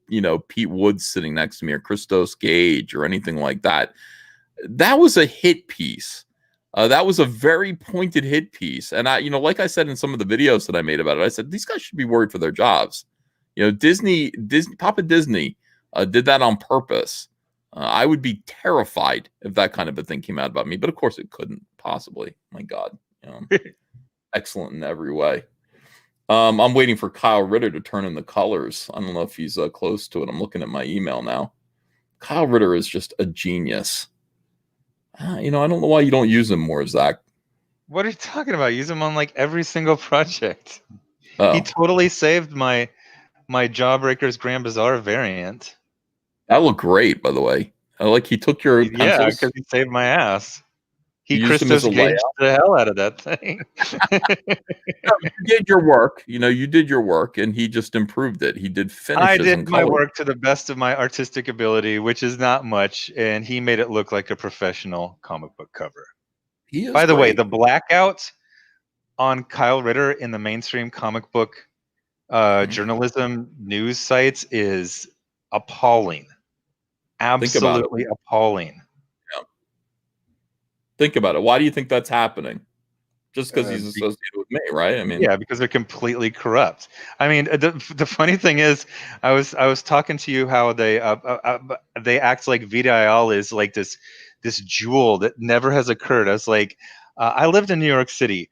Pete Woods sitting next to me or Christos Gage or anything like that? That was a hit piece. That was a very pointed hit piece. And I, like I said in some of the videos that I made about it, I said, these guys should be worried for their jobs. Disney, Papa Disney did that on purpose. I would be terrified if that kind of a thing came out about me, but of course it couldn't possibly. My God, excellent in every way. I'm waiting for Kyle Ritter to turn in the colors. I don't know if he's close to it. I'm looking at my email now. Kyle Ritter is just a genius. I don't know why you don't use him more, Zach. What are you talking about? Use him on like every single project. Oh. He totally saved my Jawbreakers Grand Bazaar variant. That looked great, by the way. He took your pencils. Yeah, because he saved my ass. He Christos Gage the hell out of that thing. You did your work. You did your work, and he just improved it. He did finishes. I did my work to the best of my artistic ability, which is not much, and he made it look like a professional comic book cover. By the way, the blackout on Kyle Ritter in the mainstream comic book journalism news sites is appalling. Absolutely appalling. Yeah. Think about it. Why do you think that's happening? Just because he's associated with me, right? I mean, yeah, because they're completely corrupt. I mean, the funny thing is, I was talking to you how they act like Vita Ayala is like this jewel that never has occurred. I was like, I lived in New York City.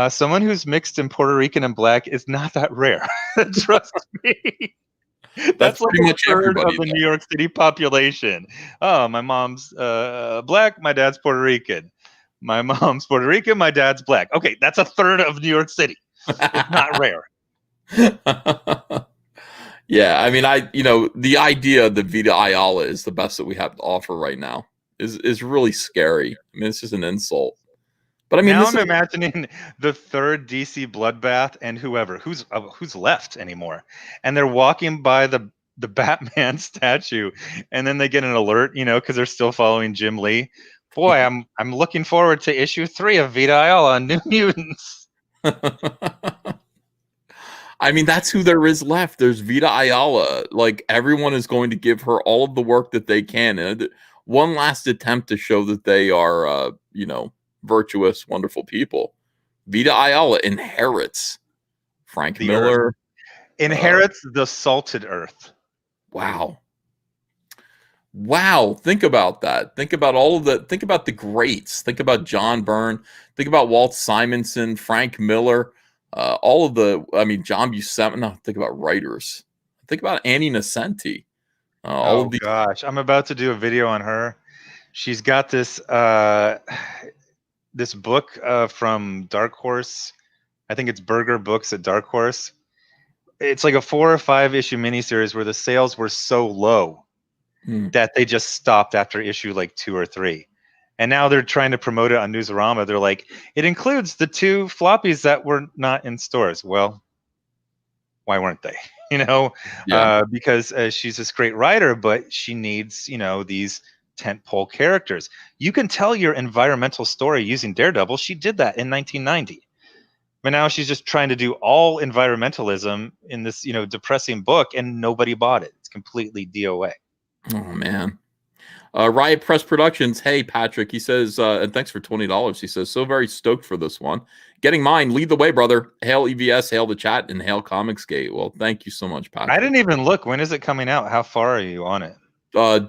Someone who's mixed in Puerto Rican and black is not that rare. Trust me. That's like pretty much a third everybody of the New York City population. Oh, my mom's black, my dad's Puerto Rican. My mom's Puerto Rican, my dad's black. Okay, that's a third of New York City. It's not rare. Yeah, I mean, the idea that Vita Ayala is the best that we have to offer right now is really scary. I mean, it's just an insult. But I mean, now I'm imagining the third DC bloodbath and who's left anymore, and they're walking by the Batman statue, and then they get an alert, because they're still following Jim Lee. Boy, I'm looking forward to issue 3 of Vita Ayala on New Mutants. I mean, that's who there is left. There's Vita Ayala. Like, everyone is going to give her all of the work that they can. And one last attempt to show that they are, virtuous, wonderful people. Vita Ayala inherits Frank Miller. Inherits the salted earth. Wow. Think about that. Think about think about the greats. Think about John Byrne. Think about Walt Simonson, Frank Miller, John Buscema. No, think about writers. Think about Annie Nocenti. Gosh, I'm about to do a video on her. She's got this this book from Dark Horse. I think it's Burger Books at Dark Horse. It's like a 4 or 5 issue miniseries where the sales were so low that they just stopped after issue like 2 or 3. And now they're trying to promote it on Newsarama. They're like, it includes the 2 floppies that were not in stores. Well, why weren't they? Because she's this great writer, but she needs, these tentpole characters. You can tell your environmental story using Daredevil. She did that in 1990. But now she's just trying to do all environmentalism in this, depressing book, and nobody bought it. It's completely DOA. Oh, man. Riot Press Productions. Hey, Patrick. He says, and thanks for $20. He says, so very stoked for this one. Getting mine. Lead the way, brother. Hail EVS, hail the chat, and hail Comicsgate. Well, thank you so much, Patrick. I didn't even look. When is it coming out? How far are you on it?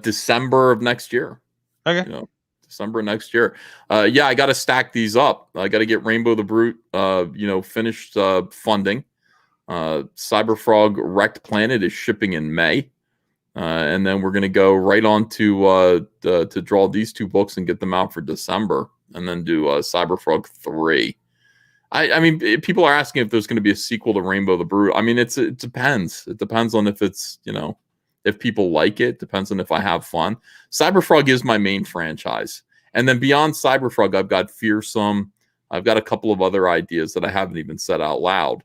December of next year. Okay. December next year. Yeah, I got to stack these up. I got to get Rainbow the Brute, finished funding. Cyberfrog Wrecked Planet is shipping in May. And then we're going to go right on to draw these 2 books and get them out for December, and then do Cyberfrog 3. I mean, people are asking if there's going to be a sequel to Rainbow the Brute. I mean, it depends. It depends on if it's, if people like it. Depends on if I have fun. Cyberfrog is my main franchise. And then beyond Cyberfrog, I've got Fearsome. I've got a couple of other ideas that I haven't even said out loud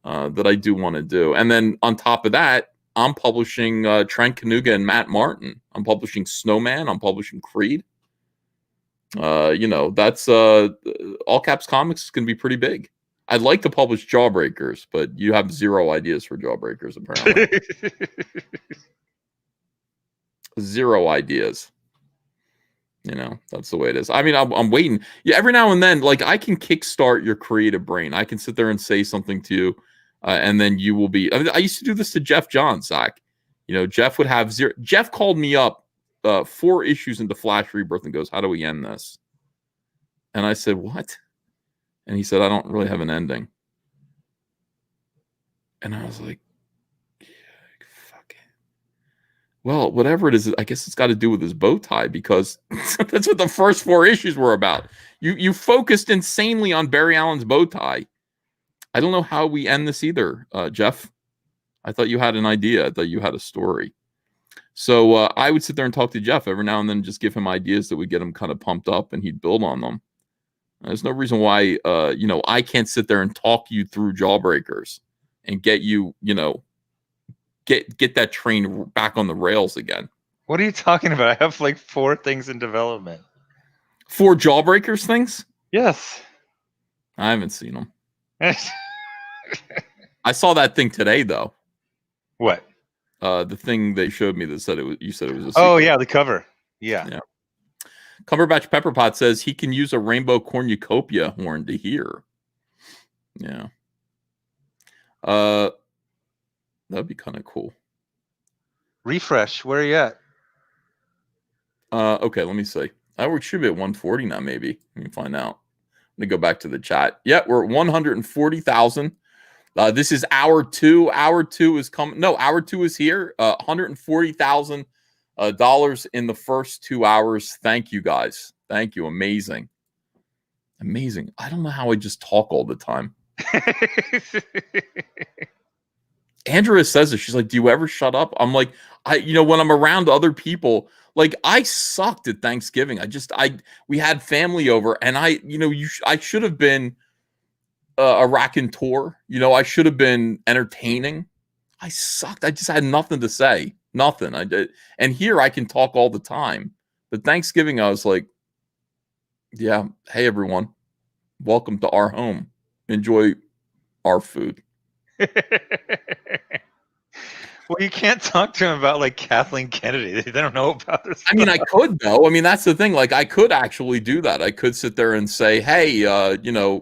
that I do want to do. And then on top of that, I'm publishing Trent Kanuga and Matt Martin. I'm publishing Snowman. I'm publishing Creed. That's All Caps Comics is going to be pretty big. I'd like to publish Jawbreakers, but you have 0 ideas for Jawbreakers, apparently. 0 ideas. You know, that's the way it is. I mean, I'm waiting. Yeah, every now and then, like, I can kickstart your creative brain. I can sit there and say something to you, and then you will be. I used to do this to Jeff Johns, Zach. You know, Jeff would have 0. Jeff called me up 4 issues into Flash Rebirth and goes, "How do we end this?" And I said, "What?" And he said, "I don't really have an ending." And I was like, yeah, fuck it. Well, whatever it is, I guess it's got to do with his bow tie, because that's what the first 4 issues were about. You focused insanely on Barry Allen's bow tie. I don't know how we end this either, Jeff. I thought you had an idea. I thought you had a story. So I would sit there and talk to Jeff every now and then, just give him ideas that would get him kind of pumped up, and he'd build on them. There's no reason why, you know, I can't sit there and talk you through Jawbreakers and get you, you know, get that train back on the rails again. What are you talking about? I have like 4 things in development. 4 Jawbreakers things? Yes. I haven't seen them. I saw that thing today, though. What? The thing they showed me that said it was. You said it was a Oh secret. yeah, the cover. Yeah. Cumberbatch Pepperpot says he can use a rainbow cornucopia horn to hear. Yeah. That'd be kind of cool. Refresh. Where are you at? Okay, let me see. We should be at 140 now, maybe. Let me find out. Let me go back to the chat. Yeah, we're at 140,000. This is hour 2. Hour 2 is coming. No, hour 2 is here. $140,000 in the first 2 hours. Thank you, guys. Thank you. Amazing. Amazing. I don't know how I just talk all the time. Andrea says it. She's like, "Do you ever shut up?" I'm like, when I'm around other people, like, I sucked at Thanksgiving. We had family over, and I should have been a raconteur. You know, I should have been entertaining. I sucked. I just had nothing to say. Nothing. I did. And here I can talk all the time. But Thanksgiving, I was like, yeah, hey, everyone. Welcome to our home. Enjoy our food. Well, you can't talk to him about like Kathleen Kennedy. They don't know about this. I mean, I could, though. I mean, that's the thing. Like, I could actually do that. I could sit there and say, hey,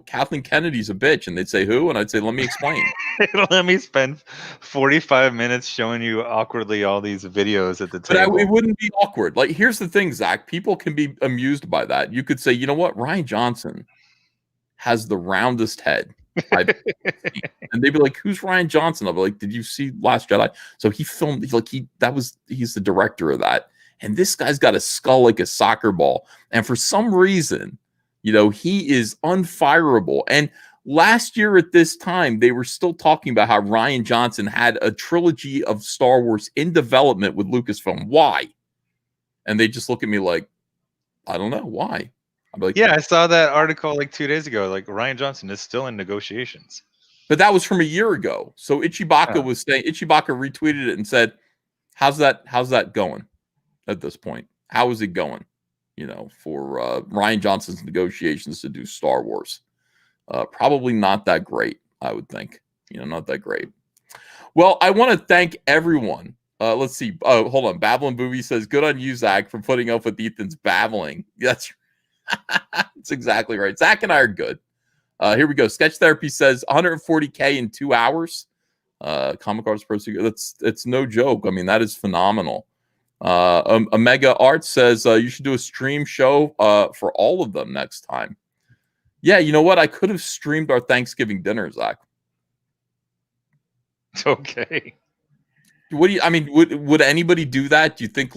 Kathleen Kennedy's a bitch. And they'd say, who? And I'd say, let me explain. Let me spend 45 minutes showing you awkwardly all these videos at the table. But it wouldn't be awkward. Like, here's the thing, Zach. People can be amused by that. You could say, you know what? Ryan Johnson has the roundest head I've seen. And they'd be like, who's Ryan Johnson? I'll be like, did you see Last Jedi? So he filmed, he's the director of that. And this guy's got a skull like a soccer ball. And for some reason, he is unfireable. And last year at this time, they were still talking about how Ryan Johnson had a trilogy of Star Wars in development with Lucasfilm. Why? And they just look at me like, I don't know why. I'm like, yeah, I saw that article like 2 days ago. Like, Ryan Johnson is still in negotiations. But that was from a year ago. So Ichibaka was saying, Ichibaka retweeted it and said, how's that going at this point? How is it going? For Ryan Johnson's negotiations to do Star Wars. Probably not that great, I would think. Not that great. Well, I want to thank everyone. Let's see. Hold on. Babylon Booby says, good on you, Zach, for putting up with Ethan's babbling. That's exactly right. Zach and I are good. Here we go. Sketch Therapy says 140K in 2 hours. Comic Artist Pro. It's no joke. I mean, that is phenomenal. Omega Art says you should do a stream show for all of them next time. Yeah, you know what? I could have streamed our Thanksgiving dinner, Zach. Okay. What do you? I mean, would anybody do that? Do you think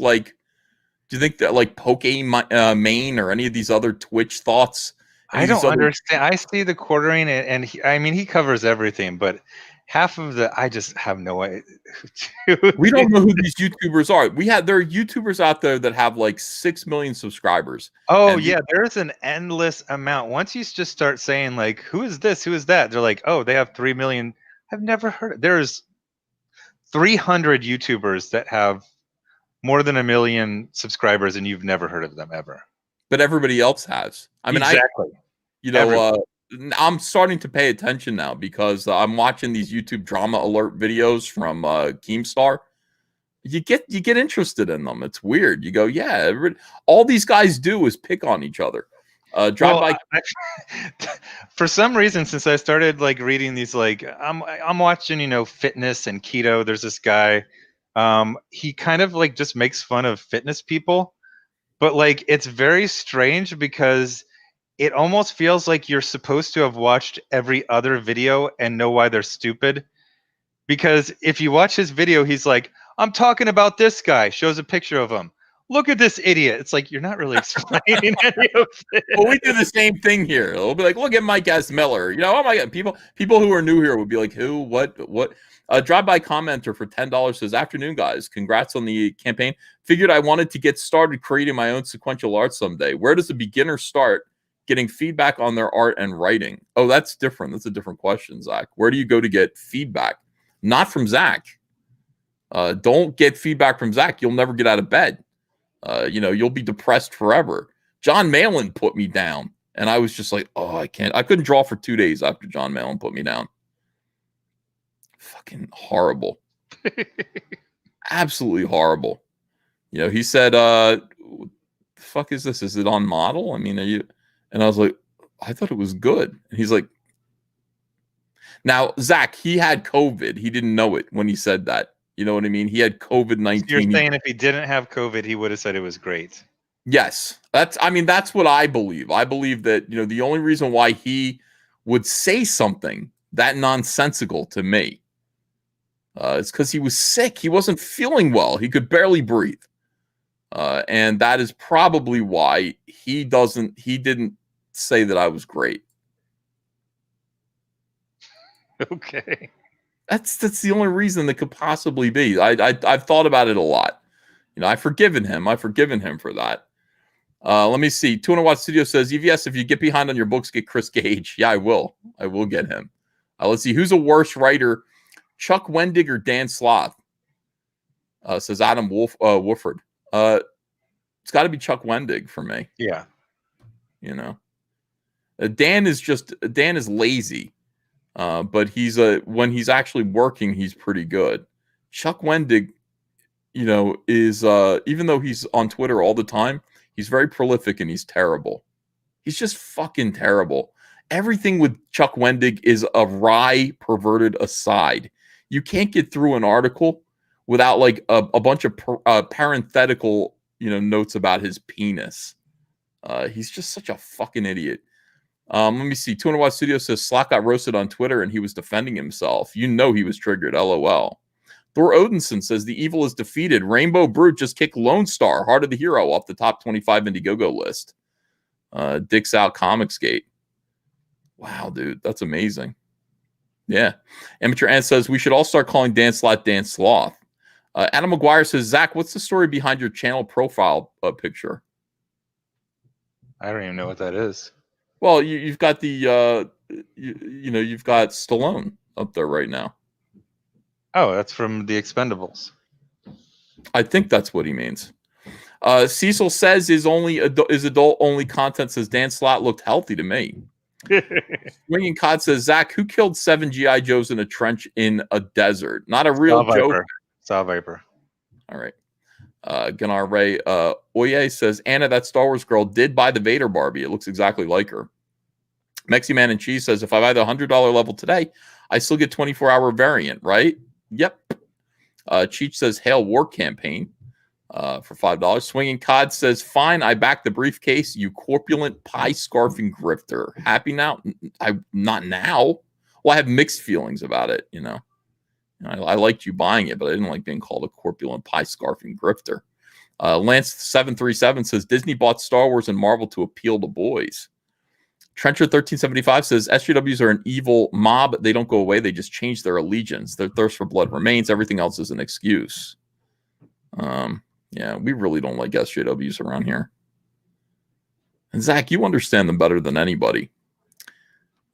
that like Pokemon or any of these other Twitch thoughts? I don't understand. I see the quartering, and he covers everything, but half of I just have no idea. We don't know who these YouTubers are. There are YouTubers out there that have like 6 million subscribers. Oh yeah, there's an endless amount. Once you just start saying like, who is this? Who is that? They're like, oh, they have 3 million. I've never heard. There's 300 YouTubers that have more than 1 million subscribers, and you've never heard of them ever. But everybody else has. I mean, exactly. I'm starting to pay attention now because I'm watching these YouTube drama alert videos from Keemstar. You get interested in them. It's weird. You go, yeah. All these guys do is pick on each other. For some reason, since I started like reading these, like I'm watching, fitness and keto. There's this guy. He kind of like just makes fun of fitness people, but like it's very strange because it almost feels like you're supposed to have watched every other video and know why they're stupid. Because if you watch his video, he's like, I'm talking about this guy, shows a picture of him. Look at this idiot. It's like, you're not really explaining any of it. Well, we do the same thing here. We'll be like, look at Mike S. Miller. Oh my God. People who are new here would be like, who, what? Drive-by commenter for $10 says, afternoon, guys. Congrats on the campaign. Figured I wanted to get started creating my own sequential art someday. Where does a beginner start getting feedback on their art and writing? Oh, that's different. That's a different question, Zach. Where do you go to get feedback? Not from Zach. Don't get feedback from Zach. You'll never get out of bed. You'll be depressed forever. John Malin put me down, and I was just like, oh, I can't. I couldn't draw for 2 days after John Malin put me down. Fucking horrible. Absolutely horrible. He said, the fuck is this? Is it on model? I mean, are you? And I was like, I thought it was good. And he's like, now, Zach, he had COVID. He didn't know it when he said that. You know what I mean? He had COVID-19. You're saying if he didn't have COVID, he would have said it was great. Yes. That's what I believe. I believe that, the only reason why he would say something that nonsensical to me is because he was sick. He wasn't feeling well. He could barely breathe. And that is probably why he didn't say that I was great. Okay. That's the only reason that could possibly be. I've thought about it a lot. I've forgiven him. I've forgiven him for that. Let me see. 200 Watt Studio says, EVS, if you get behind on your books, get Chris Gage. Yeah, I will. I will get him. Let's see. Who's a worse writer, Chuck Wendig or Dan Sloth? Says Adam Wooford. It's got to be Chuck Wendig for me. Yeah. Dan is lazy. But when he's actually working, he's pretty good. Chuck Wendig, is even though he's on Twitter all the time, he's very prolific and he's terrible. He's just fucking terrible. Everything with Chuck Wendig is a wry, perverted aside. You can't get through an article without like a bunch of parenthetical, notes about his penis. He's just such a fucking idiot. Let me see. 200 Watt Studio says Slot got roasted on Twitter and he was defending himself. He was triggered. LOL. Thor Odinson says the evil is defeated. Rainbow Brute just kicked Lone Star, Heart of the Hero, off the top 25 Indiegogo list. Dicks out Comicsgate. Wow, dude. That's amazing. Yeah. Amateur Ant says we should all start calling Dan Slot Dan Sloth. Adam McGuire says, Zach, what's the story behind your channel profile picture? I don't even know what that is. Well, you've got the you've got Stallone up there right now. Oh, that's from The Expendables. I think that's what he means. Cecil says is adult only content. Says Dan Slott looked healthy to me. Swinging Cod says, Zach, who killed 7 GI Joes in a trench in a desert? Not a real joke. Saw Viper. All right. Gunnar Ray Oye says, Anna, that Star Wars girl did buy the Vader Barbie. It looks exactly like her. Mexi Man and Cheese says, if I buy the $100 level today, I still get 24-hour variant, right? Yep. Cheech says, Hail War Campaign for $5. Swinging Cod says, fine, I back the briefcase, you corpulent pie-scarfing grifter. Happy now? Not now. Well, I have mixed feelings about it, I liked you buying it, but I didn't like being called a corpulent pie-scarfing grifter. Lance737 says, Disney bought Star Wars and Marvel to appeal to boys. Trencher1375 says, SJWs are an evil mob. They don't go away. They just change their allegiance. Their thirst for blood remains. Everything else is an excuse. Yeah, we really don't like SJWs around here. And Zach, you understand them better than anybody.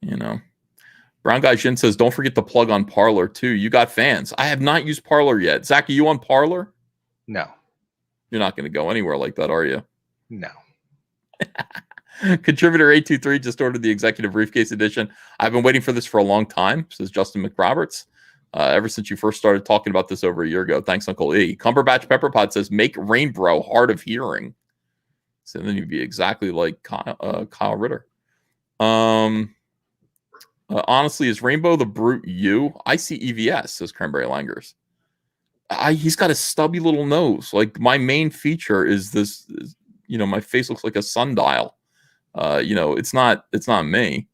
Brown Guy Shin says, don't forget to plug on Parler too. You got fans. I have not used Parler yet. Zach, are you on Parler? No. You're not going to go anywhere like that, are you? No. Contributor 823 just ordered the executive briefcase edition. I've been waiting for this for a long time, says Justin McRoberts. Ever since you first started talking about this over a year ago. Thanks, Uncle E. Cumberbatch Pepperpot says, make Reignbow hard of hearing. So then you'd be exactly like Kyle Ritter. Honestly, is Reignbow the brute you? I see EVS, says Cranberry Langers. He's got a stubby little nose. Like, my main feature is this, my face looks like a sundial. It's not me.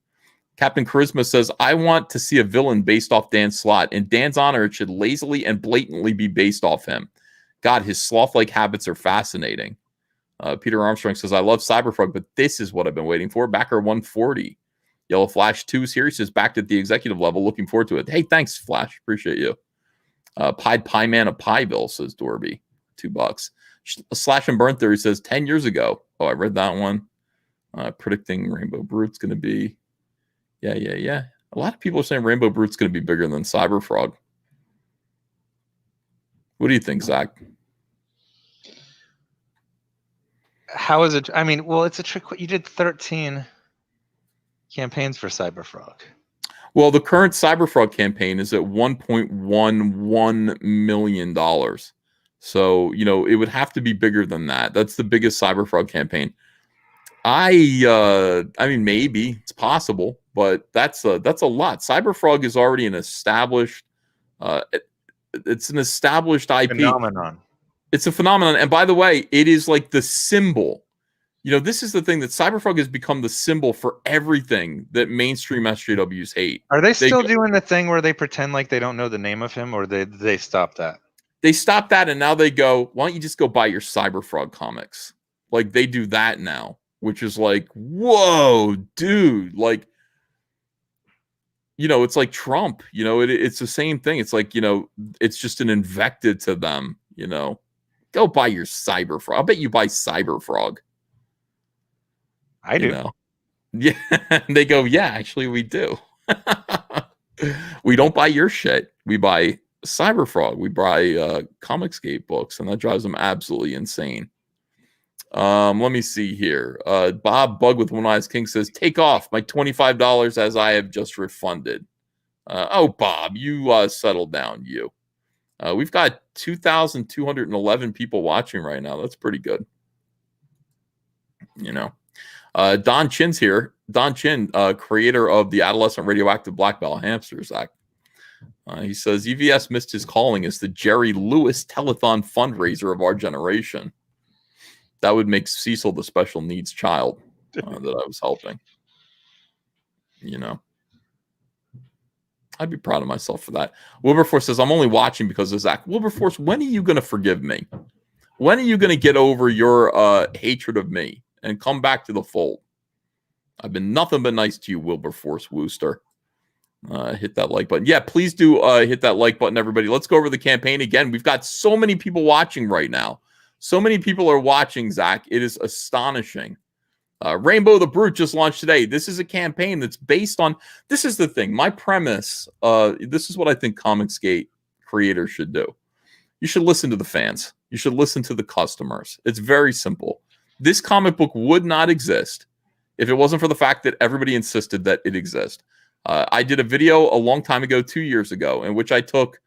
Captain Charisma says, I want to see a villain based off Dan Slott. In Dan's honor, it should lazily and blatantly be based off him. God, his sloth-like habits are fascinating. Peter Armstrong says, I love Cyberfrog, but this is what I've been waiting for. Backer 140. Yellow Flash 2 series is backed at the executive level. Looking forward to it. Hey, thanks, Flash. Appreciate you. Pied Pie Man of Pieville, says Dorby. $2. Slash and Burn Theory says, 10 years ago. Oh, I read that one. Predicting Rainbow Brute's going to be... Yeah. A lot of people are saying Rainbow Brute's going to be bigger than Cyberfrog. What do you think, Zach? How is it? I mean, well, it's a trick. You did 13 campaigns for Cyberfrog. Well, the current Cyberfrog campaign is at $1.11 million. So, it would have to be bigger than that. That's the biggest Cyberfrog campaign. I mean, maybe it's possible, but that's a lot. Cyberfrog is already an established, it's an established IP. Phenomenon. It's a phenomenon. And by the way, it is like the symbol. This is the thing, that Cyberfrog has become the symbol for everything that mainstream SJWs hate. Are they still doing the thing where they pretend like they don't know the name of him, or they stop that? They stopped that, and now they go, why don't you just go buy your Cyberfrog comics? Like, they do that now, which is like, whoa, dude. Like, it's like Trump. It's the same thing. It's like, it's just an invective to them, Go buy your Cyberfrog. I'll bet you buy Cyberfrog. I do. Yeah. They go, yeah, actually we do. We don't buy your shit. We buy Cyberfrog. We buy Comicsgate books, and that drives them absolutely insane. Let me see here. Bob Bug with One Eyes King says, take off my $25 as I have just refunded. Oh, Bob, you settle down, you. We've got 2,211 people watching right now. That's pretty good. Don Chin's here. Don Chin, creator of the Adolescent Radioactive Black Belt Hamsters Act. He says, EVS missed his calling as the Jerry Lewis telethon fundraiser of our generation. That would make Cecil the special needs child that I was helping. I'd be proud of myself for that. Wilberforce says, I'm only watching because of Zach. Wilberforce, when are you going to forgive me? When are you going to get over your hatred of me and come back to the fold? I've been nothing but nice to you, Wilberforce Wooster. Hit that like button. Yeah, please do hit that like button, everybody. Let's go over the campaign again. We've got so many people watching right now. So many people are watching, Zach. It is astonishing. Rainbow the Brute just launched today. This is a campaign that's based on... This is the thing. My premise, this is what I think Comicsgate creators should do. You should listen to the fans. You should listen to the customers. It's very simple. This comic book would not exist if it wasn't for the fact that everybody insisted that it exist. I did a video a long time ago, 2 years ago, in which I took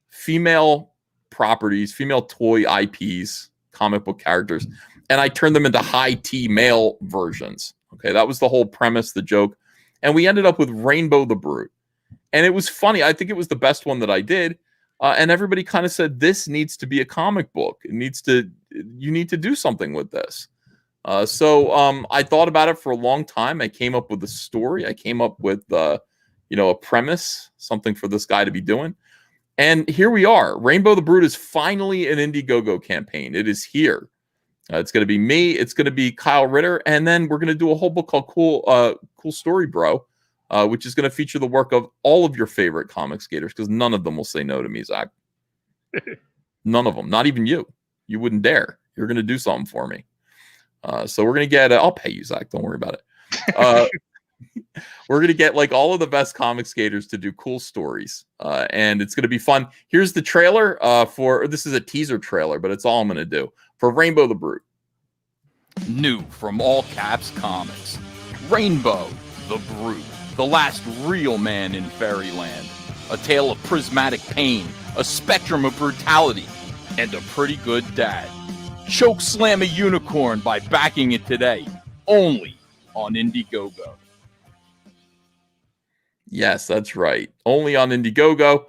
female properties, female toy IPs, comic book characters, and I turned them into high T male versions. Okay, that was the whole premise, the joke. And we ended up with Rainbow the Brute. And it was funny. I think it was the best one that I did. And everybody kind of said, this needs to be a comic book. You need to do something with this. So I thought about it for a long time. I came up with a story. I came up with, a premise, something for this guy to be doing. And here we are. Rainbow the Brute is finally an Indiegogo campaign. It is here. It's going to be me. It's going to be Kyle Ritter. And then we're going to do a whole book called Cool Story Bro, which is going to feature the work of all of your favorite comic skaters, because none of them will say no to me, Zach. None of them. Not even you. You wouldn't dare. You're going to do something for me. So we're going to get... I'll pay you, Zach. Don't worry about it. We're going to get like all of the best comic skaters to do cool stories. And it's going to be fun. Here's the trailer this is a teaser trailer, but it's all I'm going to do for Rainbow the Brute. New from All Caps Comics, Reignbow, the Brute, the last real man in fairyland. A tale of prismatic pain, a spectrum of brutality, and a pretty good dad. Choke slam a unicorn by backing it today, only on Indiegogo. Yes, that's right. Only on Indiegogo.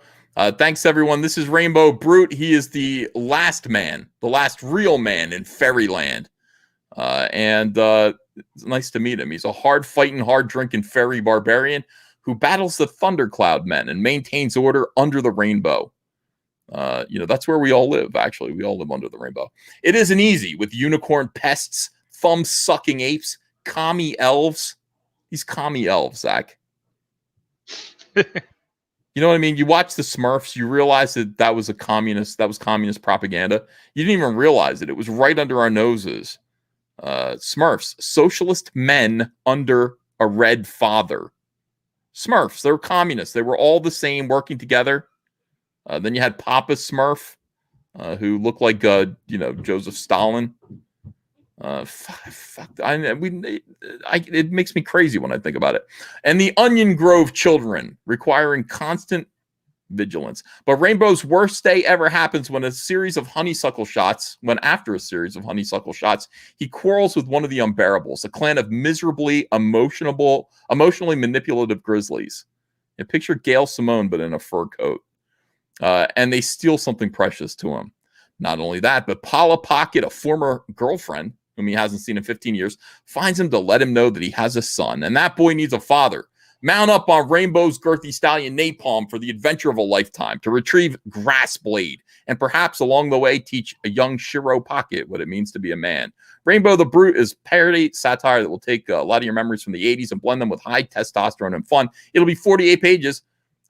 Thanks, everyone. This is Reignbow Brute. He is the last man, the last real man in fairyland. And it's nice to meet him. He's a hard-fighting, hard-drinking fairy barbarian who battles the Thundercloud men and maintains order under the rainbow. That's where we all live, actually. We all live under the rainbow. It isn't easy with unicorn pests, thumb-sucking apes, commie elves. These commie elves, Zach. You know what I mean? You watch the Smurfs, you realize that was communist propaganda. You didn't even realize it. It was right under our noses. Smurfs, socialist men under a red father. Smurfs, they were communists. They were all the same, working together. Then you had Papa Smurf, who looked like Joseph Stalin. It makes me crazy when I think about it. And the Onion Grove children, requiring constant vigilance. But Reignbow's worst day ever happens when after a series of honeysuckle shots, he quarrels with one of the Unbearables, a clan of miserably emotionally manipulative grizzlies. And picture Gail Simone, but in a fur coat. And they steal something precious to him. Not only that, but Paula Pocket, a former girlfriend whom he hasn't seen in 15 years, finds him to let him know that he has a son. And that boy needs a father. Mount up on Reignbow's girthy stallion Napalm for the adventure of a lifetime to retrieve Grass Blade and perhaps along the way teach a young Shiro Pocket what it means to be a man. Reignbow the Brute is parody satire that will take a lot of your memories from the 80s and blend them with high testosterone and fun. It'll be 48 pages.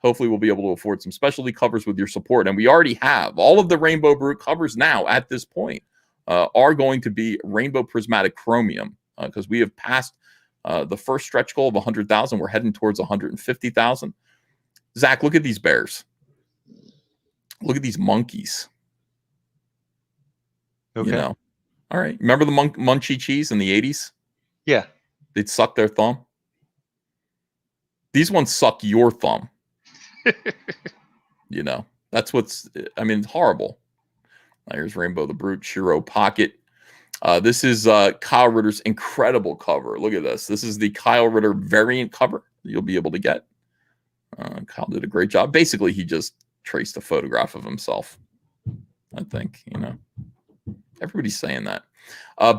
Hopefully we'll be able to afford some specialty covers with your support. And we already have all of the Reignbow Brute covers now at this point are going to be Rainbow Prismatic Chromium because we have passed the first stretch goal of 100,000. We're heading towards 150,000. Zach, look at these bears. Look at these monkeys. Okay. All right. Remember the Munchie cheese in the 80s? Yeah. They'd suck their thumb. These ones suck your thumb. That's it's horrible. Here's Reignbow the Brute, Shiro Pocket. This is Kyle Ritter's incredible cover. Look at this. This is the Kyle Ritter variant cover that you'll be able to get. Kyle did a great job. Basically, he just traced a photograph of himself. I think, everybody's saying that.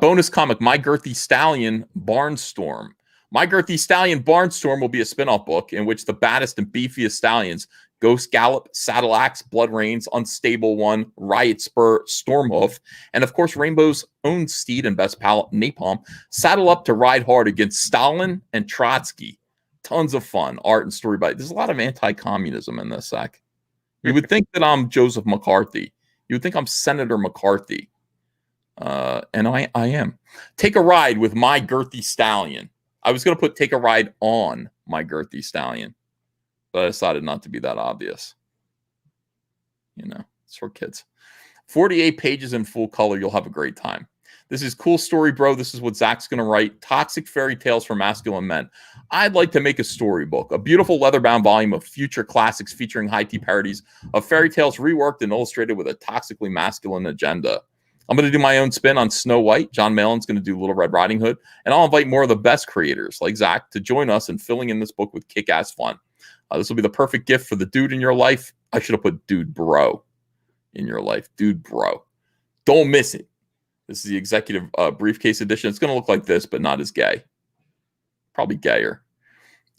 Bonus comic, My Girthy Stallion Barnstorm. My Girthy Stallion Barnstorm will be a spin-off book in which the baddest and beefiest stallions, Ghost Gallop, Saddle Axe, Blood Rains, Unstable One, Riot Spur, Stormhoof, and of course Reignbow's own steed and best pal, Napalm, saddle up to ride hard against Stalin and Trotsky. Tons of fun, art and story by. There's a lot of anti-communism in this, Zach. You would think that I'm Joseph McCarthy. You would think I'm Senator McCarthy. And I am. Take a ride with My Girthy Stallion. I was going to put take a ride on My Girthy Stallion, but I decided not to be that obvious. It's for kids. 48 pages in full color. You'll have a great time. This is cool story, bro. This is what Zach's going to write. Toxic fairy tales for masculine men. I'd like to make a storybook, a beautiful leather-bound volume of future classics featuring high-tea parodies of fairy tales reworked and illustrated with a toxically masculine agenda. I'm going to do my own spin on Snow White. John Malin's going to do Little Red Riding Hood. And I'll invite more of the best creators like Zach to join us in filling in this book with kick-ass fun. This will be the perfect gift for the dude in your life. I should have put dude bro in your life. Dude bro. Don't miss it. This is the executive briefcase edition. It's going to look like this, but not as gay. Probably gayer.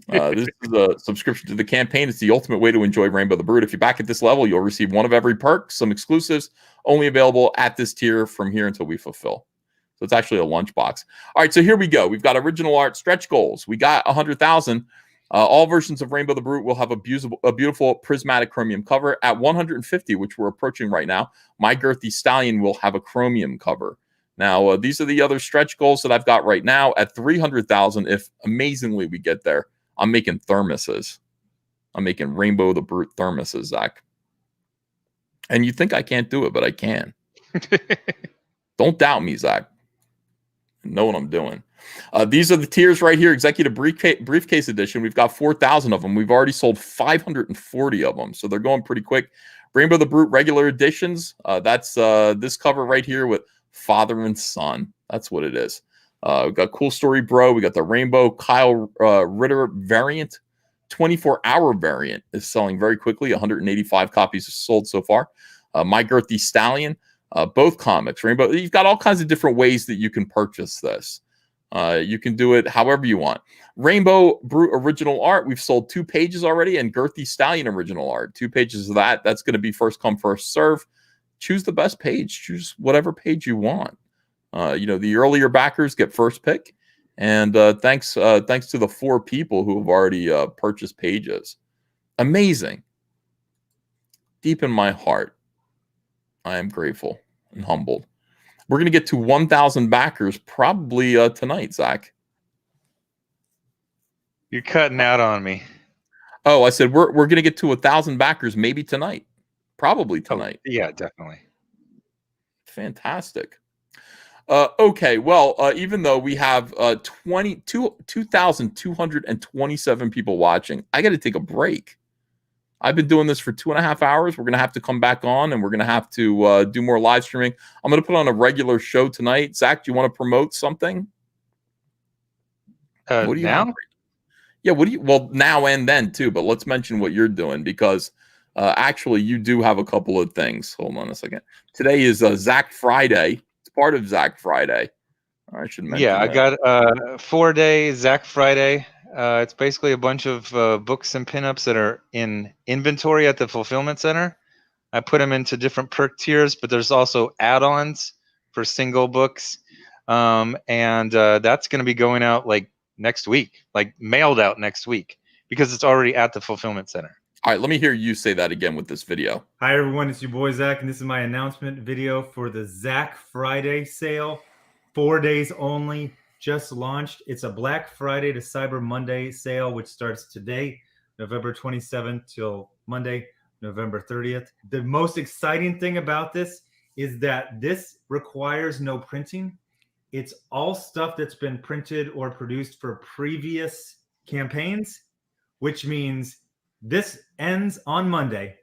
This is a subscription to the campaign. It's the ultimate way to enjoy Reignbow the Brute. If you back at this level, you'll receive one of every perk, some exclusives, only available at this tier from here until we fulfill. So it's actually a lunchbox. All right, so here we go. We've got original art, stretch goals. We got 100,000. All versions of Reignbow the Brute will have a beautiful prismatic chromium cover. At 150, which we're approaching right now, My Girthy Stallion will have a chromium cover. Now, these are the other stretch goals that I've got right now. At 300,000, if amazingly we get there, I'm making thermoses. I'm making Reignbow the Brute thermoses, Zach. And you think I can't do it, but I can. Don't doubt me, Zach. know what I'm doing. These are the tiers right here. Executive briefcase edition. We've got 4,000 of them. We've already sold 540 of them, so they're going pretty quick. Rainbow the Brute regular editions. That's this cover right here with father and son. That's what it is. We've got Cool Story Bro. We got the Rainbow Kyle Ritter variant. 24-hour variant is selling very quickly. 185 copies sold so far. My Girthy Stallion. Both comics. Rainbow. You've got all kinds of different ways that you can purchase this. You can do it however you want. Rainbow Brute original art. We've sold 2 pages already, and Girthy Stallion original art. 2 pages of that. That's going to be first come, first serve. Choose the best page. Choose whatever page you want. The earlier backers get first pick. And thanks to the 4 people who have already purchased pages. Amazing. Deep in my heart, I am grateful and humbled. We're going to get to 1,000 backers probably tonight, Zach. You're cutting out on me. Oh, I said we're going to get to 1,000 backers maybe tonight. Probably tonight. Oh, yeah, definitely. Fantastic. Okay, well, even though we have 2,227 people watching, I got to take a break. I've been doing this for 2.5 hours. We're going to have to come back on, and we're going to have to do more live streaming. I'm going to put on a regular show tonight. Zach, do you want to promote something? What do you now? Have? Yeah, what do you? Well, now and then too. But let's mention what you're doing because actually you do have a couple of things. Hold on a second. Today is Zach Friday. It's part of Zach Friday. I should mention. Yeah, that. I got 4-day Zach Friday. It's basically a bunch of books and pinups that are in inventory at the fulfillment center. I put them into different perk tiers, but there's also add-ons for single books, and that's going to be going out like next week, like mailed out next week, because it's already at the fulfillment center. All right, let me hear you say that again with this video. Hi everyone, it's your boy Zach, and this is my announcement video for the Zach Friday sale. 4 days only. Just launched. It's a Black Friday to Cyber Monday sale, which starts today, November 27th till Monday, November 30th. The most exciting thing about this is that this requires no printing. It's all stuff that's been printed or produced for previous campaigns, which means this ends on Monday.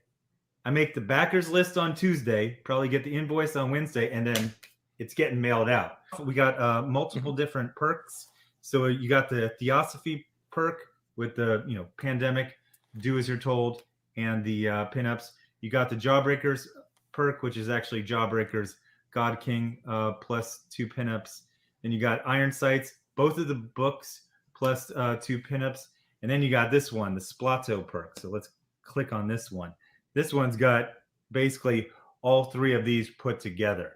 I make the backers list on Tuesday, probably get the invoice on Wednesday, and then it's getting mailed out. We got multiple different perks. So you got the Theosophy perk with the pandemic, do as you're told, and the pinups. You got the Jawbreakers perk, which is actually Jawbreakers God King plus 2 pinups. Then you got Iron Sights, both of the books plus 2 pinups. And then you got this one, the Splato perk. So let's click on this one. This one's got basically all 3 of these put together.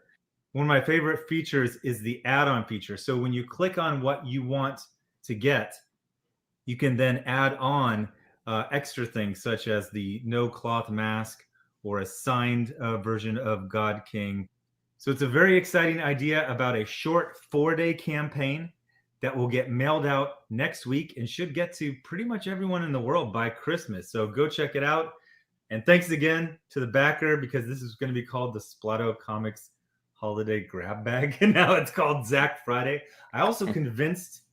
One of my favorite features is the add-on feature. So when you click on what you want to get, you can then add on extra things such as the no cloth mask or a signed version of God King. So it's a very exciting idea about a short 4-day campaign that will get mailed out next week and should get to pretty much everyone in the world by Christmas. So go check it out. And thanks again to the backer, because this is going to be called the Splato Comics Holiday Grab Bag, and now it's called Zach Friday. I also convinced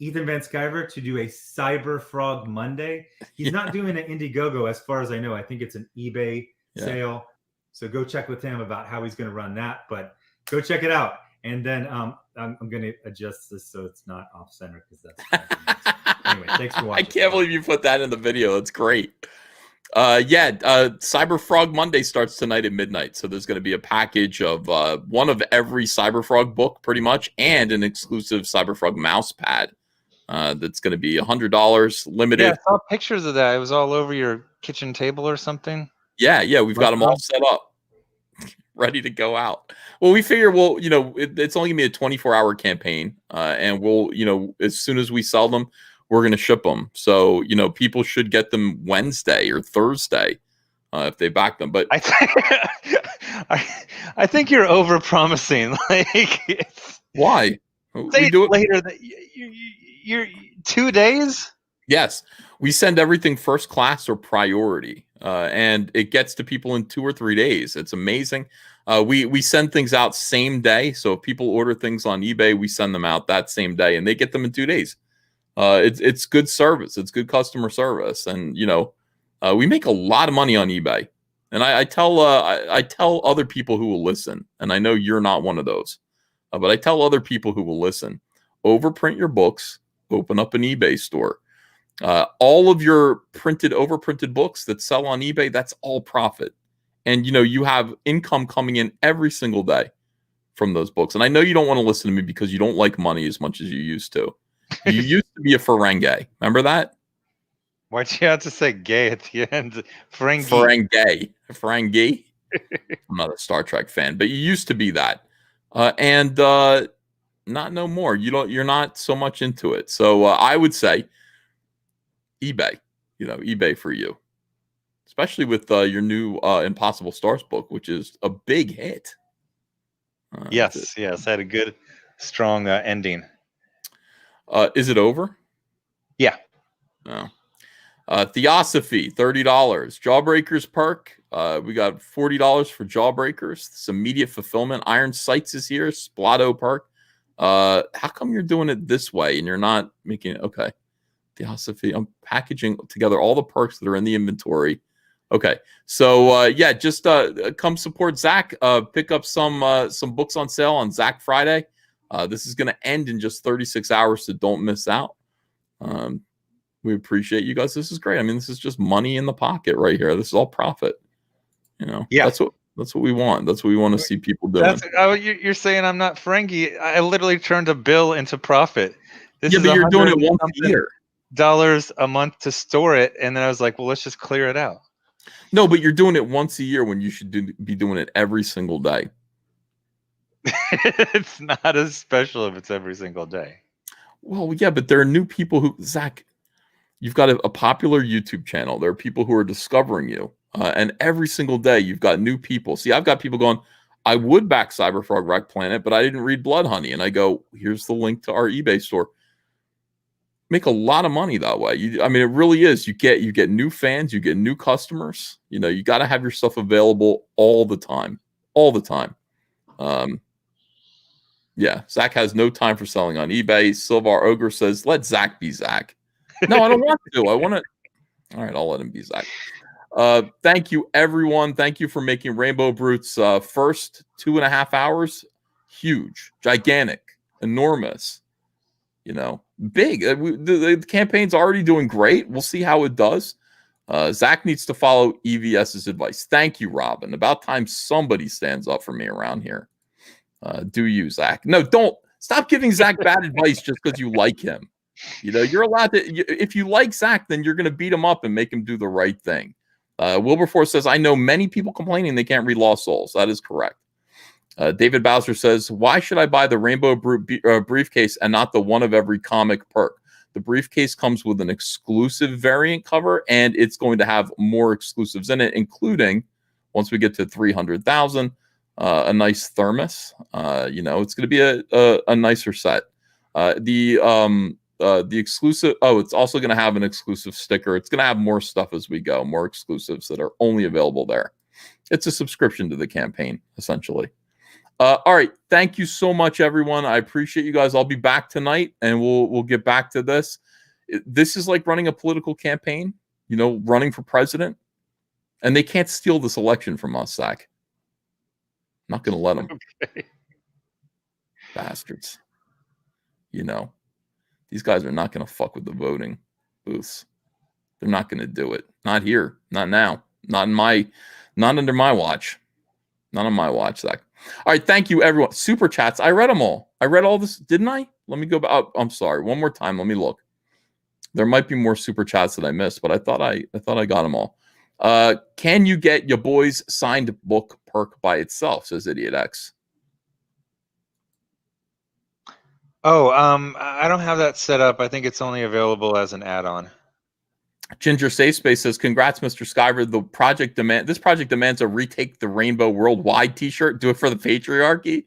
Ethan Van Sciver to do a Cyber Frog Monday. He's not doing an Indiegogo as far as I know. I think it's an eBay sale. So go check with him about how he's going to run that, but go check it out. And then I'm going to adjust this so it's not off center, because that's anyway. Thanks for watching. I can't believe you put that in the video. That's great. Cyber Frog Monday starts tonight at midnight. So there's going to be a package of one of every Cyber Frog book, pretty much, and an exclusive Cyber Frog mouse pad. That's going to be $100, limited. Yeah, I saw pictures of that. It was all over your kitchen table or something. Yeah, we've got them all set up, ready to go out. Well, we figure, it's only going to be a 24-hour campaign, and we'll, as soon as we sell them, we're going to ship them. So, people should get them Wednesday or Thursday if they back them. But I think you're over promising. Like, why? Say we do it later. That you're 2 days. Yes, we send everything first class or priority. and it gets to people in 2 or 3 days. It's amazing. We send things out same day. So if people order things on eBay, we send them out that same day, and they get them in 2 days. It's good service. It's good customer service, and we make a lot of money on eBay. And I tell other people who will listen, and I know you're not one of those, but I tell other people who will listen: overprint your books, open up an eBay store. All of your overprinted books that sell on eBay, that's all profit. And you have income coming in every single day from those books. And I know you don't want to listen to me because you don't like money as much as you used to. You used to be a Ferengi. Remember that? Why'd you have to say gay at the end? Ferengi. I'm not a Star Trek fan, but you used to be that. And not no more. You're not so much into it. So I would say eBay, eBay for you, especially with your new Impossible Stars book, which is a big hit. Yes, had a good, strong ending. Is it over? Yeah. No. Theosophy, $30. Jawbreakers perk. We got $40 for Jawbreakers. This immediate fulfillment. Iron Sights is here. Splato perk. How come you're doing it this way and you're not making it? Okay. Theosophy. I'm packaging together all the perks that are in the inventory. Okay. So just come support Zach. Pick up some books on sale on Zach Friday. This is going to end in just 36 hours, so don't miss out. We appreciate you guys. This is great. I mean, this is just money in the pocket right here. This is all profit. Yeah. That's what we want. That's what we want to see people doing. You're saying I'm not Ferengi. I literally turned a bill into profit. But you're doing it once a year. $100 a month to store it, and then I was like, well, let's just clear it out. No, but you're doing it once a year when you should be doing it every single day. It's not as special if it's every single day. Well, yeah, but there are new people who, Zach, you've got a popular YouTube channel. There are people who are discovering you. And every single day you've got new people. See, I've got people going, I would back Cyberfrog Wreck Planet, but I didn't read Blood Honey. And I go, here's the link to our eBay store. Make a lot of money that way. I mean, it really is. You get new fans, you get new customers. You got to have your stuff available all the time. Yeah, Zach has no time for selling on eBay. Silvar Ogre says, let Zach be Zach. No, I don't want to. I want to. All right, I'll let him be Zach. Thank you, everyone. Thank you for making Rainbow Brutes first 2.5 hours. Huge, gigantic, enormous. Big. The campaign's already doing great. We'll see how it does. Zach needs to follow EVS's advice. Thank you, Robin. About time somebody stands up for me around here. Do you, Zach? No, don't. Stop giving Zach bad advice just because you like him. You're allowed to. If you like Zach, then you're going to beat him up and make him do the right thing. Wilberforce says, I know many people complaining they can't read Lost Souls. That is correct. David Bowser says, why should I buy the Rainbow briefcase and not the one of every comic perk? The briefcase comes with an exclusive variant cover, and it's going to have more exclusives in it, including, once we get to 300,000, a nice thermos. It's going to be a nicer set. The exclusive, it's also going to have an exclusive sticker. It's going to have more stuff as we go, more exclusives that are only available there. It's a subscription to the campaign, essentially. All right. Thank you so much, everyone. I appreciate you guys. I'll be back tonight, and we'll get back to this. This is like running a political campaign, running for president. And they can't steal this election from us, Zach. I'm not going to let them. Okay. Bastards. These guys are not going to fuck with the voting booths. They're not going to do it. Not here. Not now. Not under my watch. Not on my watch, Zach. All right, thank you, everyone. Super chats. I read them all. I read all this, didn't I? Let me go back. Oh, I'm sorry. One more time. Let me look. There might be more super chats that I missed, but I thought I got them all. Can you get your boy's signed book perk by itself? Says Idiot X. Oh, I don't have that set up. I think it's only available as an add-on. Ginger Safe Space says, congrats, Mr. Skyver. This project demands a retake the Rainbow Worldwide t-shirt. Do it for the patriarchy.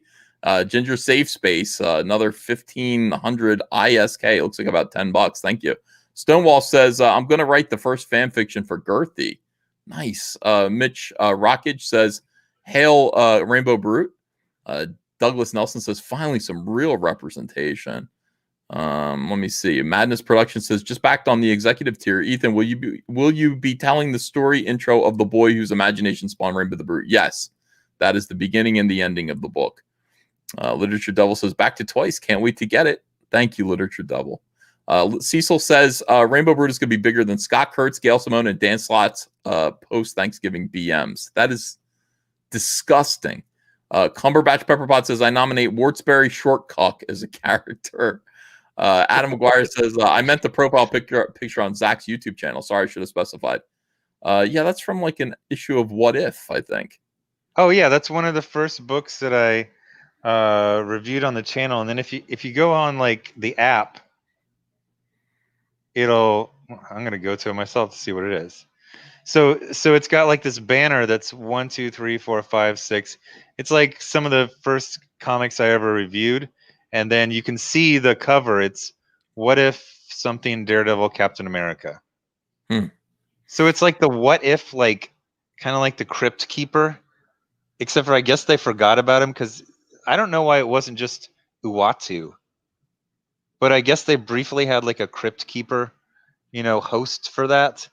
Ginger Safe Space, another 1,500 ISK. Looks like about $10. Thank you. Stonewall says, I'm going to write the first fan fiction for Girthy. Nice. Mitch Rockage says, "Hail, Rainbow Brute." Douglas Nelson says, "Finally, some real representation." Let me see. Madness Production says, "Just backed on the executive tier. Ethan, will you be telling the story intro of the boy whose imagination spawned Rainbow the Brute?" Yes, that is the beginning and the ending of the book. Literature Devil says, "Back to twice. Can't wait to get it." Thank you, Literature Devil. Cecil says, "Rainbow Brute is going to be bigger than Scott Kurtz, Gail Simone, and Dan Slott's post-Thanksgiving BMs." That is disgusting. Cumberbatch Pepperpot says, "I nominate Wartsbury Shortcock as a character." Adam McGuire says, "I meant the profile picture on Zach's YouTube channel. Sorry, I should have specified." Yeah, that's from like an issue of What If, I think. Oh yeah, that's one of the first books that I reviewed on the channel. And then if you go on like the app, I'm gonna go to it myself to see what it is. So it's got like this banner that's 1, 2, 3, 4, 5, 6. It's like some of the first comics I ever reviewed, and then you can see the cover. It's What If something Daredevil Captain America. So it's like the What If, like kind of like the Crypt Keeper, except for I guess they forgot about him, because I don't know why it wasn't just Uatu, but I guess they briefly had like a Crypt Keeper, host for that,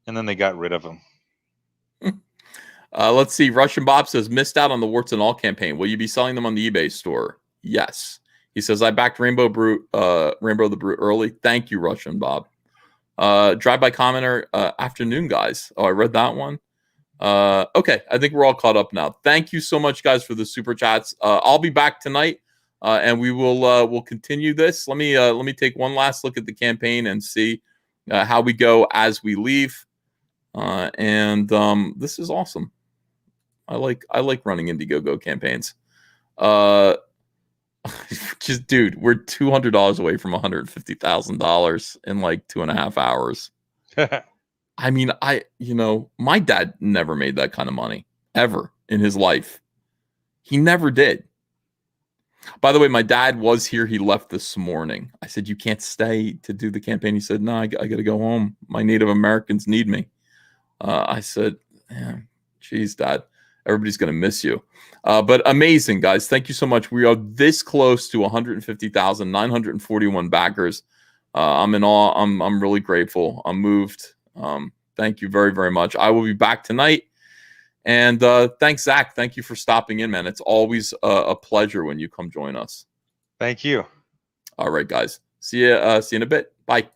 and then they got rid of him. Let's see. Russian Bob says, "Missed out on the Warts and All campaign. Will you be selling them on the eBay store?" Yes. He says, "I backed Rainbow the Brute early." Thank you, Russian Bob. Drive-by commenter, "Afternoon, guys." Oh, I read that one. Okay, I think we're all caught up now. Thank you so much, guys, for the super chats. I'll be back tonight, and we'll continue this. Let me take one last look at the campaign and see how we go as we leave. And this is awesome. I like running Indiegogo campaigns. Just, dude, we're $200 away from $150,000 in like 2.5 hours. I mean, my dad never made that kind of money ever in his life. He never did. By the way, my dad was here. He left this morning. I said, "You can't stay to do the campaign." He said, "No, I got to go home. My Native Americans need me." I said, "Geez, Dad, everybody's going to miss you." But amazing, guys. Thank you so much. We are this close to 150,000, 941 backers. I'm in awe. I'm really grateful. I'm moved. Thank you very, very much. I will be back tonight. And thanks, Zach. Thank you for stopping in, man. It's always a pleasure when you come join us. Thank you. All right, guys. See you in a bit. Bye.